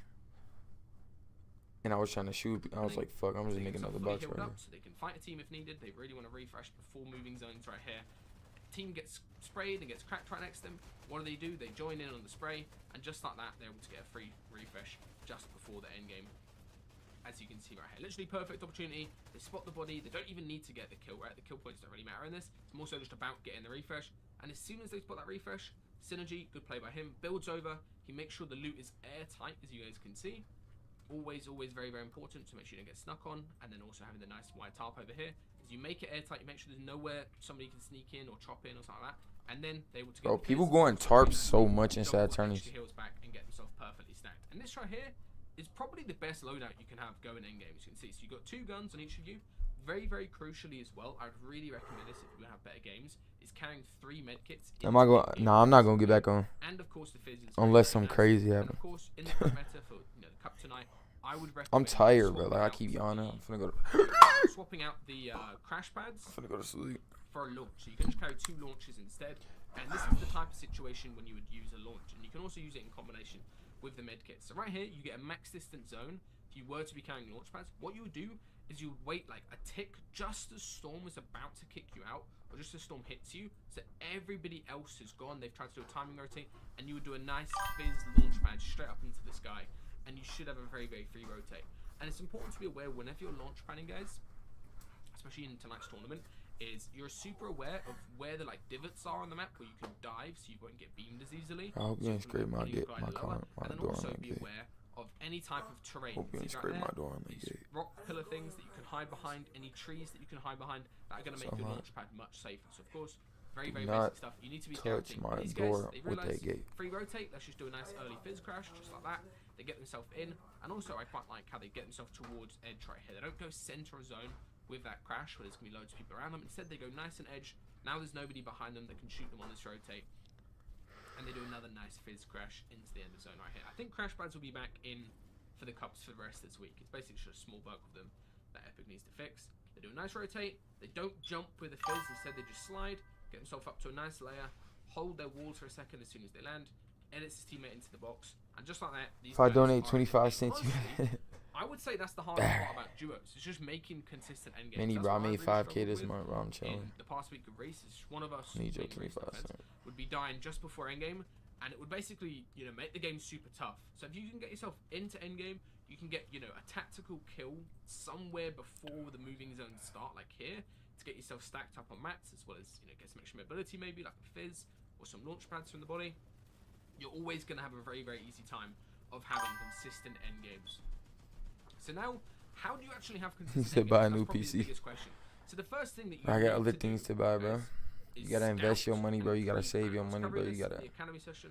And I was trying to shoot. I was like, fuck, I'm just making another box right here. So they can fight a team if needed. They really want to refresh before moving zones right here. Team gets sprayed and gets cracked right next to them. What do? They join in on the spray, and just like that, they're able to get a free refresh just before the end game. As you can see right here, literally perfect opportunity. They spot the body. They don't even need to get the kill, right? The kill points don't really matter in this. It's more so just about getting the refresh. And as soon as they spot that refresh, Synergy, good play by him, builds over. He makes sure the loot is airtight, as you guys can see. Always very, very important to make sure you don't get snuck on. And then also having the nice wide tarp over here. As you make it airtight, you make sure there's nowhere somebody can sneak in or chop in or something like that. And then they're able to get people go on tarps so much inside tournaments. Heals back and get themselves perfectly stacked. And this right here is probably the best loadout you can have going in game, as you can see. So you've got 2 guns on each of you. Very, very crucially as well, I'd really recommend this if you have better games, is carrying 3 medkits. Am I going? No, I'm not gonna get back on. And of course the fizz is unless some crazy happens. And of course in the meta for the cup tonight, I would recommend. I'm tired, bro. Like I keep yawning. I'm finna go to swapping out the crash pads. I'm finna go to sleep. For a launch, so you can just carry 2 launches instead. And this is the type of situation when you would use a launch, and you can also use it in combination with the medkit. So right here, you get a max distance zone. If you were to be carrying launch pads, what you would do is you would wait like a tick just as Storm is about to kick you out, or just as Storm hits you, so everybody else is gone. They've tried to do a timing rotate, and you would do a nice fizz launch pad straight up into the sky, and you should have a very, very free rotate. And it's important to be aware whenever you're launch padding, guys, especially in tonight's tournament, is you're super aware of where the like divots are on the map where you can dive so you won't get beamed as easily. I hope you ain't scrape my door and then on also that be gate. aware of any type of terrain. Hope you ain't scrape my door on that These gate. rock pillar things that you can hide behind, any trees that you can hide behind, that are going to make your launch pad much safer. So of course, very, very basic stuff. You need to be touch scouting. my These guys, door they with realize that gate. free rotate, let's just do a nice early fizz crash, just like that. They get themselves in, and also I quite like how they get themselves towards edge right here. They don't go center of zone with that crash where there's going to be loads of people around them. Instead, they go nice and edge. Now there's nobody behind them that can shoot them on this rotate. And they do another nice fizz crash into the end of zone right here. I think crash pads will be back in for the cups for the rest of this week. It's basically just a small bug with them that Epic needs to fix. They do a nice rotate. They don't jump with the fizz. Instead, they just slide, get themselves up to a nice layer, hold their walls for a second as soon as they land, edits his teammate into the box, and just like that, these If I guys donate are 25 cents, honestly, I would say that's the hardest part about duos. It's just making consistent endgames. Mini, That's bro, I what made really 5K struggled this with month, bro. I'm chilling. In the past week of races, one of us Need your main race 25 defense cents. would be dying just before endgame, and it would basically, you know, make the game super tough. So if you can get yourself into endgame, you can get, you know, a tactical kill somewhere before the moving zones start, like here, to get yourself stacked up on mats, as well as, you know, get some extra mobility maybe, like a fizz, or some launch pads from the body. You're always going to have a very, very easy time of having consistent end games. So now, how do you actually have consistent end buy a games? new That's probably PC. the biggest question. So the first thing that you I need got other to things do, to buy, bro. guys, You is gotta invest your scout money, bro. and You gotta pre-plan. save your I was money, bro. covering You this gotta in the academy session,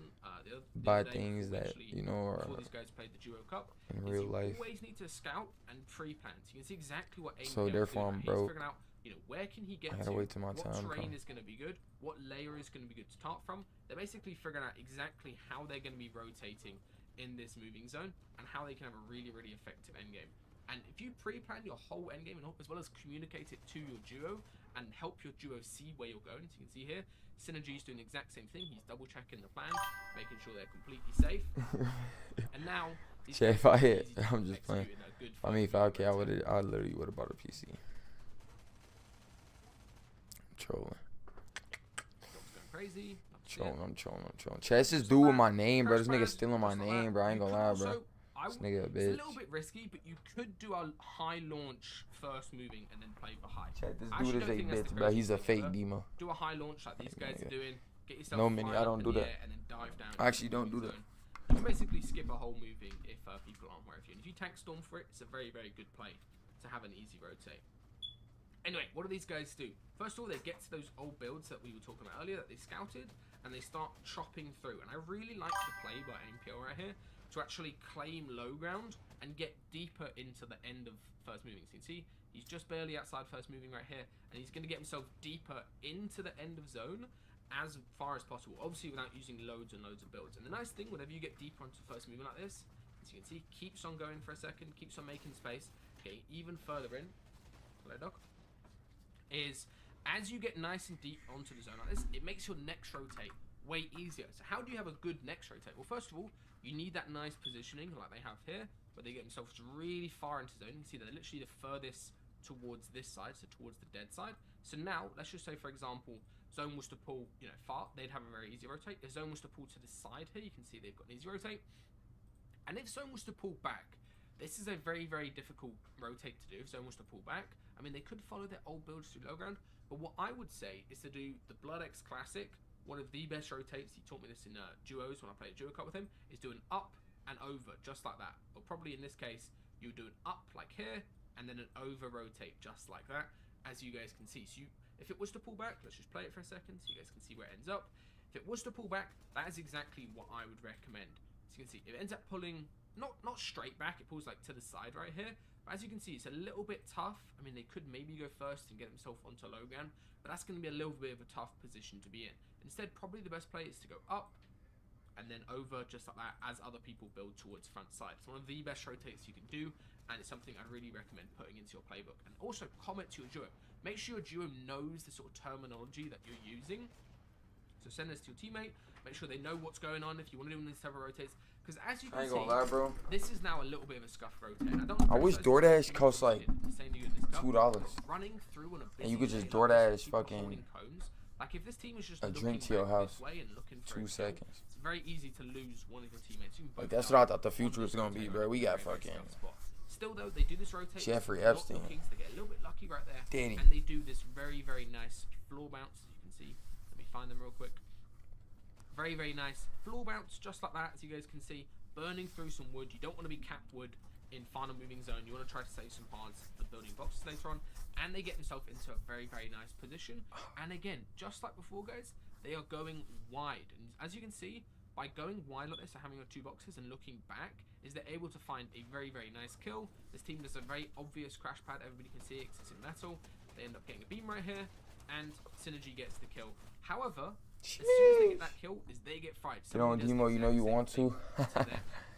the buy other day things before we that, actually- you know, before are these guys played the Duo Cup. in is real you life. always need to scout and pre-plan. So you can see exactly what So AMPL therefore I'm He's broke. figuring out, you know, where can he get I gotta to, wait till my what time terrain come. is going to be good, what layer is going to be good to start from. They're basically figuring out exactly how they're going to be rotating in this moving zone and how they can have a really, really effective endgame. And if you pre-plan your whole endgame and as well as communicate it to your duo and help your duo see where you're going, so you can see here, Synergy's doing the exact same thing. He's double checking the plan, making sure they're completely safe. And now, Shit, if I hit, easy to I'm just playing. execute in a good I mean, if 5 5K, I literally would have bought a PC. I'm trolling. Going crazy. I'm trolling. Chess is dude with my name, bro. This nigga stealing my name, bro. I ain't gonna lie, bro. This nigga a It's a bitch. little bit risky, but you could do a high launch first moving and then play for high. Chat, this I dude actually is don't a think that's bitch, the bro. He's a craziest fake thing ever. Demo. Do a high launch like these guys are doing. Get yourself No, Minnie, flying I don't up in do the that. air and then dive down. I actually into the don't do moving that. zone. You can basically skip a whole moving if people aren't aware of you. And if you tank storm for it, it's a very, very good play to have an easy rotate. Anyway, what do these guys do? First of all, they get to those old builds that we were talking about earlier that they scouted, and they start chopping through. And I really like the play by AMPL right here to actually claim low ground and get deeper into the end of first moving. So you can see he's just barely outside first moving right here, and he's going to get himself deeper into the end of zone as far as possible, obviously without using loads and loads of builds. And the nice thing, whenever you get deeper onto first moving like this, as you can see, keeps on going for a second, keeps on making space, getting even further in. Hello, Doc. Is as you get nice and deep onto the zone like this, it makes your next rotate way easier. So how do you have a good next rotate? Well, first of all, you need that nice positioning like they have here, where they get themselves really far into zone. You can see they're literally the furthest towards this side, so towards the dead side. So now, let's just say, for example, zone was to pull, you know, far, they'd have a very easy rotate. If zone was to pull to the side here, you can see they've got an easy rotate. And if zone was to pull back, this is a very, very difficult rotate to do. If zone was to pull back, I mean, they could follow their old builds through low ground, but what I would say is to do the Blood X Classic, one of the best rotates. He taught me this in duos when I played a duo cup with him, is do an up and over, just like that. Or probably in this case, you do an up like here, and then an over rotate, just like that, as you guys can see. So if it was to pull back, let's just play it for a second so you guys can see where it ends up. If it was to pull back, that is exactly what I would recommend. As you can see, it ends up pulling, not straight back, it pulls like to the side right here. But as you can see, it's a little bit tough. I mean, they could maybe go first and get themselves onto low ground, but that's going to be a little bit of a tough position to be in. Instead, probably the best play is to go up and then over just like that as other people build towards front side. It's one of the best rotates you can do, and it's something I'd really recommend putting into your playbook. And also comment to your duo. Make sure your duo knows the sort of terminology that you're using. So send this to your teammate. Make sure they know what's going on if you want to do these type of rotates. Because as you can see, lie, bro. this is now a little bit of a scuff rotate. I wish DoorDash costs like $2, running through on a and you could just busy day like this, DoorDash people fucking holding cones. Like if this team is just a looking drink to your back house. this way and looking for 2 a kill, seconds. it's very easy to lose one of your teammates. You can Like both that's die what I thought the on future was this gonna be, rotate bro. We got very, very fucking scuff spot. Still though, they do this rotate. Jeffrey not Epstein. looking, so they get a little bit lucky right there. Danny. And they do this very, very nice floor bounce, as you can see. Let me find them real quick. Very, very nice floor bounce, just like that, as you guys can see. Burning through some wood. You don't want to be capped wood in final moving zone. You want to try to save some parts for building boxes later on. And they get themselves into a very, very nice position. And again, just like before, guys, they are going wide. And as you can see, by going wide like this and having your 2 boxes and looking back, is they're able to find a very, very nice kill. This team does a very obvious crash pad. Everybody can see it because it's in metal. They end up getting a beam right here, and Synergy gets the kill. However, as soon as they get that kill, is they get fried. You know, Demo, you know you want to.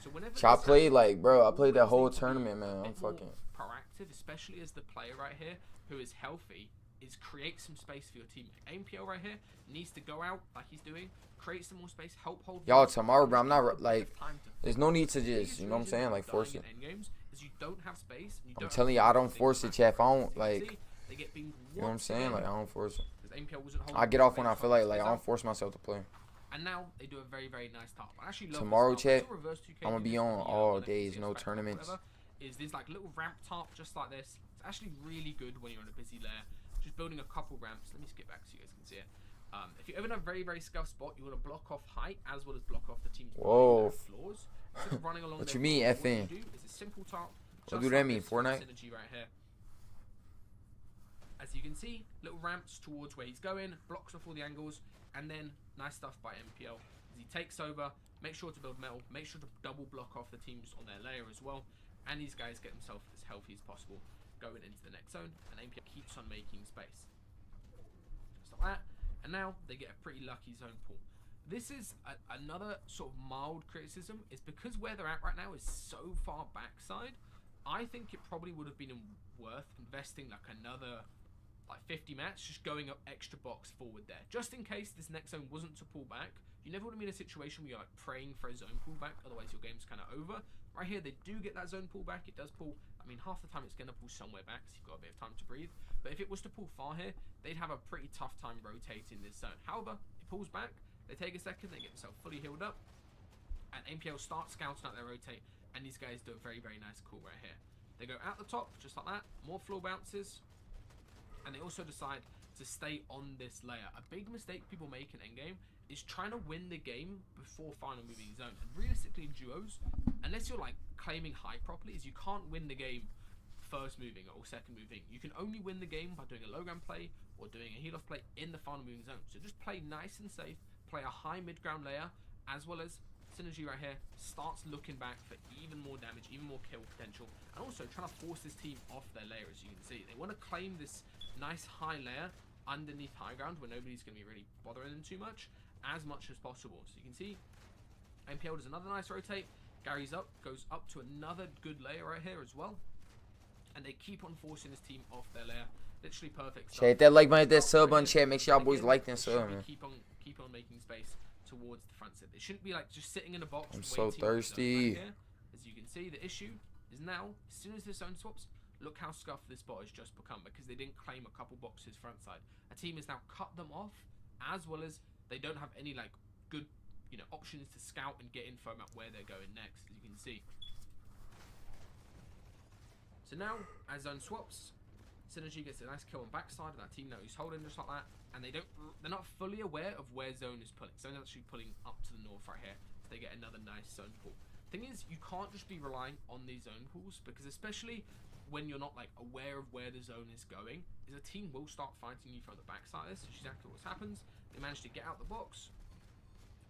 So whenever I this played happens, like, bro, I played that whole always need to be tournament, man. a I'm bit more fucking proactive, especially as the player right here who is healthy, is create some space for your teammate. AMPL right here needs to go out like he's doing, create some more space, help hold. y'all tomorrow, bro. I'm not like. There's no need to just, you know what I'm saying, like force it. Is you don't have space. And you I'm don't telling you, have I don't space force to it, Chef. I don't see, like. they get beamed You know what I'm once saying? again, Like I don't force it. because AMPL wasn't I holding get off when space I feel from like this I out. don't force myself to play. And now they do a very, very nice top. I actually love Tomorrow, this style. chat, It's a reverse 2K I'm gonna do be this on for the, all whatever days, CS no spec or tournaments. whatever, is this like little ramp top just like this. It's actually really good when you're on a busy layer. Just building a couple ramps. Let me skip back so you guys can see it. If you're ever in a very, very scuffed spot, you want to block off height as well as block off the team's floors. Instead of running along What their you mean, floors, what FN? you do is a simple top. What just do that like mean, this from Fortnite? Synergy right here. As you can see, little ramps towards where he's going, blocks off all the angles, and then nice stuff by MPL. As he takes over, make sure to build metal, make sure to double block off the teams on their layer as well, and these guys get themselves as healthy as possible going into the next zone, and MPL keeps on making space. Just like that, and now they get a pretty lucky zone pool. This is another sort of mild criticism, is because where they're at right now is so far backside, I think it probably would have been worth investing like another like 50 mats, just going up extra box forward there, just in case this next zone wasn't to pull back. You never want to be in a situation where you're like praying for a zone pullback, otherwise your game's kind of over. Right here, they do get that zone pullback. It does pull. I mean, half the time it's going to pull somewhere back, so you've got a bit of time to breathe. But if it was to pull far here, they'd have a pretty tough time rotating this zone. However, it pulls back. They take a second, they get themselves fully healed up, and MPL start scouting out their rotate, and these guys do a very, very nice call right here. They go out the top, just like that, more floor bounces, and they also decide to stay on this layer. A big mistake people make in endgame is trying to win the game before final moving zone. And realistically in duos, unless you're like claiming high properly, is you can't win the game first moving or second moving. You can only win the game by doing a low ground play or doing a heal off play in the final moving zone. So just play nice and safe, play a high mid ground layer, as well as Synergy right here starts looking back for even more damage, even more kill potential, and also trying to force this team off their layer. As you can see, they want to claim this nice high layer underneath high ground where nobody's going to be really bothering them too much as possible. So you can see MPL does another nice rotate. Gary's up, goes up to another good layer right here as well, and they keep on forcing this team off their layer. Literally perfect stuff. Chat, that like button, that sub on chat. Make sure y'all boys like and sub, man. Keep on making space towards the front set. They shouldn't be like just sitting in a box. I'm so thirsty. Right here. As you can see, the issue is now, as soon as this zone swaps, look how scuffed this spot has just become because they didn't claim a couple boxes front side. A team has now cut them off, as well as they don't have any like good, options to scout and get info about where they're going next, as you can see. So now, as zone swaps, Synergy gets a nice kill on backside, and that team now is holding just like that, and they're not fully aware of where zone is pulling. Zone's actually pulling up to the north right here, so they get another nice zone pull. Thing is, you can't just be relying on these zone pulls, because especially when you're not like aware of where the zone is going, is a team will start fighting you from the backside of this, which is exactly what happens. They manage to get out the box,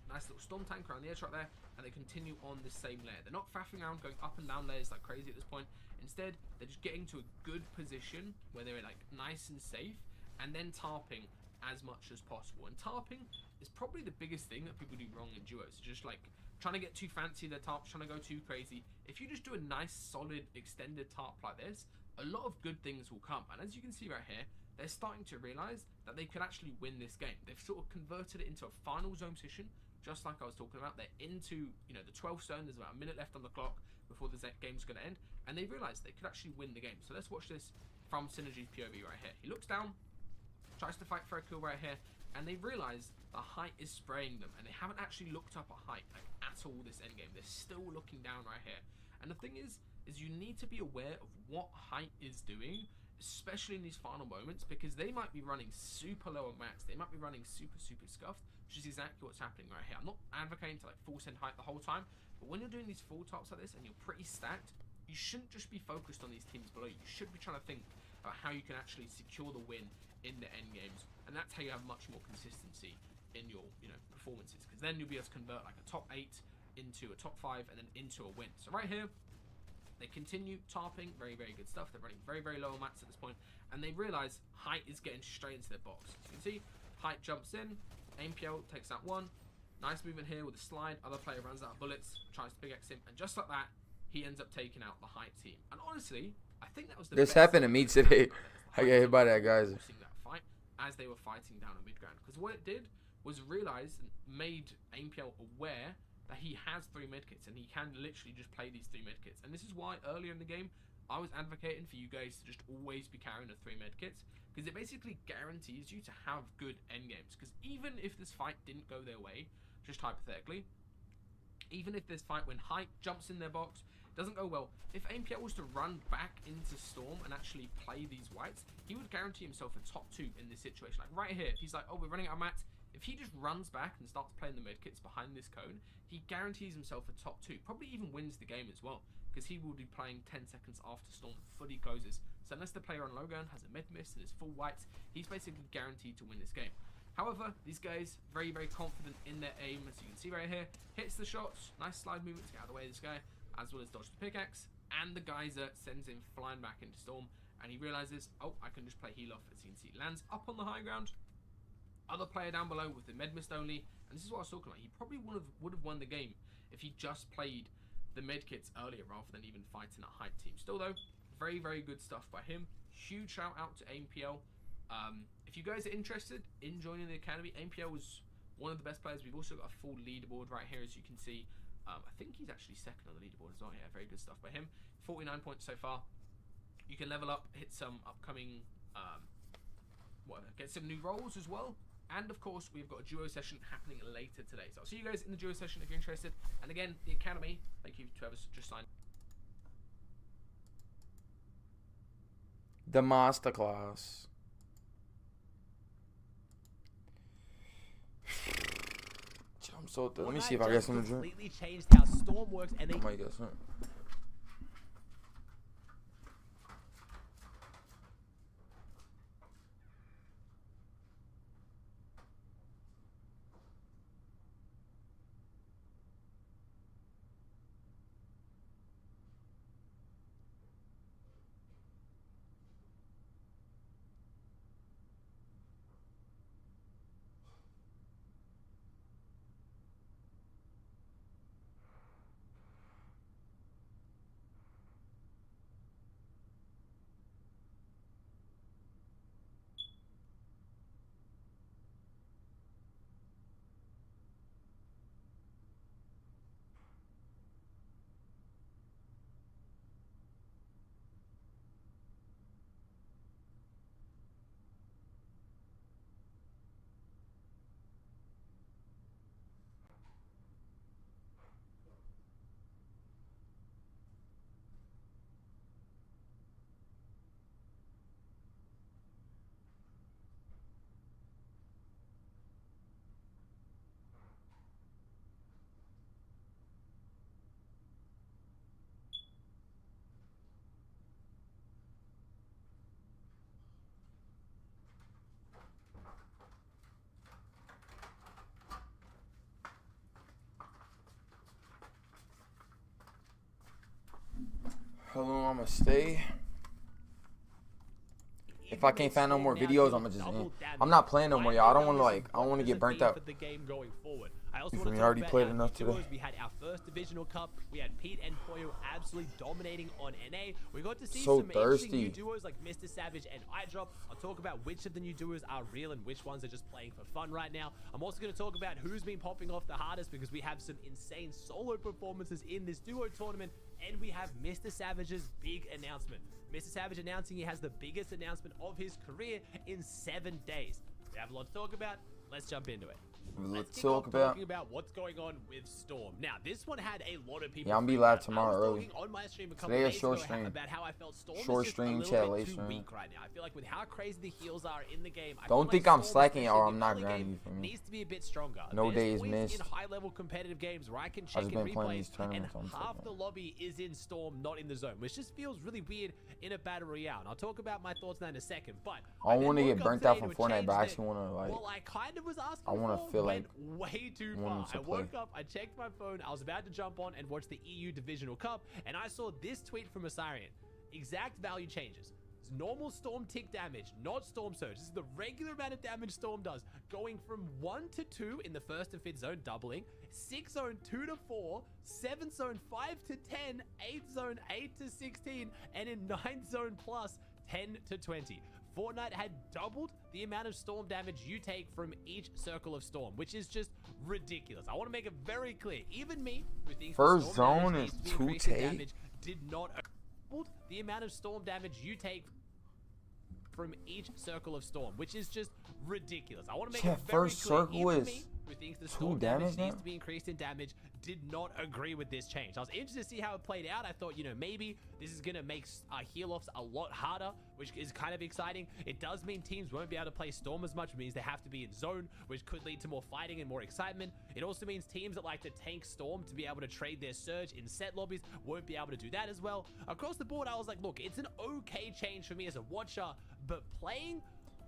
nice little storm tank around the edge right there, and they continue on the same layer. They're not faffing around going up and down layers like crazy at this point. Instead, they're just getting to a good position where they're like nice and safe, and then tarping as much as possible. And tarping is probably the biggest thing that people do wrong in duos. Just like trying to get too fancy their tarps, trying to go too crazy. If you just do a nice, solid, extended tarp like this, a lot of good things will come. And as you can see right here, they're starting to realize that they could actually win this game. They've sort of converted it into a final zone position, just like I was talking about. They're into, the 12th zone. There's about a minute left on the clock before the game's going to end, and they realize they could actually win the game. So let's watch this from Synergy's POV right here. He looks down, tries to fight for a kill right here, and they realize the height is spraying them, and they haven't actually looked up a height like at all this endgame. They're still looking down right here. And the thing is you need to be aware of what height is doing, especially in these final moments, because they might be running super low on max. They might be running super scuffed, which is exactly what's happening right here. I'm not advocating to like full send height the whole time, but when you're doing these full tops like this and you're pretty stacked, you shouldn't just be focused on these teams below you. You should be trying to think about how you can actually secure the win in the end games, and that's how you have much more consistency in your performances, because then you'll be able to convert like a top 8 into a top 5 and then into a win. So right here, they continue tarping, very good stuff. They're running very low on mats at this point, and they realize height is getting straight into their box. So you can see height jumps in, MPL takes that one. Nice movement here with a slide. Other player runs out of bullets, tries to big X him, and just like that, he ends up taking out the height team. And honestly, I think that was the This best happened to me today. I got hit by that, guys. That fight as they were fighting down on mid ground, because what it did was realize and made MPL aware that he has 3 medkits and he can literally just play these 3 medkits. And this is why earlier in the game I was advocating for you guys to just always be carrying the 3 medkits, because it basically guarantees you to have good end games. Because even if this fight didn't go their way, just hypothetically, even if this fight when Hype jumps in their box, doesn't go well, if AMPL was to run back into Storm and actually play these whites, he would guarantee himself a top 2 in this situation. Like right here, if he's like, oh, we're running out of mats, if he just runs back and starts playing the medkits behind this cone, he guarantees himself a top 2, probably even wins the game as well, because he will be playing 10 seconds after Storm fully closes. So unless the player on low ground has a med miss and is full whites, he's basically guaranteed to win this game. However, these guys, very, very confident in their aim, as you can see right here. Hits the shots, nice slide movement to get out of the way of this guy, as well as dodge the pickaxe. And the geyser sends him flying back into Storm, and he realizes, oh, I can just play heal off. As you can see, lands up on the high ground. Other player down below with the med mist only, and this is what I was talking about. He probably would have won the game if he just played the medkits earlier rather than even fighting a hype team. Still though, very, very good stuff by him. Huge shout out to AMPL. If you guys are interested in joining the academy, AMPL was one of the best players. We've also got a full leaderboard right here, as you can see. I think he's actually second on the leaderboard as well. Yeah, very good stuff by him. 49 points so far. You can level up, hit some upcoming, get some new roles as well. And of course, we've got a duo session happening later today. So I'll see you guys in the duo session if you're interested. And again, the academy, thank you to whoever's just signed. The masterclass. I'm so thirsty. Let me see if I get some to drink. Completely changed how Storm works, and they I might get some. How long I'm gonna stay? If I can't find no more videos, I'm gonna just end. I'm not playing no more, y'all. I don't want to get burnt out. the game going forward. I also You want to already talk played about enough our today. duos. We had our first divisional cup. We had Pete and Poyo absolutely dominating on NA. We got to see So some interesting new thirsty. duos like Mr. Savage and iDrop. I'll talk about which of the new duos are real and which ones are just playing for fun right now. I'm also going to talk about who's been popping off the hardest, because we have some insane solo performances in this duo tournament, and we have Mr. Savage's big announcement. Mr. Savage announcing he has the biggest announcement of his career in 7 days. We have a lot to talk about. Let's jump into it. Let's kick off talking about what's going on with Storm. Now, this one had a lot of people. Yeah, I'm gonna be freaking live out. tomorrow I was early. talking on my stream a couple Today a days short ago stream. about how I felt Storm Short is just stream, a little chat, bit late too stream. weak right now. I feel like with how crazy the heals are in the game, I Don't feel think like I'm Storm, slacking, y'all. especially I'm not in the early grinding, game, you feel me? needs to be a bit stronger. No There's days points missed. in high-level competitive games where I can I've check just in been playing replays, these tournaments and on half fucking- the lobby is in Storm, not in the zone, which just feels really weird in a battle royale. And I'll talk about my thoughts on that in a second. But I don't want to then get woke up burnt out today from to a Fortnite, but I change actually want to that, like. well, I kind of was asking I want for, to feel went like way too want far. to I play. woke up, I checked my phone, I was about to jump on and watch the EU Divisional Cup, and I saw this tweet from Asarian. Exact value changes. It's normal Storm tick damage, not Storm Surge. This is the regular amount of damage Storm does, going from 1 to 2 in the 1st and 5th zone, doubling, 6th zone 2 to 4, 7th zone 5 to 10, 8th zone 8 to 16, and in 9th zone plus 10 to 20. Fortnite had doubled the amount of storm damage you take from each circle of storm, which is just ridiculous. I want to make it very clear. Even me, who thinks First the storm zone damage is needs to be 2 increased in take? damage, did not doubled the amount of storm damage you take from each circle of storm, which is just ridiculous. I want to make Yeah, it very first clear. circle Even is me, who thinks the 2 storm damage damage needs now? to be increased in damage, did not agree with this change. I was interested to see how it played out. I thought, you know, maybe this is going to make heal-offs a lot harder, which is kind of exciting. It does mean teams won't be able to play Storm as much. It means they have to be in zone, which could lead to more fighting and more excitement. It also means teams that like to tank Storm to be able to trade their Surge in set lobbies won't be able to do that as well. Across the board, I was like, look, it's an okay change for me as a watcher, but playing...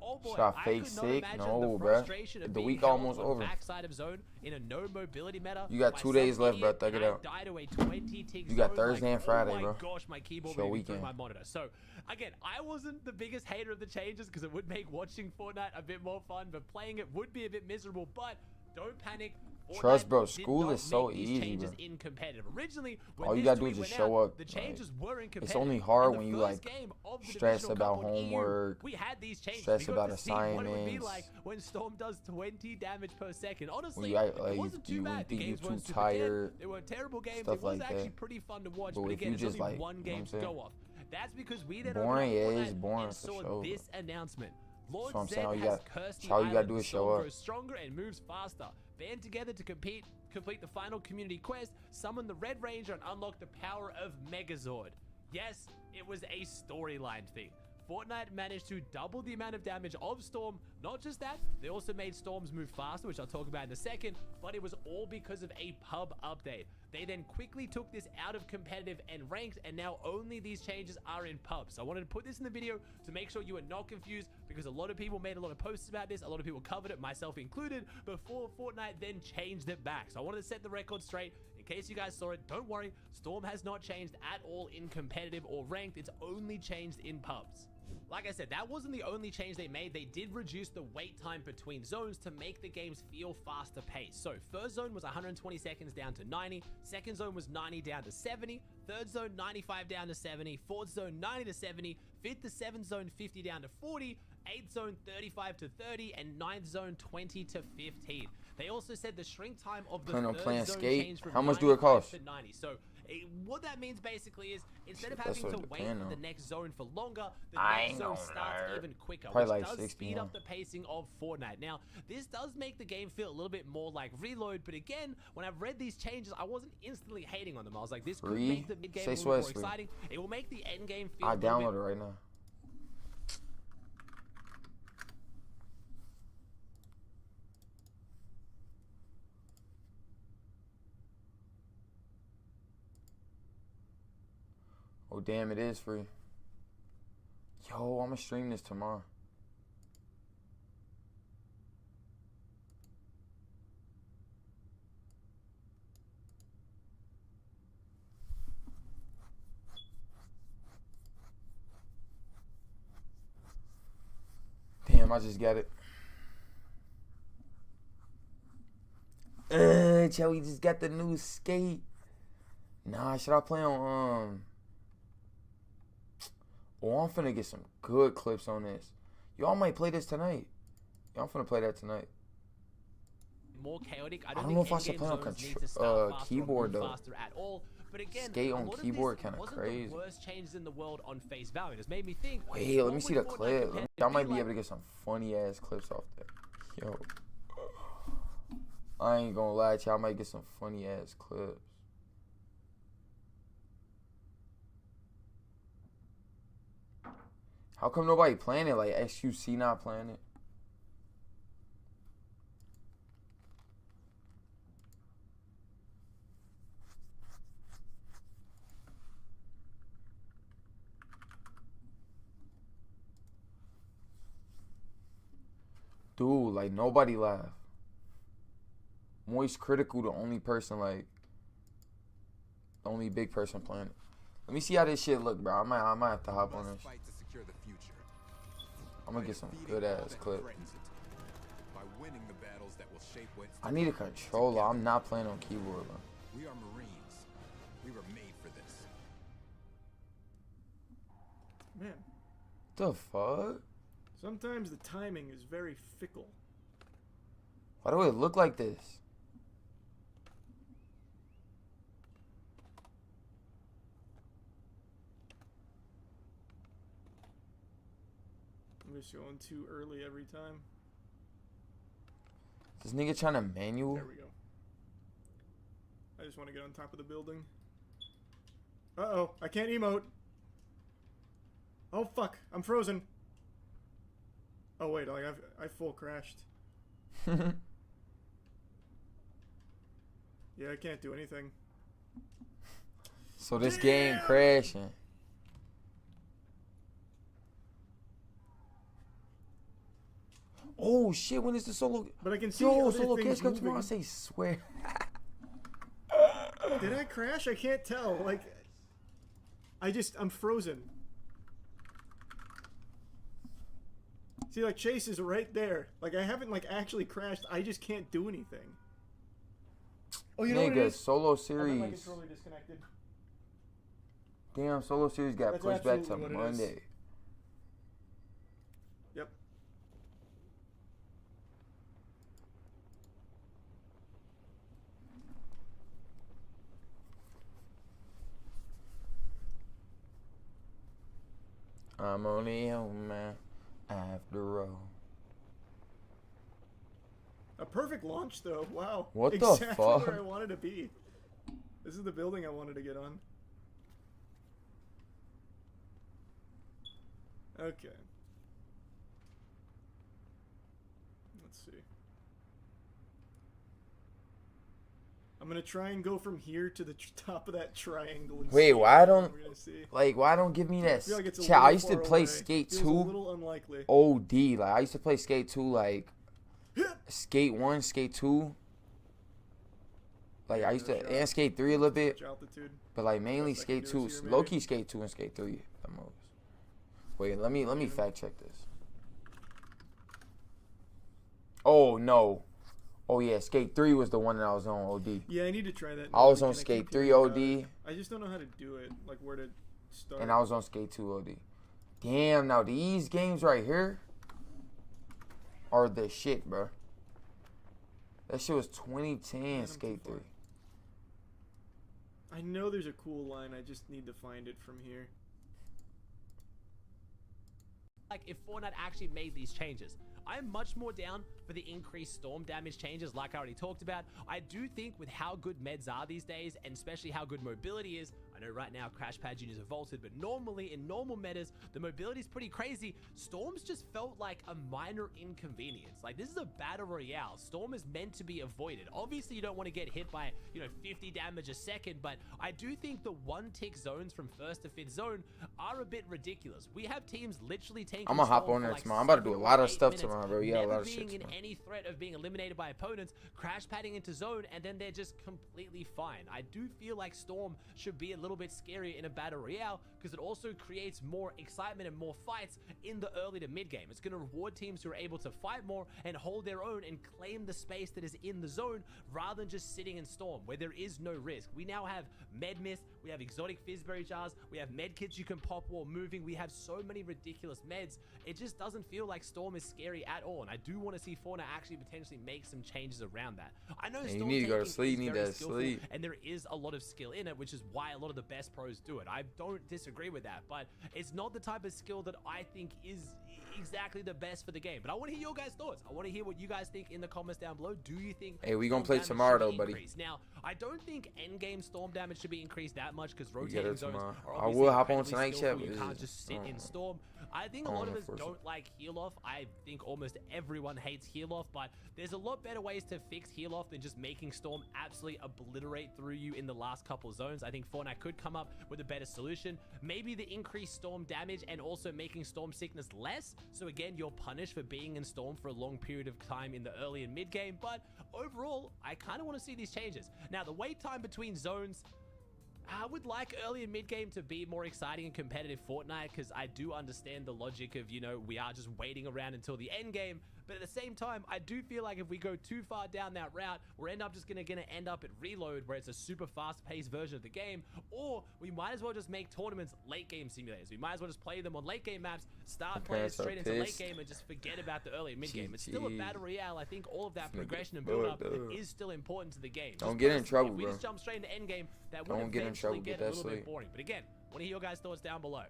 Oh boy, Shot I fake could not sick? imagine No, the bruh. frustration of The being week held almost on over. backside of zone in a no mobility meta. You got by 2 days some left, bro. idiot, Thug it and I out. died to a 20 tick You got zone, Thursday and Friday, oh my bro. gosh, my keyboard Show moving through weekend. my monitor. So again, I wasn't the biggest hater of the changes because it would make watching Fortnite a bit more fun, but playing it would be a bit miserable. But don't panic. Trust, Fortnite bro. did School not is so make these easy, changes bro. in competitive. Originally, when All you this gotta do tweet is just went show out, up. the like, changes were in competitive. it's only hard In when the you first like game of the stress divisional about cup on EU, homework, we had these changes. stress We got about to see what it would be assignments. like when Storm does 20 damage per second. Honestly, When you act like it wasn't too you bad. The think games you're weren't too super dead. tired, They were terrible games. stuff It was like actually that. pretty fun to watch. But But if again, you it's just, only like, one you know game what to I'm go saying? off. That's because we then Boring opened up is Fortnite boring and for saw sure, this announcement. Lord So I'm Zed saying all you has got- cursed the all you gotta island. do The is show storm up. grows stronger and moves faster. Band together to complete the final community quest, summon the Red Ranger, and unlock the power of Megazord. Yes, it was a storyline thing. Fortnite managed to double the amount of damage of Storm. Not just that, they also made Storms move faster, which I'll talk about in a second, but it was all because of a pub update. They then quickly took this out of competitive and ranked, and now only these changes are in pub. So I wanted to put this in the video to make sure you are not confused, because a lot of people made a lot of posts about this, a lot of people covered it, myself included, before Fortnite then changed it back. So I wanted to set the record straight. In case you guys saw it, don't worry, Storm has not changed at all in competitive or ranked. It's only changed in pubs. Like I said, that wasn't the only change they made. They did reduce the wait time between zones to make the games feel faster paced. So first zone was 120 seconds down to 90, second zone was 90 down to 70, third zone 95 down to 70, fourth zone 90 to 70, fifth to seventh zone 50 down to 40, eighth zone 35 to 30, and ninth zone 20 to 15. They also said the shrink time of the Plan on third playing zone skate. changed from How much do it 95 cost? to 90. So what that means basically is instead of That's having to what wait depend for the on. next zone for longer, the I next ain't zone gonna starts lie. even quicker, Probably which like does 60, speed huh? up the pacing of Fortnite. Now, this does make the game feel a little bit more like Reload, but again, when I've read these changes, I wasn't instantly hating on them. I was like, this could Free? make the mid game Say a little more Sweat free. exciting. It will make the end game feel I a little bit download it right now. Oh damn, it is free. Yo, I'm gonna stream this tomorrow. Damn, I just got it. Joey just got the new skate. Nah, should I play on Oh, I'm finna get some good clips on this. Y'all might play this tonight. Y'all finna play that tonight. more chaotic. I I don't don't know think if I should endgame play on zones need to start faster or keyboard, move though. faster at all. But again, Skate a on lot of keyboard this kinda wasn't crazy. the worst changes in the world on face value. It's made me think. Wait, let what me see would the Fortnite clip. competitive Y'all might be be like? able to get some funny ass clips off that. Yo. I ain't gonna lie to y'all, I might get some funny ass clips. How come nobody playing it? Like XQC not playing it? Dude, like nobody laugh. Moist Critical, the only person, like the only big person playing it. Let me see how this shit look, bro. I might have to hop on this. I'm gonna get some good ass clip. I need a controller. I'm not playing on keyboard, bro. We are Marines. We were made for this. Man, The fuck? sometimes the timing is very fickle. Why do it look like this? I'm just going too early every time. This nigga trying to manual. There we go. I just want to get on top of the building. Uh-oh, I can't emote. Oh, fuck. I'm frozen. Oh, wait, like, I full crashed. Yeah, I can't do anything. So this game crashing. Oh shit! When is the solo? But I can see Yo, other solo things cash come tomorrow. I moving. say swear. Did I crash? I can't tell. Like, I'm frozen. See, like, Chase is right there. Like, I haven't, like, actually crashed. I just can't do anything. Oh, you know what it Nigga, is? solo I think my series. controller disconnected. Damn, solo series got That's pushed back to absolutely what it is. Monday. Yep. I'm only human after all. A perfect launch, though. Wow. What the exactly fuck? where I wanted to be. This is the building I wanted to get on. Okay. Let's see. I'm gonna try and go from here to the top of that triangle. And Wait, see why what don't we're gonna see. why don't give me that? I feel like it's a Chat, I little used to far play away. Skate Feels 2. a little unlikely. OD, like I used to play Skate 2, like Skate 1, Skate 2. Like I used to and Skate 3 a little bit, Altitude. but like mainly Best I can Skate do 2, is here, low maybe. key Skate 2 and Skate 3 the most. Wait, let me fact check this. Oh no. Oh yeah, Skate 3 was the one that I was on OD. Yeah, I need to try that. I was now, on and I Skate keep 3 hearing OD. about it. I just don't know how to do it, like where to start. And I was on Skate 2 OD. Damn, now these games right here are the shit, bro. That shit was 2010 Skate 3. I know there's a cool line. I just need to find it from here. Like if Fortnite actually made these changes. I'm much more down for the increased storm damage changes like I already talked about. I do think with how good meds are these days, and especially how good mobility is, I know right now Crash Pad Juniors are vaulted, but normally in normal metas, the mobility is pretty crazy. Storms just felt like a minor inconvenience. Like this is a battle royale. Storm is meant to be avoided. Obviously you don't want to get hit by, 50 damage a second, but I do think the one tick zones from 1st to 5th zone are a bit ridiculous. We have teams literally taking I'm gonna hop Storm on for there like tomorrow. I'm about to do a 7 lot or of 8 stuff minutes, tomorrow, bro. Yeah, a never lot of being shit in tomorrow. any threat of being eliminated by opponents, crash padding into zone, and then they're just completely fine. I do feel like Storm should be a little bit scarier in a battle royale because it also creates more excitement and more fights in the early to mid game. It's going to reward teams who are able to fight more and hold their own and claim the space that is in the zone rather than just sitting in Storm where there is no risk. We now have med mist, we have exotic fizzberry jars, we have med kits you can pop while moving, we have so many ridiculous meds. It just doesn't feel like Storm is scary at all, and I do want to see Fortnite actually potentially make some changes around that. I know Hey, you Storm need to go to taking sleep, is you need very to skillful, sleep. and there is a lot of skill in it, which is why a lot of the best pros do it. I don't disagree with that, but it's not the type of skill that I think is exactly the best for the game. But I want to hear your guys' thoughts. I want to hear what you guys think in the comments down below. Do you think Hey, we gonna storm play damage tomorrow, should be though, buddy. increased? Now, I don't think endgame storm damage should be increased that much because get rotating it zones tomorrow. are I obviously will hop on incredibly tonight, skillful. chat, You but can't just sit in it's- storm. I think a I lot don't of know us first don't like heal off. I think almost everyone hates heal off, but there's a lot better ways to fix heal off than just making Storm absolutely obliterate through you in the last couple of zones. I think Fortnite could come up with a better solution. Maybe the increased Storm damage and also making Storm sickness less. So again, you're punished for being in Storm for a long period of time in the early and mid game. But overall, I kind of want to see these changes. Now, the wait time between zones, I would like early and mid game to be more exciting and competitive Fortnite because I do understand the logic of, we are just waiting around until the end game. But at the same time, I do feel like if we go too far down that route, we're gonna end up at reload where it's a super fast-paced version of the game, or we might as well just make tournaments late game simulators. We might as well just play them on late game maps, start playing parents are straight into late pissed. game and just forget about the early and mid game. It's still a GG. battle royale. I think all of that Nigga progression and build up bugged up. is still important to the game. Don't Just get in personally, trouble, if we bro. just jump straight into end game, that Don't would get in eventually trouble, get get a that little bit sleep. boring. But again, want to hear your guys' thoughts down below.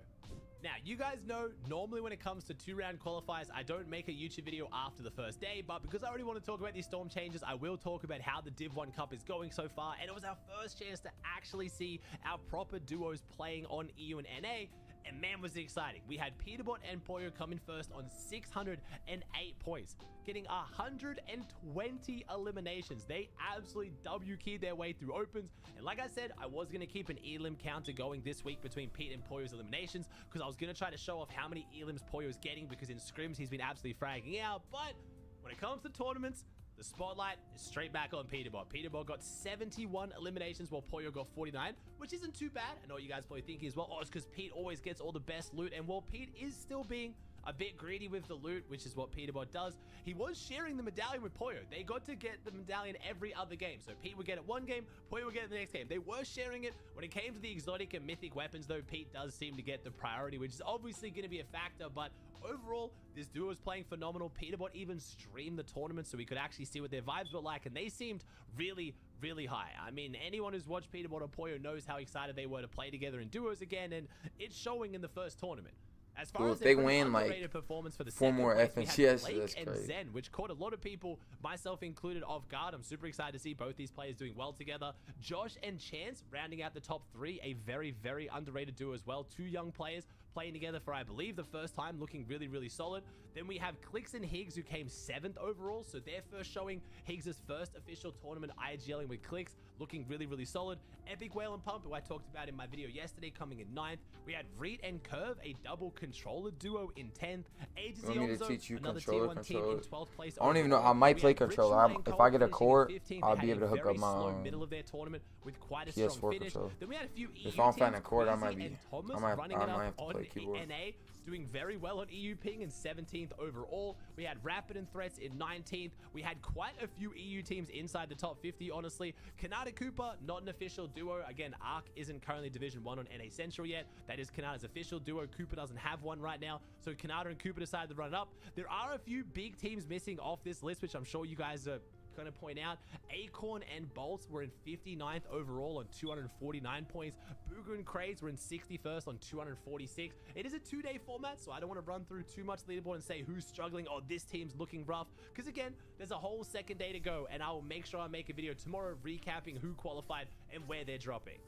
Now, you guys know, normally when it comes to 2-round qualifiers, I don't make a YouTube video after the first day, but because I already want to talk about these storm changes, I will talk about how the Div 1 Cup is going so far, and it was our first chance to actually see our proper duos playing on EU and NA, and man, was it exciting. We had Peterbot and Poyo coming first on 608 points, getting 120 eliminations. They absolutely W-keyed their way through opens, and like I said, I was going to keep an elim counter going this week between Pete and Poyo's eliminations, because I was going to try to show off how many elims Poyo's getting, because in scrims he's been absolutely fragging out. But when it comes to tournaments, the spotlight is straight back on Peterbot. Peterbot got 71 eliminations while Poyo got 49, which isn't too bad. I know you guys probably thinking as well, oh, it's because Pete always gets all the best loot. And while Pete is still being a bit greedy with the loot, which is what Peterbot does, he was sharing the medallion with Poyo. They got to get the medallion every other game. So Pete would get it one game, Poyo would get it the next game. They were sharing it. When it came to the exotic and mythic weapons, though, Pete does seem to get the priority, which is obviously going to be a factor. But overall, this duo is playing phenomenal. Peterbot even streamed the tournament so we could actually see what their vibes were like, and they seemed really, really high. I mean, anyone who's watched Peterbot or Poyo knows how excited they were to play together in duos again, and it's showing in the first tournament. As far as they win like performance for the 4 more FNCS, that's and crazy. Zen, which caught a lot of people, myself included, off guard. I'm super excited to see both these players doing well together. Josh and Chance rounding out the top 3, a very, very underrated duo as well. 2 young players playing together for, I believe, the first time, looking really, really solid. Then we have Clicks and Higgs, who came 7th overall, so their first showing, Higgs' first official tournament IGLing with Clicks, looking really, really solid. Epic Whale and Pump, who I talked about in my video yesterday, coming in 9th. We had Reed and Curve, a double controller duo in 10th. Agency Want me to also, teach you another controller, Tier 1 team in 12th place. I don't even know. I might play controller. If I get a court, I'll be able to hook up my middle of their tournament with quite a PS4 strong finish. controller. Then we had a few EU If I don't find teams, a court, I Queasy might be. and Thomas I might running it have up to on play keyboard. NA, doing very well on EU ping in 17th overall. We had Rapid and Threats in 19th. We had quite a few EU teams inside the top 50, honestly. Kanata Cooper, not an official duo. Again, Arc isn't currently Division 1 on NA Central yet. That is Kanata's official duo. Cooper doesn't have one right now, so Kanata and Cooper decided to run it up. There are a few big teams missing off this list, which I'm sure you guys are going to point out. Acorn and Bolts were in 59th overall on 249 points. Booger and Craze were in 61st on 246. It is a 2-day format, so I don't want to run through too much leaderboard and say who's struggling or this team's looking rough, because again, there's a whole second day to go, and I will make sure I make a video tomorrow recapping who qualified and where they're dropping.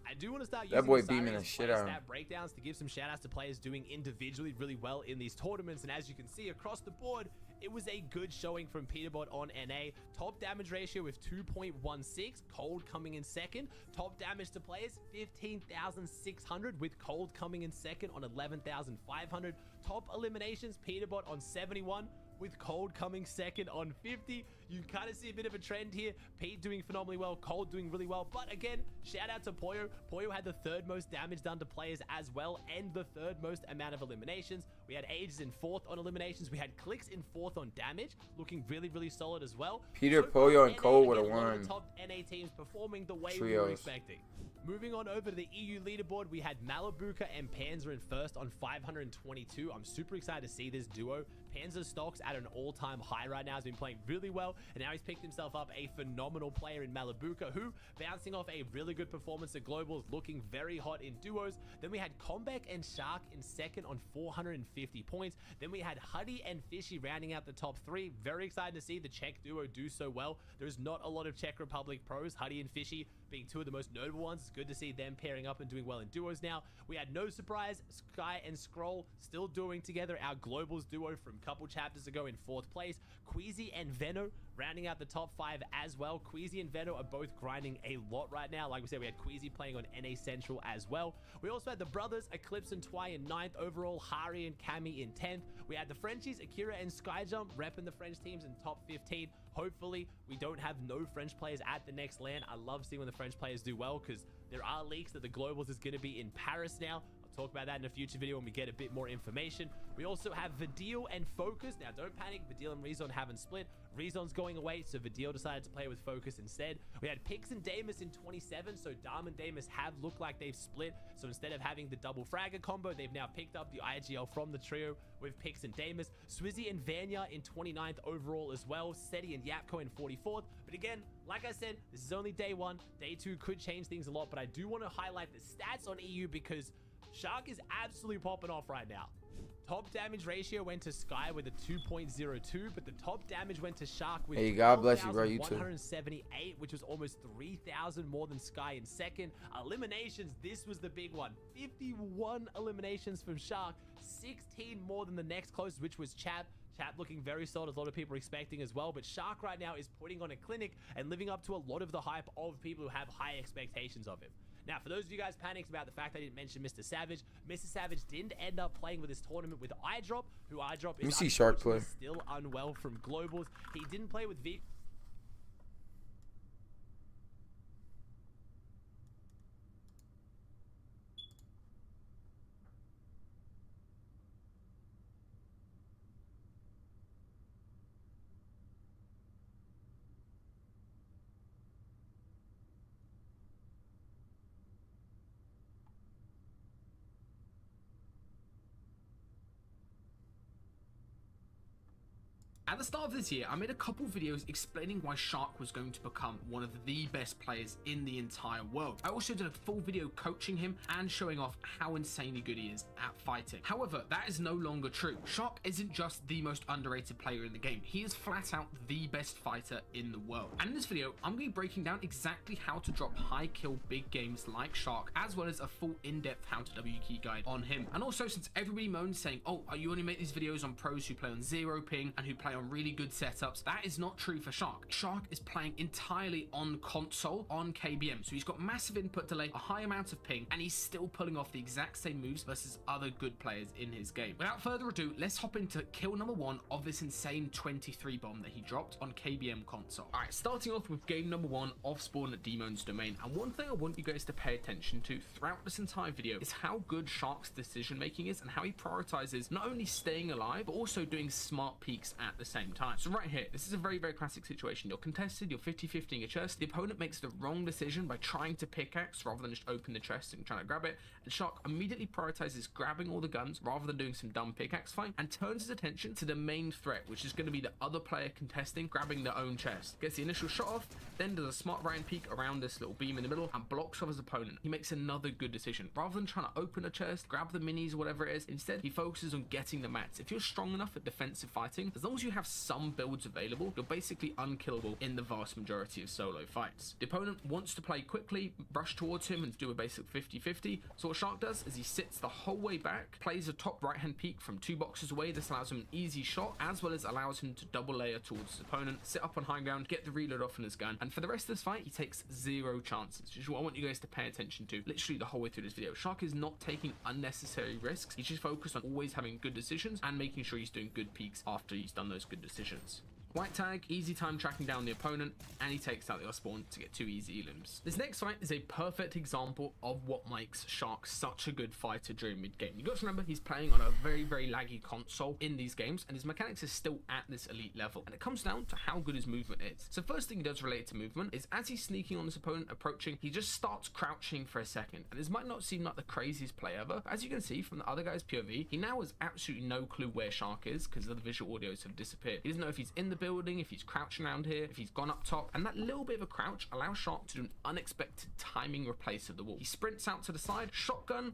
I do want to start using That boy the beaming the Sirens shit player out of him. stat breakdowns to give some shout outs to players doing individually really well in these tournaments. And as you can see across the board, it was a good showing from Peterbot on NA. Top damage ratio with 2.16, Cold coming in second. Top damage to players, 15,600, with Cold coming in second on 11,500. Top eliminations, Peterbot on 71, with Cold coming second on 50. You kind of see a bit of a trend here. Pete doing phenomenally well, Cold doing really well. But again, shout out to Poyo. Poyo had the 3rd most damage done to players as well, and the 3rd most amount of eliminations. We had Ages in 4th on eliminations. We had Clicks in 4th on damage, looking really, really solid as well. Peter, So Poyo, and NA, Cole would have again, a lot of won. the top NA teams performing the way we were Trios. expecting. Moving on over to the EU leaderboard, we had Malibuka and Panzer in 1st on 522. I'm super excited to see this duo. Panzer's stocks at an all-time high right now. He's been playing really well, and now he's picked himself up a phenomenal player in Malibuka, who, bouncing off a really good performance at Globals, looking very hot in duos. Then we had Combeck and Shark in 2nd on 450 points. Then we had Huddy and Fishy rounding out the top 3. Very excited to see the Czech duo do so well. There's not a lot of Czech Republic pros, Huddy and Fishy being 2 of the most notable ones. It's good to see them pairing up and doing well in duos now. We had No Surprise, Sky and Scroll still doing together our Globals duo from a couple chapters ago in 4th place. Queasy and Veno rounding out the top 5 as well. Queasy and Veno are both grinding a lot right now. Like we said, we had Queasy playing on NA Central as well. We also had the brothers, Eclipse and Twy in 9th overall, Hari and Cami in 10th. We had the Frenchies, Akira and Skyjump, repping the French teams in top 15. Hopefully, we don't have no French players at the next LAN. I love seeing when the French players do well, because there are leaks that the Globals is going to be in Paris now. I'll talk about that in a future video when we get a bit more information. We also have Vidil and Focus. Now, don't panic. Vidil and Rezon haven't split. Rezon's going away, so Vidil decided to play with Focus instead. We had Pix and Damus in 27, so Dam and Damus have looked like they've split. So instead of having the double fragger combo, they've now picked up the IGL from the trio with Pix and Damus. Swizzy and Vanya in 29th overall as well. Seti and Yapko in 44th. But again, like I said, this is only day 1. Day 2 could change things a lot, but I do want to highlight the stats on EU, because Shark is absolutely popping off right now. Top damage ratio went to Sky with a 2.02, but the top damage went to Shark with Hey, God bless you, bro. You too. 178, which was almost 3,000 more than Sky in second. Eliminations, this was the big one. 51 eliminations from Shark, 16 more than the next closest, which was Chap. Chap looking very solid, as a lot of people are expecting as well. But Shark right now is putting on a clinic and living up to a lot of the hype of people who have high expectations of him. Now, for those of you guys panicked about the fact I didn't mention Mr. Savage didn't end up playing with this tournament with iDrop, who iDrop is see Shark play. still unwell from globals. He didn't play with V. At the start of this year, I made a couple videos explaining why Shark was going to become one of the best players in the entire world. I also did a full video coaching him and showing off how insanely good he is at fighting. However, that is no longer true. Shark isn't just the most underrated player in the game. He is flat out the best fighter in the world. And in this video, I'm going to be breaking down exactly how to drop high kill big games like Shark, as well as a full in-depth how to W key guide on him. And also, since everybody moans saying, oh, you only make these videos on pros who play on 0 ping and who play on really good setups, that is not true for Shark. Shark is playing entirely on console on KBM, so he's got massive input delay, a high amount of ping, and he's still pulling off the exact same moves versus other good players in his game. Without further ado, let's hop into kill number 1 of this insane 23 bomb that he dropped on KBM console. Alright, starting off with game number 1 off spawn at Demon's domain, and one thing I want you guys to pay attention to throughout this entire video is how good Shark's decision making is and how he prioritizes not only staying alive but also doing smart peeks at the same time. So right here, this is a very, very classic situation. You're contested, you're 50-50ing a chest. The opponent makes the wrong decision by trying to pickaxe rather than just open the chest and trying to grab it. And Shark immediately prioritizes grabbing all the guns rather than doing some dumb pickaxe fight and turns his attention to the main threat, which is going to be the other player contesting, grabbing their own chest. Gets the initial shot off, then does a smart right peek around this little beam in the middle and blocks off his opponent. He makes another good decision. Rather than trying to open a chest, grab the minis or whatever it is, instead he focuses on getting the mats. If you're strong enough at defensive fighting, as long as you have some builds available, you're basically unkillable in the vast majority of solo fights. The opponent wants to play quickly, rush towards him and do a basic 50-50. So what Shark does is he sits the whole way back, plays a top right hand peek from 2 boxes away. This allows him an easy shot as well as allows him to double layer towards his opponent, sit up on high ground, get the reload off on his gun, and for the rest of this fight he takes 0 chances, which is what I want you guys to pay attention to literally the whole way through this video. Shark is not taking unnecessary risks. He's just focused on always having good decisions and making sure he's doing good peeks after he's done those good decisions. White tag, easy time tracking down the opponent, and he takes out the off spawn to get 2 easy elims. This next fight is a perfect example of what makes Shark such a good fighter during mid game. You got to remember he's playing on a very, very laggy console in these games, and his mechanics is still at this elite level, and it comes down to how good his movement is. So first thing he does related to movement is as he's sneaking on this opponent approaching, he just starts crouching for a second, and this might not seem like the craziest play ever, but as you can see from the other guy's POV, he now has absolutely no clue where Shark is because the visual audios have disappeared. He doesn't know if he's in the building, if he's crouching around here, if he's gone up top, and that little bit of a crouch allows Shark to do an unexpected timing replace of the wall. He sprints out to the side, shotgun,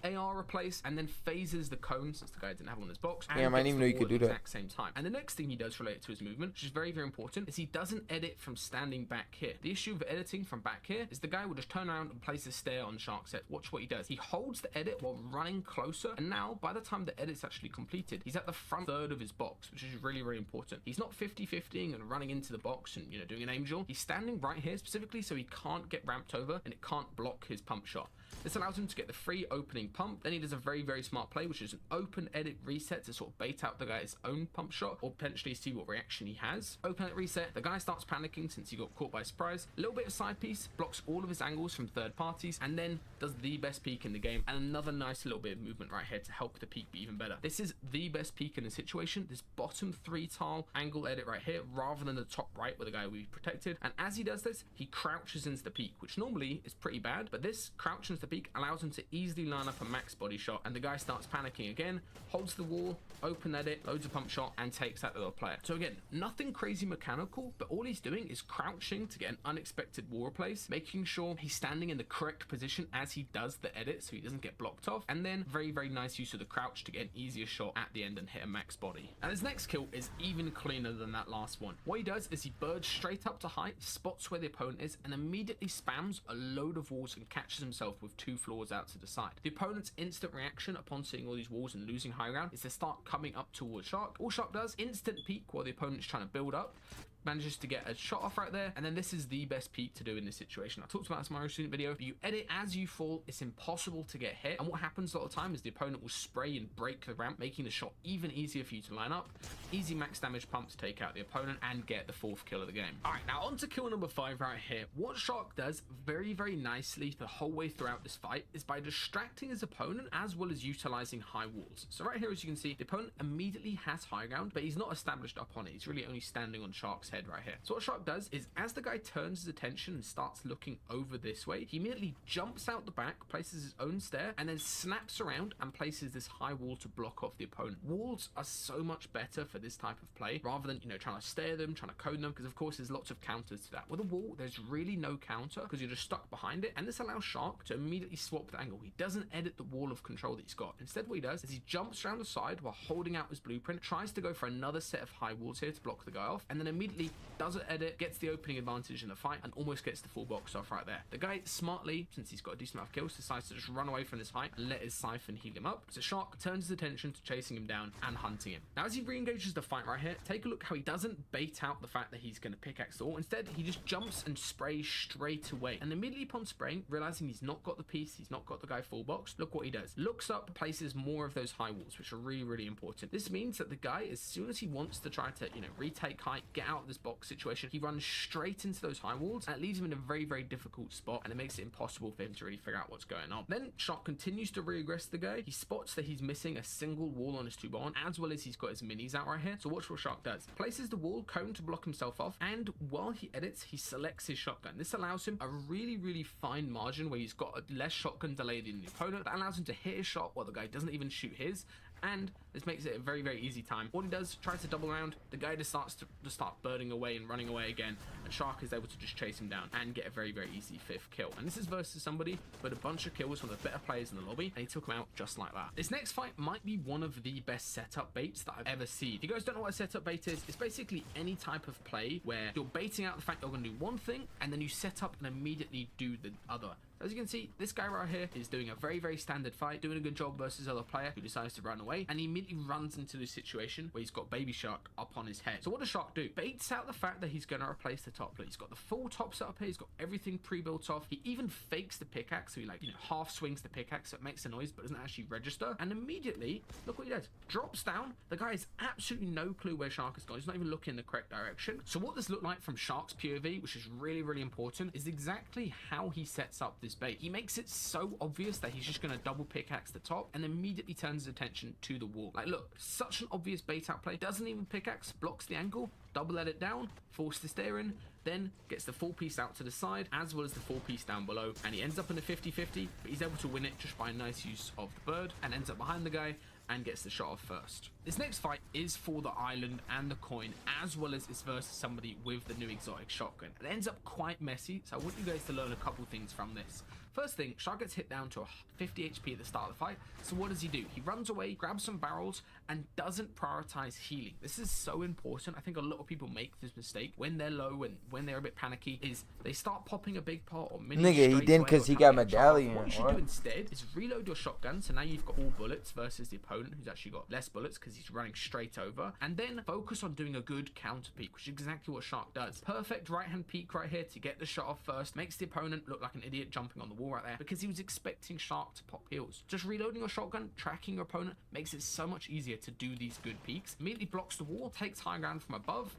AR replace, and then phases the cone since the guy didn't have one in his box. Damn, I didn't even know you could do that. Exact same time. And the next thing he does related to his movement, which is very, very important, is he doesn't edit from standing back here. The issue with editing from back here is the guy will just turn around and place a stare on Shark's head. Watch what he does. He holds the edit while running closer, and now by the time the edit's actually completed, he's at the front third of his box, which is really, really important. He's not 50-50ing and running into the box and, you know, doing an aim duel. He's standing right here specifically so he can't get ramped over and it can't block his pump shot. This allows him to get the free opening pump. Then he does a very, very smart play, which is an open edit reset to sort of bait out the guy's own pump shot or potentially see what reaction he has. Open edit reset, the guy starts panicking since he got caught by surprise. A little bit of side piece, blocks all of his angles from third parties, and then does the best peek in the game and another nice little bit of movement right here to help the peek be even better. This is the best peek in the situation, this bottom 3 tile angle edit right here rather than the top right where the guy will be protected. And as he does this, he crouches into the peek, which normally is pretty bad, but this crouch into turns the peak, allows him to easily line up a max body shot, and the guy starts panicking again, holds the wall, open edit, loads a pump shot, and takes out the other player. So again, nothing crazy mechanical, but all he's doing is crouching to get an unexpected wall replace, making sure he's standing in the correct position as he does the edit so he doesn't get blocked off, and then very, very nice use of the crouch to get an easier shot at the end and hit a max body. And his next kill is even cleaner than that last one. What he does is he birds straight up to height, spots where the opponent is, and immediately spams a load of walls and catches himself with 2 floors out to the side. The opponent's instant reaction upon seeing all these walls and losing high ground is to start coming up towards Shark. All Shark does, instant peek while the opponent's trying to build up, manages to get a shot off right there, and then this is the best peek to do in this situation. I talked about this in my recent video, but you edit as you fall, it's impossible to get hit, and what happens a lot of the time is the opponent will spray and break the ramp, making the shot even easier for you to line up. Easy max damage pump to take out the opponent and get the 4th kill of the game. Alright, now on to kill number 5 right here. What Shark does very, very nicely the whole way throughout this fight is by distracting his opponent as well as utilizing high walls. So right here, as you can see, the opponent immediately has high ground, but he's not established up on it. He's really only standing on Shark's head right here. So what Shark does is, as the guy turns his attention and starts looking over this way, he immediately jumps out the back, places his own stair, and then snaps around and places this high wall to block off the opponent. Walls are so much better for this type of play, rather than, you know, trying to stare them, trying to cone them, because of course there's lots of counters to that. With a wall, there's really no counter, because you're just stuck behind it, and this allows Shark to immediately swap the angle. He doesn't edit the wall of control that he's got. Instead, what he does is he jumps around the side while holding out his blueprint, tries to go for another set of high walls here to block the guy off, and then immediately does an edit, gets the opening advantage in the fight, and almost gets the full box off right there. The guy smartly, since he's got a decent amount of kills, decides to just run away from this height and let his siphon heal him up. So Shark turns his attention to chasing him down and hunting him. Now as he re-engages the fight right here, take a look how he doesn't bait out the fact that he's going to pickaxe the wall. Instead, he just jumps and sprays straight away, and immediately upon spraying, realizing he's not got the piece, he's not got the guy full box, look what he does. Looks up, places more of those high walls, which are really, really important. This means that the guy, as soon as he wants to try to, you know, retake height, get out of this box situation, he runs straight into those high walls, and it leaves him in a very, very difficult spot, and it makes it impossible for him to really figure out what's going on. Then Shark continues to re-aggress the guy. He spots that he's missing a single wall on his 2-bar, as well as he's got his minis out right here. So watch what Shark does. Places the wall cone to block himself off, and while he edits, he selects his shotgun. This allows him a really, really fine margin where he's got a less shotgun delay than the opponent. That allows him to hit his shot while the guy doesn't even shoot his, and this makes it a very, very easy time. What he does, tries to double around, the guy just starts to start birding away and running away again, and Shark is able to just chase him down and get a very, very easy 5th kill. And this is versus somebody with a bunch of kills from the better players in the lobby, and he took him out just like that. This next fight might be one of the best setup baits that I've ever seen. If you guys don't know what a setup bait is, it's basically any type of play where you're baiting out the fact you're going to do one thing, and then you set up and immediately do the other. As you can see, this guy right here is doing a very, very standard fight, doing a good job versus other player who decides to run away, and he immediately runs into this situation where he's got Baby Shark up on his head. So what does Shark do? Baits out the fact that he's going to replace the top plate. He's got the full top set up here, he's got everything pre-built off. He even fakes the pickaxe, so he, like, you know, half swings the pickaxe so it makes a noise but doesn't actually register, and immediately, look what he does. Drops down. The guy has absolutely no clue where Shark has gone. He's not even looking in the correct direction. So what this looked like from Shark's POV, which is really, really important, is exactly how he sets up this bait. He makes it so obvious that he's just going to double pickaxe the top and immediately turns his attention to the wall. Like, look, such an obvious bait out play. Doesn't even pickaxe, blocks the angle, double let it down, force the stair in, then gets the full piece out to the side as well as the full piece down below, and he ends up in a 50-50, but he's able to win it just by a nice use of the bird and ends up behind the guy and gets the shot off first. This next fight is for the island and the coin, as well as it's versus somebody with the new exotic shotgun. It ends up quite messy, so I want you guys to learn a couple things from this. First thing, Shark gets hit down to a 50 HP at the start of the fight, so what does he do? He runs away, grabs some barrels, and doesn't prioritize healing. This is so important. I think a lot of people make this mistake when they're low and when they're a bit panicky, is they start popping a big pot or mini. Nigga, he didn't because he got medallion. What you should do instead is reload your shotgun, so now you've got all bullets versus the opponent who's actually got less bullets because he's running straight over, and then focus on doing a good counter peek, which is exactly what Shark does. Perfect right hand peek right here to get the shot off first, makes the opponent look like an idiot jumping on the wall right there because he was expecting Shark to pop heals. Just reloading your shotgun, tracking your opponent, makes it so much easier to do these good peeks. Immediately blocks the wall, takes high ground from above.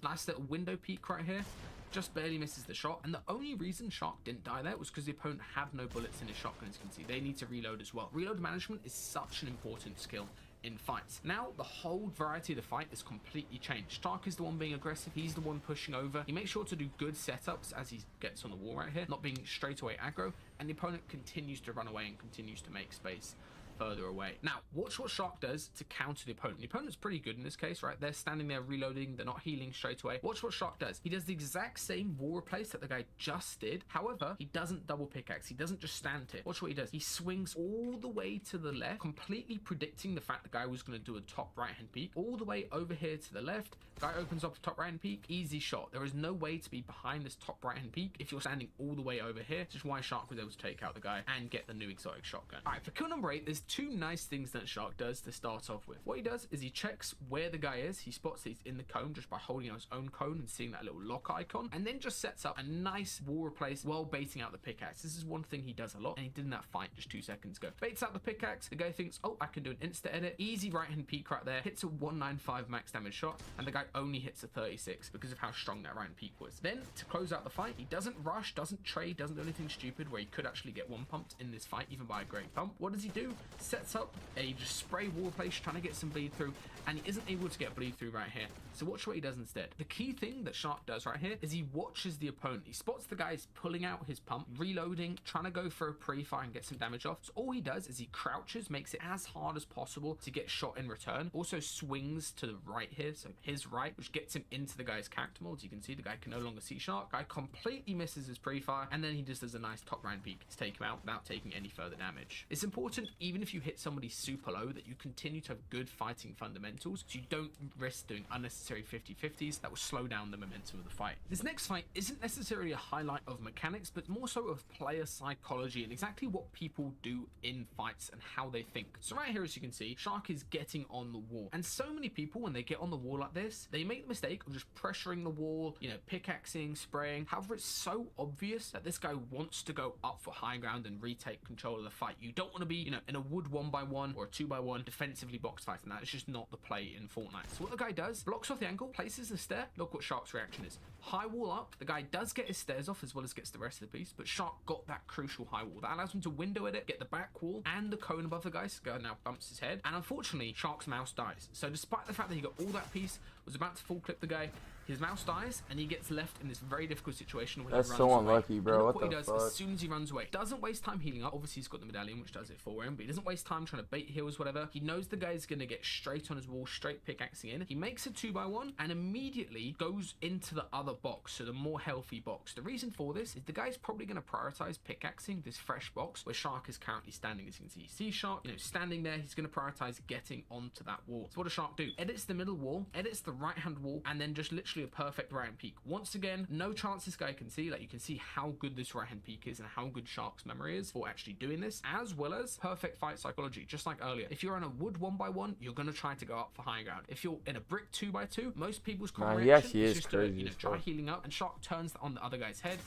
Nice little window peek right here. Just barely misses the shot, and the only reason Shark didn't die there was because the opponent had no bullets in his shotgun. As you can see, they need to reload as well. Reload management is such an important skill in fights. Now, the whole variety of the fight is completely changed. Shark is the one being aggressive. He's the one pushing over. He makes sure to do good setups as he gets on the wall right here, not being straight away aggro, and the opponent continues to run away and continues to make space further away. Now, watch what Shark does to counter the opponent. The opponent's pretty good in this case, right? They're standing there reloading, they're not healing straight away. Watch what Shark does. He does the exact same wall replace that the guy just did. However, he doesn't double pickaxe. He doesn't just stand here. Watch what he does. He swings all the way to the left, completely predicting the fact the guy was going to do a top right-hand peek. All the way over here to the left, guy opens up a top right-hand peek. Easy shot. There is no way to be behind this top right-hand peek if you're standing all the way over here. This is why Shark was able to take out the guy and get the new exotic shotgun. All right, for kill number 8, there's 2 nice things that Shark does to start off with. What he does is he checks where the guy is. He spots that he's in the cone just by holding on his own cone and seeing that little lock icon, and then just sets up a nice wall replace while baiting out the pickaxe. This is one thing he does a lot, and he did in that fight just 2 seconds ago. Baits out the pickaxe. The guy thinks, oh, I can do an insta edit. Easy right hand peek right there. Hits a 195 max damage shot, and the guy only hits a 36 because of how strong that right hand peek was. Then to close out the fight, he doesn't rush, doesn't trade, doesn't do anything stupid where he could actually get one pumped in this fight, even by a great pump. What does he do? Sets up a just spray wall replace, trying to get some bleed through, and he isn't able to get bleed through right here. So watch what he does instead. The key thing that Shark does right here is he watches the opponent. He spots the guys pulling out his pump, reloading, trying to go for a pre-fire and get some damage off. So all he does is he crouches, makes it as hard as possible to get shot in return. Also swings to the right here, so his right, which gets him into the guy's character mold. As you can see, the guy can no longer see Shark. Guy completely misses his pre-fire, and then he just does a nice top round peek to take him out without taking any further damage. It's important, even if you hit somebody super low, that you continue to have good fighting fundamentals, so you don't risk doing unnecessary 50-50s that will slow down the momentum of the fight. This next fight isn't necessarily a highlight of mechanics, but more so of player psychology and exactly what people do in fights and how they think. So right here, as you can see, Shark is getting on the wall, and so many people, when they get on the wall like this, they make the mistake of just pressuring the wall, you know, pickaxing, spraying. However, it's so obvious that this guy wants to go up for high ground and retake control of the fight. You don't want to be, you know, in a wood 1x1 or a 2x1 defensively box fight, and that is just not the play in Fortnite. So what the guy does, blocks off the angle, places the stair. Look what Shark's reaction is. High wall up. The guy does get his stairs off as well as gets the rest of the piece, but Shark got that crucial high wall. That allows him to window edit, get the back wall and the cone above the guy. So the guy now bumps his head, and unfortunately, Shark's mouse dies. So despite the fact that he got all that piece, was about to full clip the guy, his mouse dies, and he gets left in this very difficult situation where he runs so unlucky, away. bro. What he does as soon as he runs away, doesn't waste time healing up. Obviously, he's got the medallion, which does it for him, but he doesn't waste time trying to bait heals, whatever. He knows the guy's going to get straight on his wall, straight pickaxing in. He makes a 2x1 and immediately goes into the other box, so the more healthy box. The reason for this is the guy's probably going to prioritize pickaxing this fresh box where Shark is currently standing. As you can see Shark, you know, standing there. He's going to prioritize getting onto that wall. So what does Shark do? Edits the middle wall, edits the right hand wall, and then just literally a perfect right hand peek. Once again, no chance this guy can see. Like, you can see how good this right hand peek is and how good Shark's memory is for actually doing this, as well as perfect fight psychology. Just like earlier, if you're on a wood 1x1, you're going to try to go up for high ground. If you're in a brick 2x2, most people's common reaction is just to, you know, try healing up, and Shark turns on the other guy's head,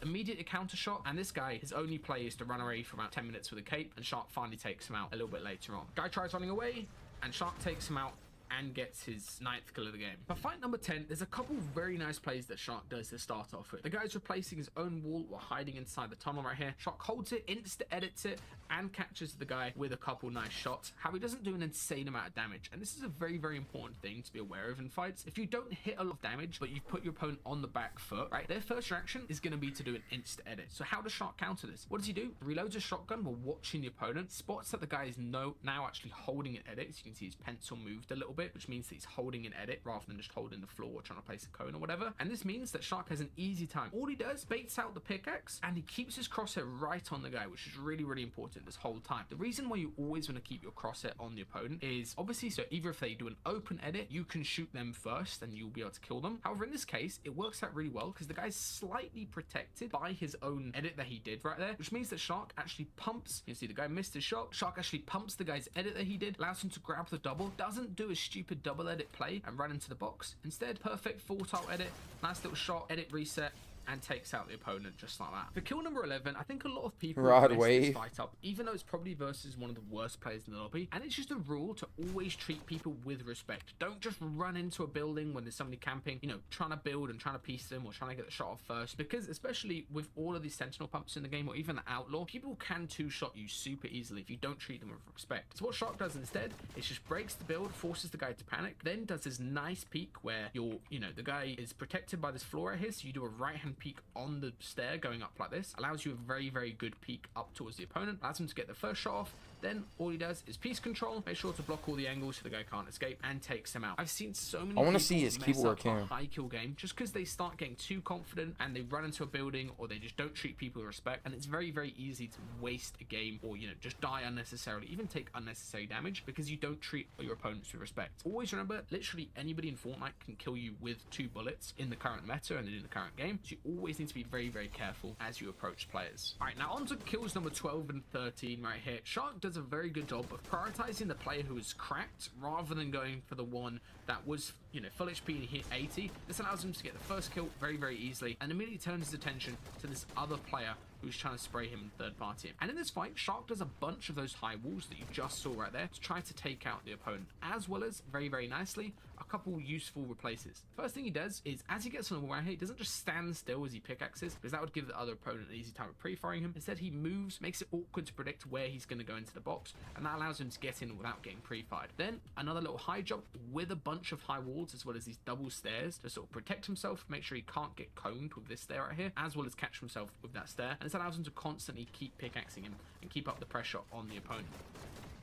immediate counter shot, and this guy, his only play is to run away for about 10 minutes with a cape, and Shark finally takes him out a little bit later on. Guy tries running away, and Shark takes him out and gets his 9th kill of the game. For fight number 10, there's a couple very nice plays that Shark does to start off with. The guy's replacing his own wall while hiding inside the tunnel right here. Shark holds it, insta edits it, and catches the guy with a couple nice shots. How he doesn't do an insane amount of damage, and this is a very, very important thing to be aware of in fights. If you don't hit a lot of damage, but you've put your opponent on the back foot, right, their first reaction is going to be to do an insta edit. So how does Shark counter this? What does he do? Reloads a shotgun while watching the opponent, spots that the guy is now actually holding an edit. So you can see his pencil moved a little bit, which means that he's holding an edit rather than just holding the floor or trying to place a cone or whatever. And this means that Shark has an easy time. All he does, baits out the pickaxe, and he keeps his crosshair right on the guy, which is really, really important this whole time. The reason why you always want to keep your crosshair on the opponent is obviously so either if they do an open edit, you can shoot them first and you'll be able to kill them. However, in this case, it works out really well because the guy's slightly protected by his own edit that he did right there, which means that Shark actually pumps. You can see the guy missed his shot. Shark actually pumps the guy's edit that he did, allows him to grab the double, doesn't do a stupid double edit play and run into the box. Instead, perfect full tile edit, nice little shot, edit reset, and takes out the opponent just like that. For kill number 11, I think a lot of people Rod mess wave. this fight up, even though it's probably versus one of the worst players in the lobby. And it's just a rule to always treat people with respect. Don't just run into a building when there's somebody camping, you know, trying to build and trying to piece them or trying to get the shot off first. Because especially with all of these sentinel pumps in the game, or even the outlaw, people can two-shot you super easily if you don't treat them with respect. So what Shark does instead is just breaks the build, forces the guy to panic, then does this nice peek where you're, you know, the guy is protected by this floor right here, so you do a right-hand peek on the stair going up like this, allows you a very, very good peek up towards the opponent, allows him to get the first shot off. Then all he does is piece control, make sure to block all the angles so the guy can't escape, and takes him out. I've seen so many people see his mess keyboard up a cam. high kill game just because they start getting too confident and they run into a building, or they just don't treat people with respect, and it's very, very easy to waste a game, or, you know, just die unnecessarily, even take unnecessary damage because you don't treat your opponents with respect. Always remember, literally anybody in Fortnite can kill you with 2 bullets in the current meta and in the current game, so you always need to be very, very careful as you approach players. Alright, now on to kills number 12 and 13 right here. Shark does a very good job of prioritizing the player who is cracked rather than going for the one that was, you know, full HP and hit 80. This allows him to get the first kill very, very easily and immediately turns his attention to this other player who's trying to spray him and third party him. And in this fight, Shark does a bunch of those high walls that you just saw right there to try to take out the opponent, as well as, very, very nicely, a couple useful replaces. First thing he does is, as he gets on the wall right here, he doesn't just stand still as he pickaxes, because that would give the other opponent an easy time of pre-firing him. Instead, he moves, makes it awkward to predict where he's going to go into the box, and that allows him to get in without getting pre-fired. Then, another little high jump with a bunch of high walls, as well as these double stairs to sort of protect himself, make sure he can't get coned with this stair right here, as well as catch himself with that stair. And this allows him to constantly keep pickaxing him and keep up the pressure on the opponent.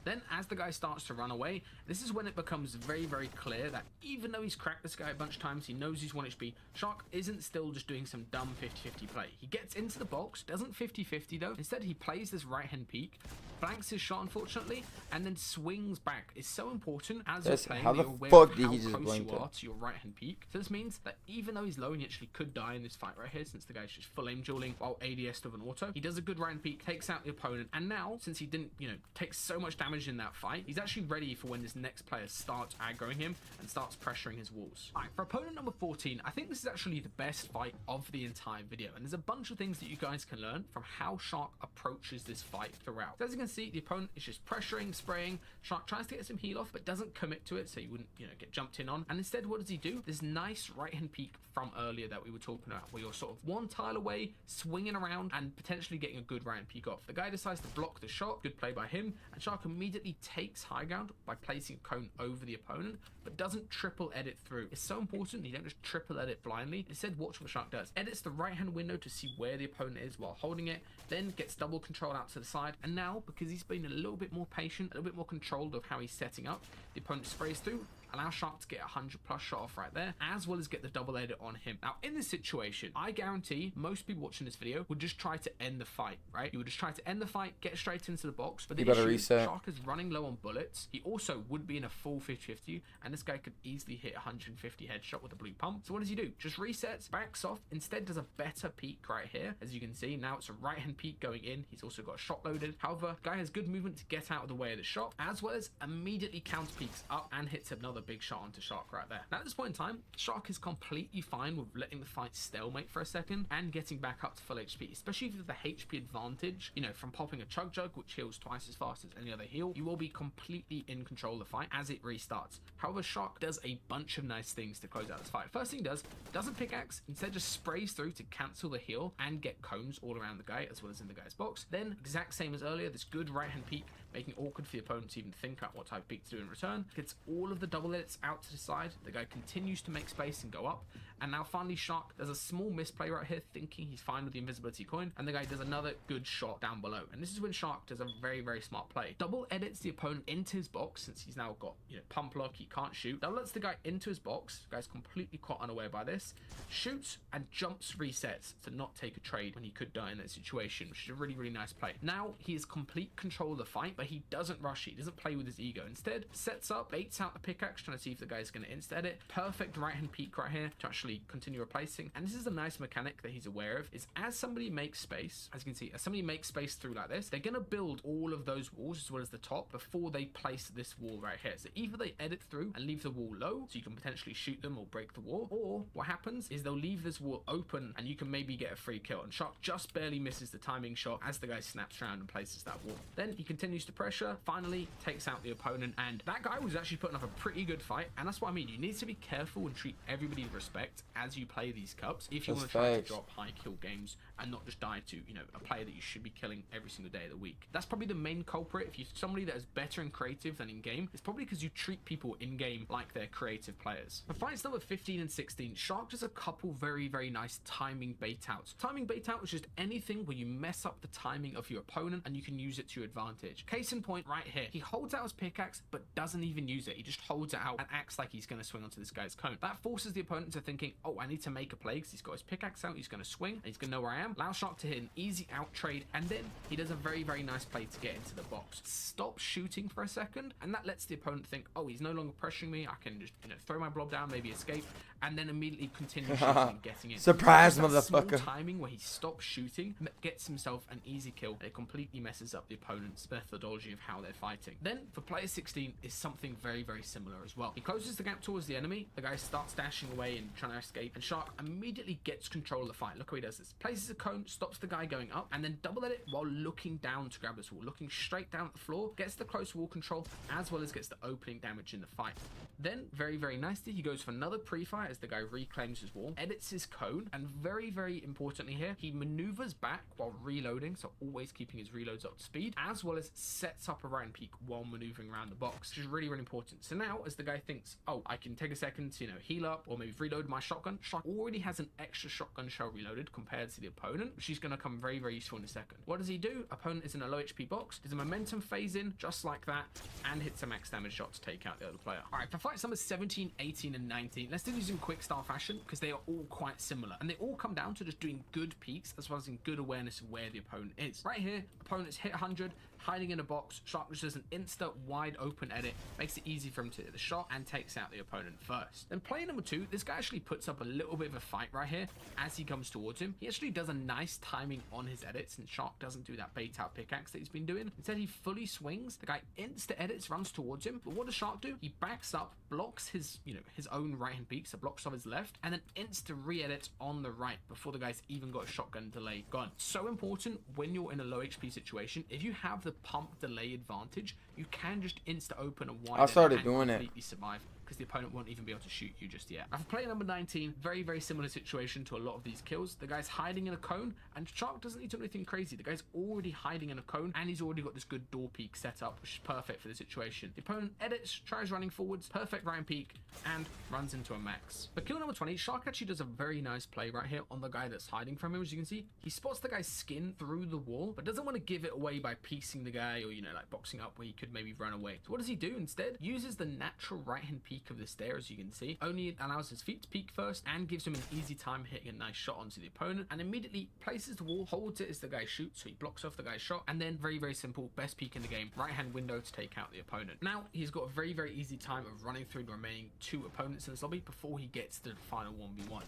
Then, as the guy starts to run away, this is when it becomes very, very clear that even though he's cracked this guy a bunch of times, he knows he's 1 HP, Shark isn't still just doing some dumb 50-50 play. He gets into the box, doesn't 50-50 though. Instead, he plays this right-hand peek, blanks his shot unfortunately, and then swings back. It's so important as you're playing that you're aware of how close you are to your right-hand peek. So this means that even though he's low and he actually could die in this fight right here, since the guy's just full aim dueling while ADS of an auto, he does a good right-hand peek, takes out the opponent, and now, since he didn't, you know, take so much damage in that fight, he's actually ready for when this next player starts aggroing him and starts pressuring his walls. Alright, for opponent number 14, I think this is actually the best fight of the entire video, and there's a bunch of things that you guys can learn from how Shark approaches this fight throughout. So as you can see, the opponent is just pressuring, spraying. Shark tries to get some heal off, but doesn't commit to it, so you wouldn't, you know, get jumped in on. And instead, what does he do? This nice right-hand peek from earlier that we were talking about, where you're sort of 1 tile away, swinging around, and potentially getting a good right-hand peek off. The guy decides to block the shot, good play by him, and Shark immediately takes high ground by placing a cone over the opponent, but doesn't triple edit through. It's so important you don't just triple edit blindly. Instead, watch what Shark does. Edits the right-hand window to see where the opponent is while holding it, then gets double control out to the side, and now, because he's been a little bit more patient, a little bit more controlled of how he's setting up, the opponent sprays through, allow Shark to get 100 plus shot off right there, as well as get the double edit on him. Now, in this situation, I guarantee most people watching this video would just try to end the fight, right? You would just try to end the fight, get straight into the box, but the issue, Shark is running low on bullets. He also would be in a full 50-50, and this guy could easily hit 150 headshot with a blue pump. So what does he do? Just resets, backs off, instead does a better peek right here. As you can see, now it's a right-hand peek going in. He's also got a shot loaded. However, guy has good movement to get out of the way of the shot, as well as immediately counter peeks up and hits another big shot onto Shark right there. Now at this point in time, Shark is completely fine with letting the fight stalemate for a second and getting back up to full HP, especially with the HP advantage, you know, from popping a chug jug, which heals twice as fast as any other heal. You will be completely in control of the fight as it restarts. However, Shark does a bunch of nice things to close out this fight. First thing he does, doesn't pickaxe, instead just sprays through to cancel the heal and get cones all around the guy as well as in the guy's box. Then, exact same as earlier, this good right-hand peek, making it awkward for the opponent to even think out what type of peek to do in return. Gets all of the double edits out to the side. The guy continues to make space and go up. And now finally Shark does a small misplay right here, thinking he's fine with the invisibility coin, and the guy does another good shot down below. And this is when Shark does a very, very smart play. Double edits the opponent into his box, since he's now got, you know, pump lock, he can't shoot. Double lets the guy into his box. The guy's completely caught unaware by this. Shoots and jumps resets to not take a trade when he could die in that situation, which is a really, really nice play. Now he has complete control of the fight but he doesn't rush it. He doesn't play with his ego. Instead, sets up, baits out the pickaxe, trying to see if the guy's going to insta-edit. Perfect right-hand peek right here to actually continue replacing. And this is a nice mechanic that he's aware of, is as somebody makes space, as you can see, as somebody makes space through like this, they're going to build all of those walls as well as the top before they place this wall right here. So either they edit through and leave the wall low, so you can potentially shoot them or break the wall, or what happens is they'll leave this wall open and you can maybe get a free kill. And Shark just barely misses the timing shot as the guy snaps around and places that wall. Then he continues to pressure, finally takes out the opponent, and that guy was actually putting up a pretty good fight. And that's what I mean, you need to be careful and treat everybody with respect as you play these cups if you want to try to drop high kill games and not just die to, you know, a player that you should be killing every single day of the week. That's probably the main culprit. If you're somebody that is better in creative than in game, it's probably because you treat people in game like they're creative players. For fights number 15 and 16, Shark does a couple very nice timing bait outs. Timing bait out is just anything where you mess up the timing of your opponent and you can use it to your advantage. Case in point right here, he holds out his pickaxe but doesn't even use it. He just holds it out and acts like he's going to swing onto this guy's cone. That forces the opponent to thinking, oh, I need to make a play because he's got his pickaxe out, he's going to swing and he's going to know where I am. Allows Shark to hit an easy out trade, and then he does a very nice play to get into the box. Stop shooting for a second, and that lets the opponent think, oh, he's no longer pressuring me, I can just, you know, throw my blob down, maybe escape, and then immediately continue shooting and getting in. Surprise, motherfucker. motherfucker. Timing where he stops shooting, gets himself an easy kill, and it completely messes up the opponent's methodology of how they're fighting. Then for player 16 is something very similar as well. He closes the gap towards the enemy, the guy starts dashing away and trying to escape, and Shark immediately gets control of the fight. Look how he does this. Places a cone, stops the guy going up, and then double edit while looking down to grab this wall, looking straight down at the floor, gets the close wall control as well as gets the opening damage in the fight. Then very nicely, he goes for another pre-fire as the guy reclaims his wall, edits his cone, and very importantly here, he maneuvers back while reloading, so always keeping his reloads up to speed, as well as sets up a right peak while maneuvering around the box, which is really important. So now as the guy thinks, oh, I can take a second to, you know, heal up or maybe reload my shotgun, Shark already has an extra shotgun shell reloaded compared to the opponent, which is going to come very useful in a second. What does he do? Opponent is in a low HP box, does a momentum phase in just like that, and hits a max damage shot to take out the other player. Alright, for fights number 17, 18, and 19, let's do these in quick style fashion because they are all quite similar, and they all come down to just doing good peaks as well as in good awareness of where the opponent is. Right here, opponent's hit 100, hiding in a box. Shark just does an instant wide open edit, makes it easy for him to hit the shot and takes out the opponent first. Then player number 2, this guy actually puts up a little bit of a fight right here as he comes towards him. He actually does a nice timing on his edits, and Shark doesn't do that bait out pickaxe that he's been doing. Instead, he fully swings. The guy insta edits, runs towards him, but what does Shark do? He backs up, blocks his, you know, his own right hand peak, so blocks off his left, and then insta re-edits on the right before the guy's even got a shotgun delay gone. So important when you're in a low HP situation. If you have the pump delay advantage, you can just insta open a wide I started and doing completely survive, because the opponent won't even be able to shoot you just yet. Now for player number 19, very similar situation to a lot of these kills. The guy's hiding in a cone, and Shark doesn't need to do anything crazy. The guy's already hiding in a cone, and he's already got this good door peek set up, which is perfect for the situation. The opponent edits, tries running forwards, perfect right peek, and runs into a max. For kill number 20, Shark actually does a very nice play right here on the guy that's hiding from him. As you can see, he spots the guy's skin through the wall, but doesn't want to give it away by piecing the guy or, you know, like boxing up where he could maybe run away. So what does he do instead? Uses the natural right hand peak of the stair, as you can see, only allows his feet to peek first and gives him an easy time hitting a nice shot onto the opponent, and immediately places the wall, holds it as the guy shoots, so he blocks off the guy's shot, and then very simple, best peek in the game, right hand window to take out the opponent. Now he's got a very easy time of running through the remaining 2 opponents in this lobby before he gets to the final 1v1.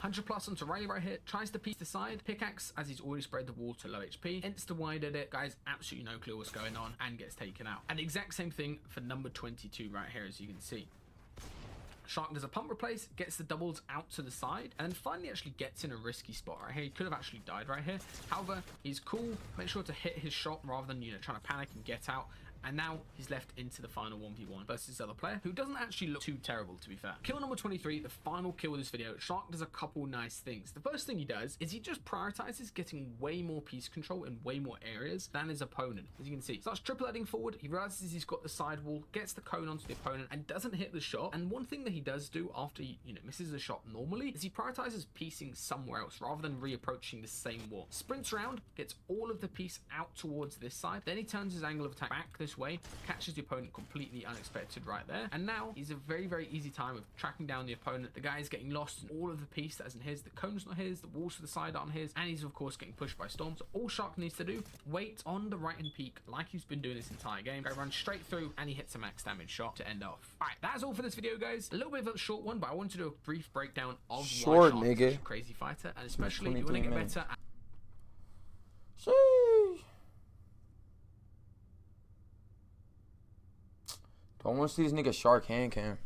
100 plus onto Riley right here, tries to piece the side, pickaxe as he's already spread the wall to low HP, insta wide edit, guys absolutely no clue what's going on, and gets taken out. And the exact same thing for number 22 right here, as you can see. Shark does a pump replace, gets the doubles out to the side, and then finally actually gets in a risky spot right here. He could have actually died right here. However, he's cool, makes sure to hit his shot rather than, you know, trying to panic and get out. And now he's left into the final 1v1 versus this other player who doesn't actually look too terrible, to be fair. Kill number 23, the final kill of this video. Shark does a couple nice things. The first thing he does is he just prioritizes getting way more piece control in way more areas than his opponent. As you can see, starts triple heading forward. He realizes he's got the side wall, gets the cone onto the opponent, and doesn't hit the shot. And one thing that he does do after he, you know, misses the shot normally is he prioritizes piecing somewhere else rather than reapproaching the same wall. Sprints around, gets all of the piece out towards this side. Then he turns his angle of attack back this this way, catches the opponent completely unexpected right there. And now he's a very, very easy time of tracking down the opponent. The guy is getting lost in all of the piece that isn't his. The cone's not his, the walls to the side aren't his, and he's of course getting pushed by Storm. So all Shark needs to do, wait on the right hand peak like he's been doing this entire game. Go run straight through and he hits a max damage shot to end off. Alright, that's all for this video, guys. A little bit of a short one, but I wanted to do a brief breakdown of why Shark is such a crazy fighter, and especially if you want to get better at Don't want to see this nigga Shark hand cam.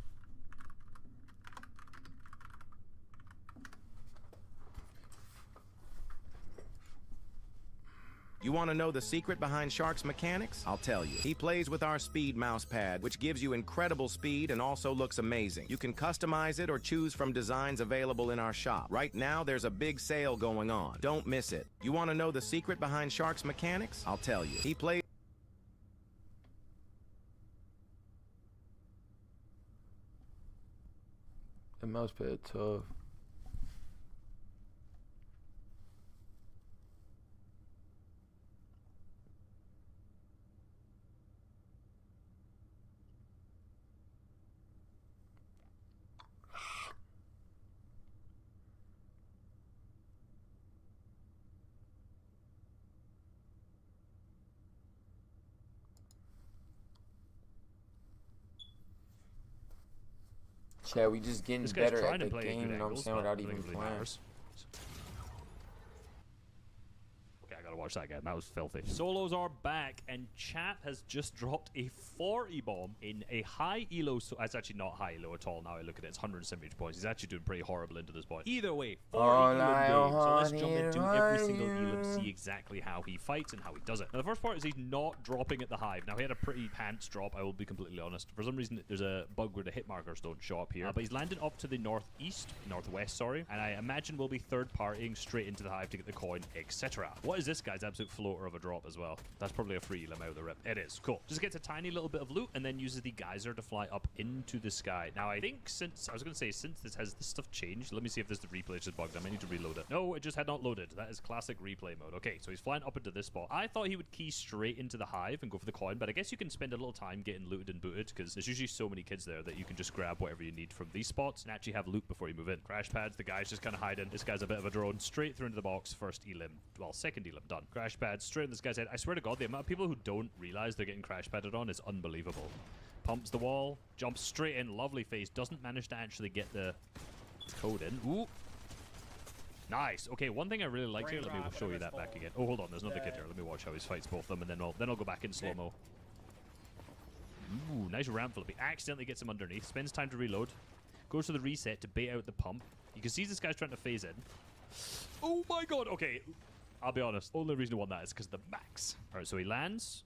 You want to know the secret behind Shark's mechanics? I'll tell you. He plays with our speed mouse pad, which gives you incredible speed and also looks amazing. You can customize it or choose from designs available in our shop. Right now, there's a big sale going on. Don't miss it. You want to know the secret behind Shark's mechanics? I'll tell you. He plays... The mouse pad tough. Chat, we just getting better at the game, you know what I'm saying, without even playing. Okay, I gotta watch that again. That was filthy. Solos are back, and chat has just dropped a 40 bomb in a high elo. So it's actually not high elo at all now I look at it. It's 170 points. He's actually doing pretty horrible into this point. Either way, 40 elim game. So let's jump into every single elim, see exactly how he fights and how he does it. Now, the first part is he's not dropping at the hive. Now, he had a pretty pants drop, I will be completely honest. For some reason, there's a bug where the hit markers don't show up here. But he's landed up to the northwest, sorry. And I imagine we'll be third-partying straight into the hive to get the coin, etc. What is this guy's absolute floater of a drop as well? That's probably a free elim out of the rip. It is. Cool. Just gets a tiny little bit of loot and then uses the geyser to fly up into the sky. Now, I think since this has this stuff changed, let me see if this replay just bugged. I might need to reload it. No, it just had not loaded. That is classic replay mode. Okay, so he's flying up into this spot. I thought he would key straight into the hive and go for the coin, but I guess you can spend a little time getting looted and booted because there's usually so many kids there that you can just grab whatever you need from these spots and actually have loot before you move in. Crash pads, the guy's just kind of hiding. This guy's a bit of a drone. Straight through into the box. First elim. Well, second elim done. Crash pads, straight in this guy's head. I swear to God, the amount of people who don't realize they're getting crash padded on is unbelievable. Pumps the wall, jumps straight in, lovely face, doesn't manage to actually get the code in. Ooh. Nice. Okay, one thing I really like here, let me show you that back again. Oh, hold on, there's another kid here. Let me watch how he fights both of them, and then I'll go back in slow-mo. Ooh, nice ramp flip. He accidentally gets him underneath, spends time to reload, goes to the reset to bait out the pump. You can see this guy's trying to phase in. Oh my God, okay. I'll be honest, only reason I won that is because of the max. Alright, so he lands.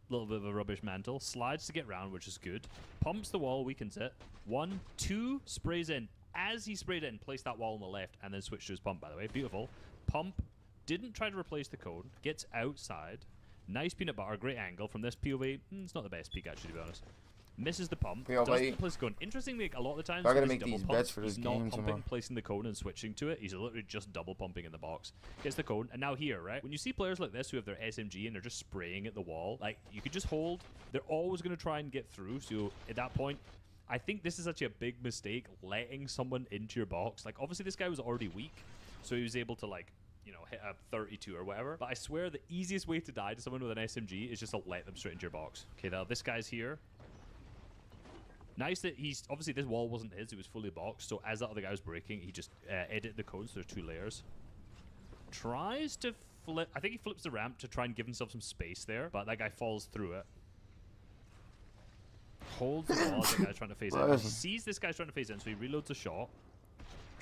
Little bit of a rubbish mantle. Slides to get round, which is good. Pumps the wall, weakens it. 1, 2, sprays in. As he sprayed in, placed that wall on the left, and then switched to his pump, by the way. Beautiful. Pump. Didn't try to replace the code. Gets outside. Nice peanut butter. Great angle. From this POV, it's not the best peek, actually, to be honest. Misses the pump. Doesn't place the cone. Interestingly, a lot of the times, I gotta make these bets for this he's game not pumping, placing the cone and switching to it. He's literally just double pumping in the box. Gets the cone, and now here, right? When you see players like this who have their SMG and they're just spraying at the wall, like, you could just hold. They're always going to try and get through. So at that point, I think this is actually a big mistake, letting someone into your box. Like, obviously, this guy was already weak, so he was able to, like, you know, hit a 32 or whatever. But I swear the easiest way to die to someone with an SMG is just to let them straight into your box. Okay, now this guy's here. Nice that he's... Obviously, this wall wasn't his. It was fully boxed. So as that other guy was breaking, he just edited the code. So there's 2 layers. Tries to flip... I think he flips the ramp to try and give himself some space there. But that guy falls through it. Holds the wall as the guy's trying to phase in. He sees this guy's trying to phase in, so he reloads a shot.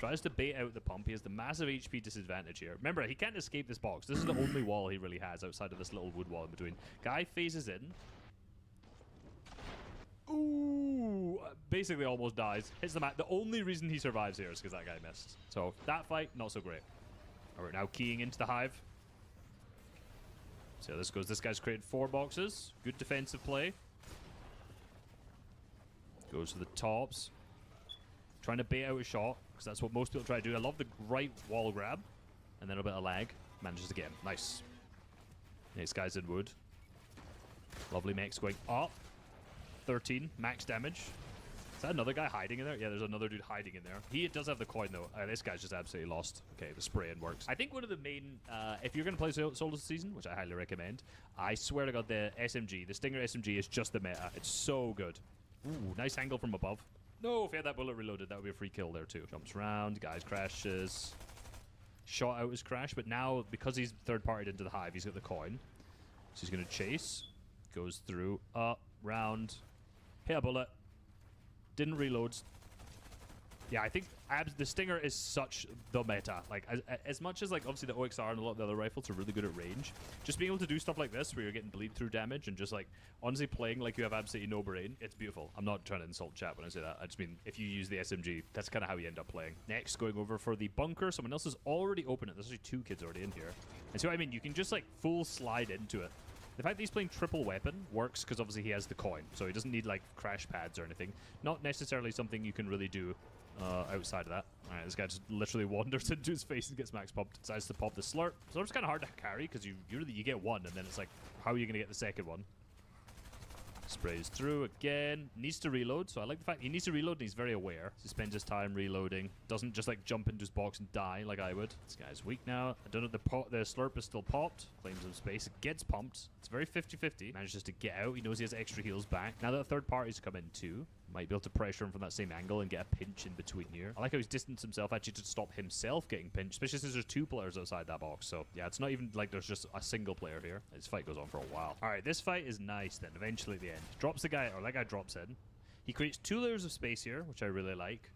Tries to bait out the pump. He has the massive HP disadvantage here. Remember, he can't escape this box. This is the only wall he really has outside of this little wood wall in between. Guy phases in. Ooh, basically almost dies. Hits the mat. The only reason he survives here is because that guy missed. So that fight, not so great. All right, now keying into the hive. See how this goes. This guy's created 4 boxes. Good defensive play. Goes to the tops. Trying to bait out a shot, because that's what most people try to do. I love the right wall grab. And then a bit of lag. Manages to get him. Nice. This guy's in wood. Lovely mix going up. 13 max damage. Is that another guy hiding in there? Yeah, there's another dude hiding in there. He does have the coin, though. This guy's just absolutely lost. Okay, the spraying works. I think one of the main... if you're going to play solo this season, which I highly recommend, I swear to God, the SMG, the Stinger SMG is just the meta. It's so good. Ooh, nice angle from above. No, if he had that bullet reloaded, that would be a free kill there, too. Jumps around, guys crashes. Shot out his crash, but now, because he's third-partied into the hive, he's got the coin. So he's going to chase. Goes through, up, round. Hit a bullet. Didn't reload. Yeah, I think the Stinger is such the meta. Like, as much as, like, obviously the OXR and a lot of the other rifles are really good at range, just being able to do stuff like this where you're getting bleed-through damage and just, like, honestly playing like you have absolutely no brain, it's beautiful. I'm not trying to insult chat when I say that. I just mean, if you use the SMG, that's kind of how you end up playing. Next, going over for the bunker. Someone else has already opened it. There's actually 2 kids already in here. And so, I mean, you can just, like, full slide into it. The fact that he's playing triple weapon works because obviously he has the coin, so he doesn't need like crash pads or anything. Not necessarily something you can really do outside of that. Alright, this guy just literally wanders into his face and gets max pumped. Decides to pop the slurp. Slurp's kind of hard to carry because you get one and then it's like, how are you going to get the second one? Sprays through again. Needs to reload, so I like the fact he needs to reload and he's very aware. So he spends his time reloading. Doesn't just like jump into his box and die like I would. This guy's weak now. I don't know, the slurp is still popped. Claims some space. It gets pumped. It's very 50-50. Manages to get out. He knows he has extra heals back. Now that the third party's come in too, might be able to pressure him from that same angle and get a pinch in between here. I like how he's distanced himself actually to stop himself getting pinched, especially since there's 2 players outside that box. So yeah, it's not even like there's just a single player here. This fight goes on for a while. All right, this fight is nice then. Eventually at the end. Drops the guy, or that guy drops in. He creates 2 layers of space here, which I really like.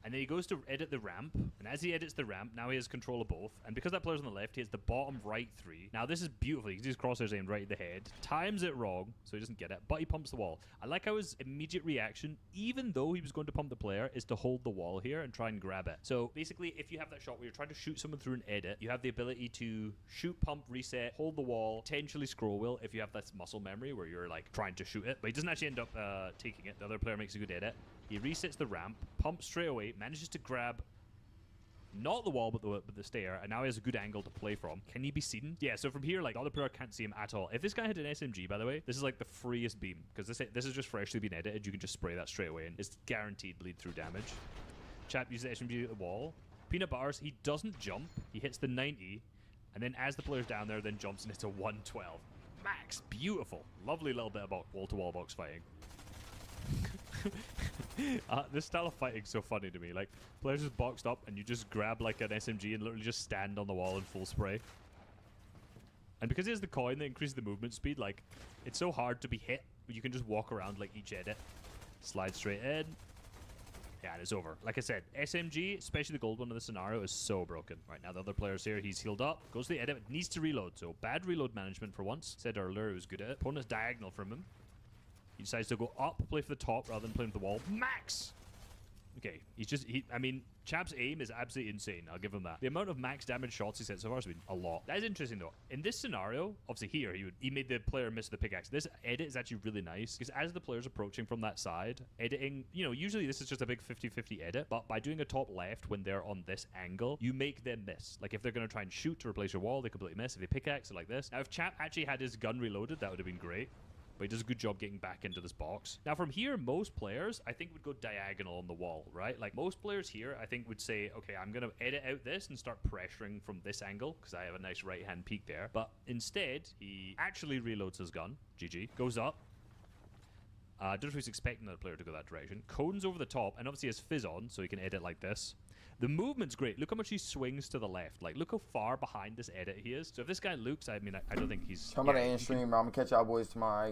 And then he goes to edit the ramp. And as he edits the ramp, now he has control of both. And because that player's on the left, he has the bottom right 3. Now this is beautiful. He his crosshairs aimed right at the head. Times it wrong, so he doesn't get it. But he pumps the wall. I like how his immediate reaction, even though he was going to pump the player, is to hold the wall here and try and grab it. So basically, if you have that shot where you're trying to shoot someone through an edit, you have the ability to shoot, pump, reset, hold the wall, potentially scroll wheel if you have that muscle memory where you're like trying to shoot it. But he doesn't actually end up taking it. The other player makes a good edit. He resets the ramp, pumps straight away, manages to grab not the wall, but the stair, and now he has a good angle to play from. Can he be seen? Yeah, so from here, like, the other player can't see him at all. If this guy had an SMG, by the way, this is like the freest beam, because this has just freshly been edited. You can just spray that straight away, and it's guaranteed bleed-through damage. Chap uses the SMG at the wall. Peanut Butters, he doesn't jump. He hits the 90, and then as the player's down there, then jumps and hits a 112. Max, beautiful. Lovely little bit about wall-to-wall box fighting. This style of fighting is so funny to me. Like, players just boxed up and you just grab like an SMG and literally just stand on the wall in full spray. And because he has the coin that increases the movement speed, like, it's so hard to be hit. You can just walk around like each edit. Slide straight in. Yeah, and it's over. Like I said, SMG, especially the gold one in this scenario, is so broken. Right, now the other player's here. He's healed up. Goes to the edit. Needs to reload. So bad reload management for once. Said earlier he was good at it. Opponent's diagonal from him. He decides to go up, play for the top rather than playing for the wall. Max! Okay, I mean, Chap's aim is absolutely insane. I'll give him that. The amount of max damage shots he's hit so far has been a lot. That is interesting, though. In this scenario, obviously here, he made the player miss the pickaxe. This edit is actually really nice, because as the player's approaching from that side, editing, you know, usually this is just a big 50-50 edit, but by doing a top left when they're on this angle, you make them miss. Like, if they're going to try and shoot to replace your wall, they completely miss. If they pickaxe, like this. Now, if Chap actually had his gun reloaded, that would have been great. But he does a good job getting back into this box. Now from here, most players, I think, would go diagonal on the wall, right? Like most players here, I think, would say, okay, I'm going to edit out this and start pressuring from this angle because I have a nice right-hand peek there. But instead, he actually reloads his gun. GG. Goes up. I don't know if he's expecting the player to go that direction. Cones over the top, and obviously has fizz on, so he can edit like this. The movement's great. Look how much he swings to the left. Like, look how far behind this edit he is. So if this guy looks, I mean, I don't think he's... I'm about to end stream, bro. I'm going to catch y'all boys tomorrow.